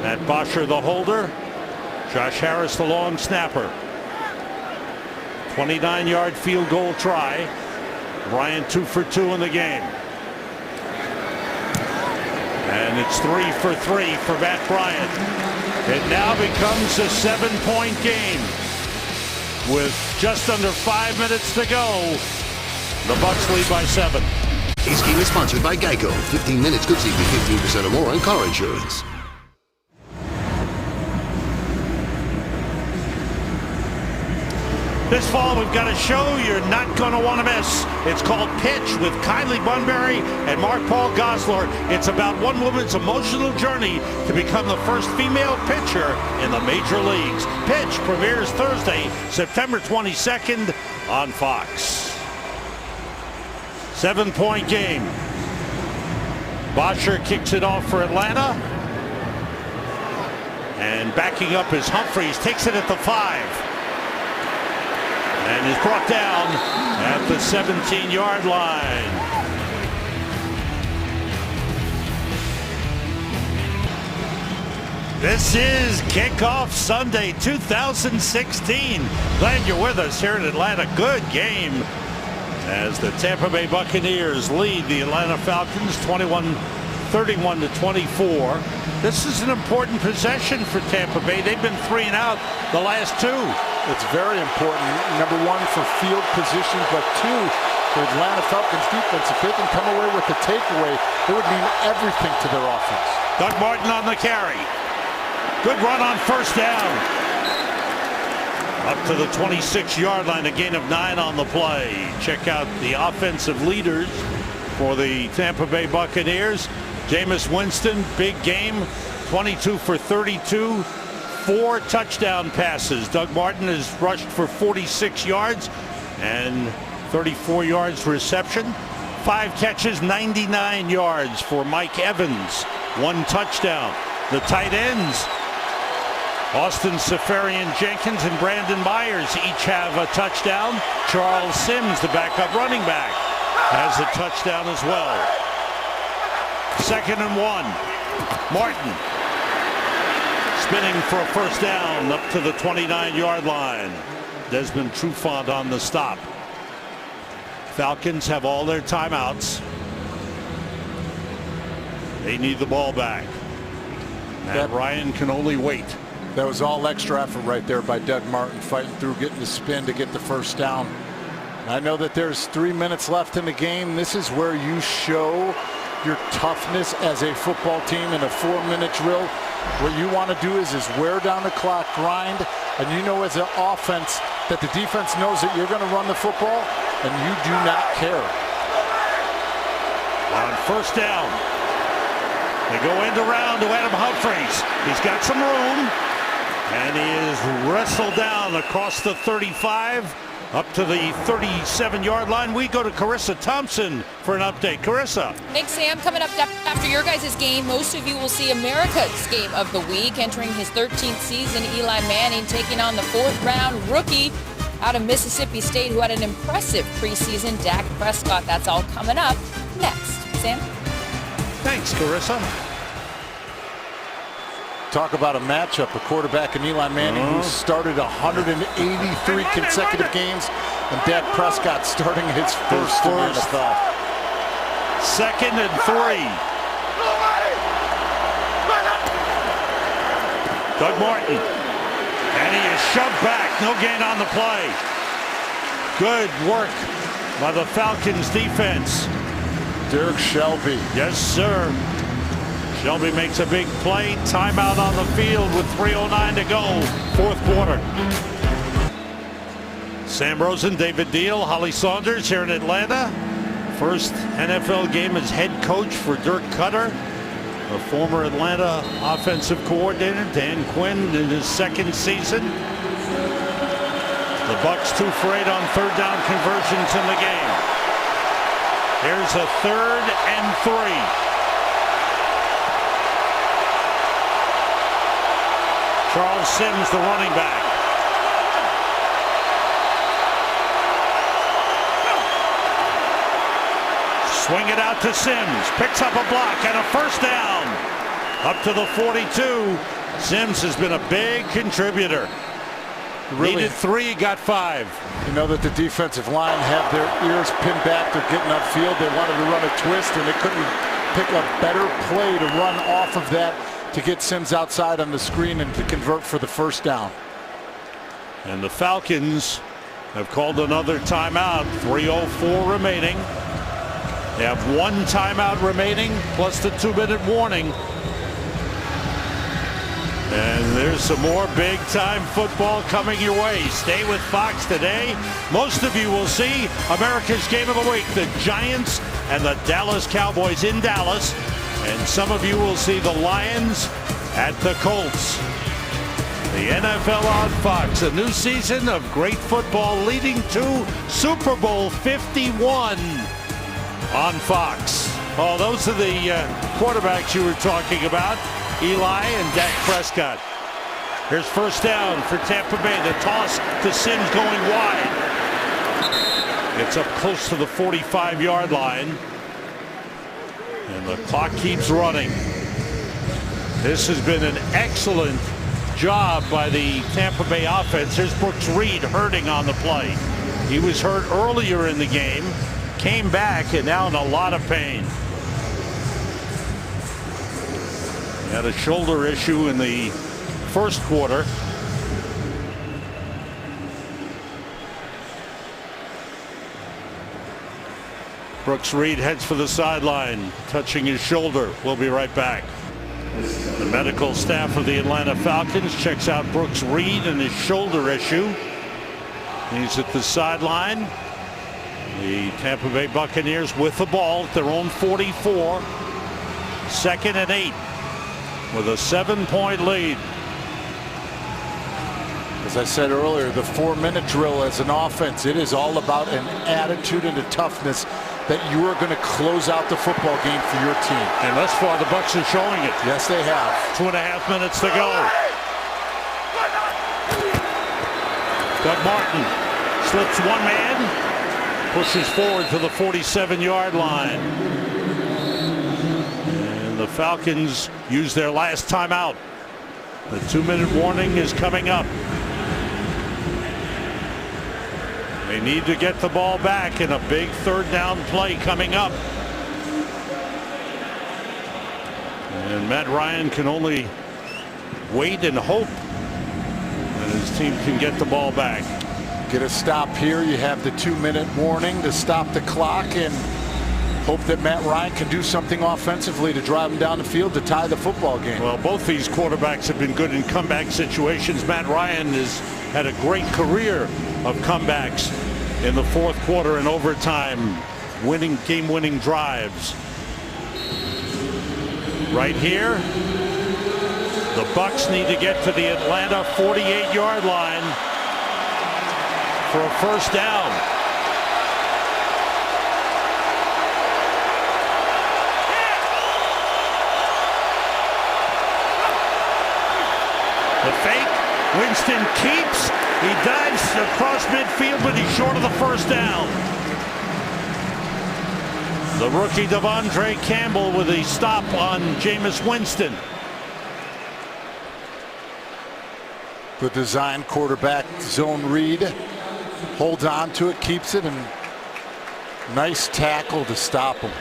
Matt Bosher, the holder. Josh Harris, the long snapper. 29-yard field goal try. Bryant 2 for 2 in the game. And it's 3 for 3 for Matt Bryant. It now becomes a 7-point game. With just under 5 minutes to go, the Bucs lead by 7. This game is sponsored by Geico. 15 minutes could save you 15% or more on car insurance. This fall, we've got a show you're not going to want to miss. It's called Pitch with Kylie Bunbury and Mark Paul Gosler. It's about one woman's emotional journey to become the first female pitcher in the major leagues. Pitch premieres Thursday, September 22nd on Fox. 7-point game. Bosher kicks it off for Atlanta. And backing up is Humphreys, takes it at the 5. And is brought down at the 17-yard line. This is Kickoff Sunday 2016. Glad you're with us here in Atlanta. Good game. as the Tampa Bay Buccaneers lead the Atlanta Falcons 31-to-24. This is an important possession for Tampa Bay. They've been 3 and out the last 2. It's very important. Number 1 for field position, but 2 for Atlanta Falcons defense. If they can come away with the takeaway, it would mean everything to their offense. Doug Martin on the carry. Good run on first down. Up to the 26-yard line, a gain of 9 on the play. Check out the offensive leaders for the Tampa Bay Buccaneers. Jameis Winston, big game, 22 for 32, 4 touchdown passes. Doug Martin has rushed for 46 yards and 34 yards reception. 5 catches, 99 yards for Mike Evans. 1 touchdown. The tight ends, Austin Seferian-Jenkins and Brandon Myers, each have a touchdown. Charles Sims, the backup running back, has a touchdown as well. 2nd and 1. Martin spinning for a first down up to the 29-yard line. Desmond Trufant on the stop. Falcons have all their timeouts. They need the ball back. Matt Ryan can only wait. That was all extra effort right there by Doug Martin, fighting through, getting the spin to get the first down. I know that there's 3 minutes left in the game. This is where you show your toughness as a football team in a 4-minute drill. What you want to do is wear down the clock, grind, and you know as an offense that the defense knows that you're going to run the football, and you do not care. On first down, they go end around to Adam Humphries. He's got some room, and he is wrestled down across the 35 up to the 37-yard line. We go to Carissa Thompson for an update. Carissa. Thanks, Sam. Coming up after your guys' game, most of you will see America's game of the week. Entering his 13th season, Eli Manning taking on the 4th-round rookie out of Mississippi State who had an impressive preseason, Dak Prescott. That's all coming up next. Sam? Thanks, Carissa. Talk about a matchup, a quarterback in Eli Manning who started 183 consecutive games, and Dak Prescott starting his first in the NFL. 2nd and 3. Doug Martin, and he is shoved back. No gain on the play. Good work by the Falcons defense. Derek Shelby. Yes, sir. Shelby makes a big play. Timeout on the field with 3:09 to go. 4th quarter. Sam Rosen, David Deal, Holly Saunders here in Atlanta. First NFL game as head coach for Dirk Cutter, a former Atlanta offensive coordinator. Dan Quinn in his 2nd season. The Bucs 2 for 8 on 3rd down conversions in the game. Here's a 3rd and 3. Charles Sims, the running back. Swing it out to Sims. Picks up a block and a first down. Up to the 42. Sims has been a big contributor. Really, needed 3, got 5. You know that the defensive line have their ears pinned back. They're getting upfield. They wanted to run a twist, and they couldn't pick a better play to run off of that to get Sims outside on the screen and to convert for the first down. And the Falcons have called another timeout. 3:04 remaining. They have 1 timeout remaining plus the 2-minute warning. And there's some more big-time football coming your way. Stay with Fox today. Most of you will see America's Game of the Week, the Giants and the Dallas Cowboys in Dallas. And some of you will see the Lions at the Colts. The NFL on Fox, a new season of great football leading to Super Bowl 51 on Fox. Oh, those are the quarterbacks you were talking about. Eli and Dak Prescott. Here's first down for Tampa Bay. The toss to Sims going wide. It's up close to the 45-yard line. And the clock keeps running. This has been an excellent job by the Tampa Bay offense. Here's Brooks Reed hurting on the play. He was hurt earlier in the game, came back, and now in a lot of pain. He had a shoulder issue in the first quarter. Brooks Reed heads for the sideline, touching his shoulder. We'll be right back. The medical staff of the Atlanta Falcons checks out Brooks Reed and his shoulder issue. He's at the sideline. The Tampa Bay Buccaneers with the ball at their own 44. 2nd and 8 with a 7-point lead. As I said earlier, the 4-minute drill as an offense, it is all about an attitude and a toughness that you are going to close out the football game for your team. And thus far, the Bucs are showing it. Yes, they have. 2.5 minutes to go. Doug Martin slips one man, pushes forward to the 47-yard line. And the Falcons use their last timeout. The 2-minute warning is coming up. They need to get the ball back in a big 3rd down play coming up. And Matt Ryan can only wait and hope that his team can get the ball back. Get a stop here. You have the 2-minute warning to stop the clock and hope that Matt Ryan can do something offensively to drive him down the field to tie the football game. Well, both these quarterbacks have been good in comeback situations. Matt Ryan has had a great career of comebacks in the 4th quarter and overtime, game-winning drives. Right here, the Bucs need to get to the Atlanta 48-yard line for a 1st down. The fake, Winston keeps. He dives across midfield, but he's short of the 1st down. The rookie Devondre Campbell with a stop on Jameis Winston. The design quarterback zone read, holds on to it, keeps it, and nice tackle to stop him.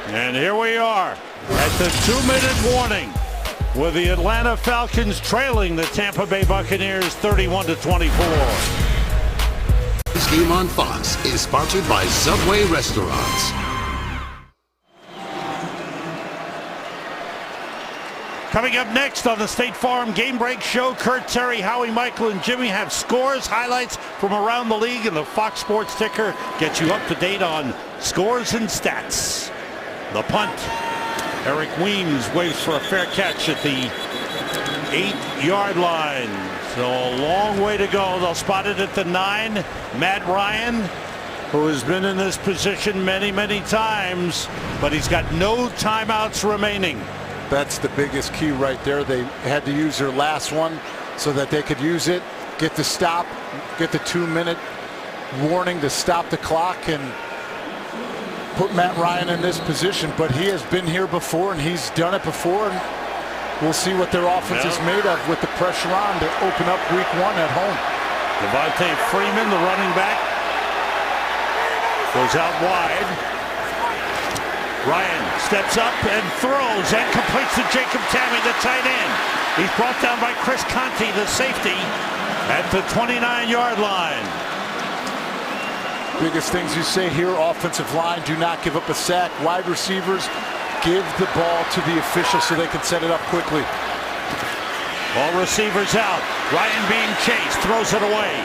And here we are at the 2-minute warning, with the Atlanta Falcons trailing the Tampa Bay Buccaneers 31-24. This game on Fox is sponsored by Subway Restaurants. Coming up next on the State Farm Game Break Show, Kurt, Terry, Howie, Michael, and Jimmy have scores, highlights from around the league, and the Fox Sports Ticker gets you up to date on scores and stats. The punt. Eric Weems waits for a fair catch at the 8-yard line. So a long way to go. They'll spot it at the 9. Matt Ryan, who has been in this position many, many times, but he's got no timeouts remaining. That's the biggest key right there. They had to use their last one so that they could use it, get the stop, get the 2-minute warning to stop the clock and put Matt Ryan in this position. But he has been here before and he's done it before. And we'll see what their offense is made of with the pressure on to open up week 1 at home. Devontae Freeman, the running back, goes out wide. Ryan steps up and throws and completes to Jacob Tamme, the tight end. He's brought down by Chris Conte, the safety, at the 29-yard line. Biggest things you say here, offensive line, do not give up a sack. Wide receivers, give the ball to the official so they can set it up quickly. All receivers out. Ryan being chased, throws it away.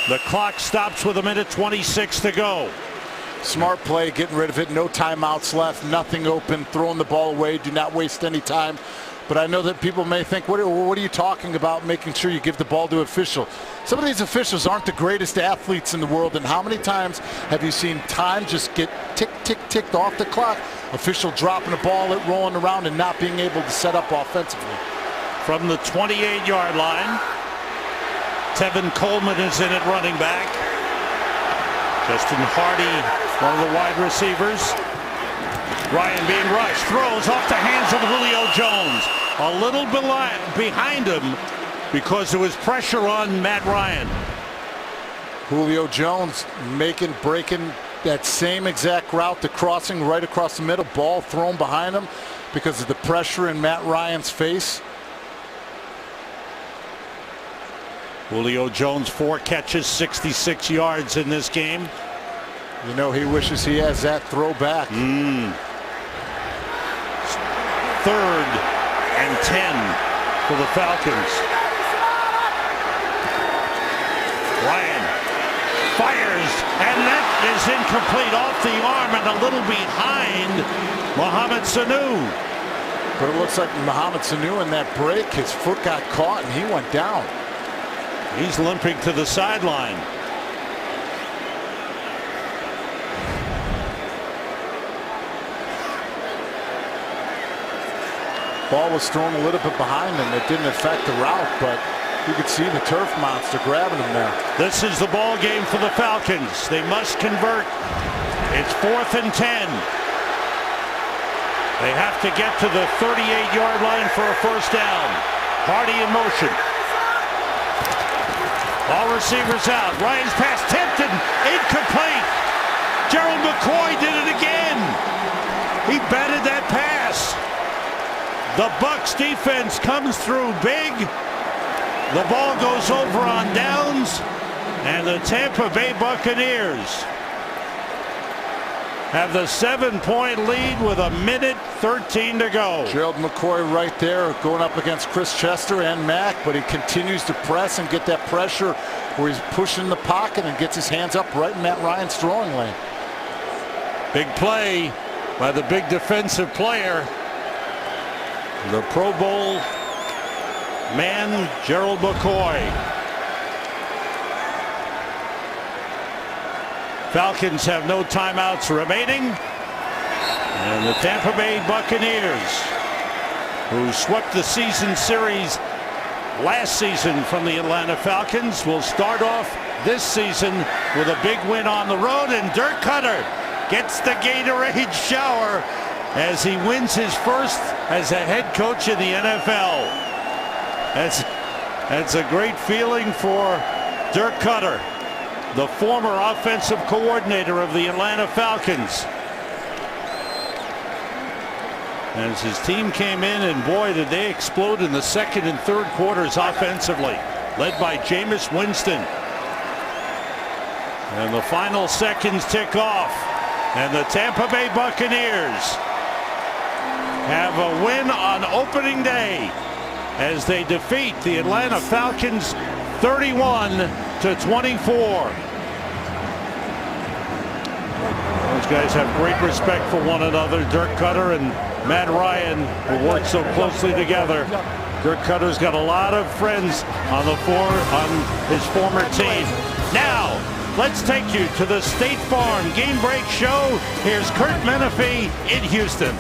The clock stops with 1:26 to go. Smart play, getting rid of it. No timeouts left, nothing open, throwing the ball away. Do not waste any time. But I know that people may think, what are you talking about, making sure you give the ball to official? Some of these officials aren't the greatest athletes in the world, and how many times have you seen time just get ticked off the clock? Official dropping the ball, it rolling around and not being able to set up offensively. From the 28-yard line, Tevin Coleman is in at running back. Justin Hardy, one of the wide receivers. Ryan being rushed, throws off the hands of Julio Jones. A little behind him because there was pressure on Matt Ryan. Julio Jones breaking that same exact route, the crossing right across the middle, ball thrown behind him because of the pressure in Matt Ryan's face. Julio Jones, 4 catches, 66 yards in this game. You know, he wishes he has that throw back. 3rd and 10 for the Falcons. Ryan fires, and that is incomplete, off the arm and a little behind Mohamed Sanu. But it looks like Mohamed Sanu in that break, his foot got caught and he went down. He's limping to the sideline. Ball was thrown a little bit behind him. It didn't affect the route, but you could see the turf monster grabbing him there. This is the ball game for the Falcons. They must convert. It's 4th and 10. They have to get to the 38-yard line for a first down. Hardy in motion. All receivers out. Ryan's pass tipped and incomplete. Gerald McCoy did it again. He batted that pass. The Bucs defense comes through big. The ball goes over on downs, and the Tampa Bay Buccaneers have the 7-point lead with 1:13 to go. Gerald McCoy right there going up against Chris Chester and Mack, but he continues to press and get that pressure where he's pushing the pocket and gets his hands up right in Matt Ryan's throwing lane. Big play by the big defensive player, the Pro Bowl man, Gerald McCoy. Falcons have no timeouts remaining. And the Tampa Bay Buccaneers, who swept the season series last season from the Atlanta Falcons, will start off this season with a big win on the road. And Dirk Cutter gets the Gatorade shower as he wins his first as a head coach in the NFL. That's a great feeling for Dirk Cutter, the former offensive coordinator of the Atlanta Falcons. As his team came in, and boy, did they explode in the second and third quarters offensively, led by Jameis Winston. And the final seconds tick off, and the Tampa Bay Buccaneers have a win on opening day as they defeat the Atlanta Falcons 31-24. Those guys have great respect for one another. Dirk Cutter and Matt Ryan, who work so closely together. Dirk Cutter's got a lot of friends on his former team. Now, let's take you to the State Farm Game Break Show. Here's Kurt Menefee in Houston.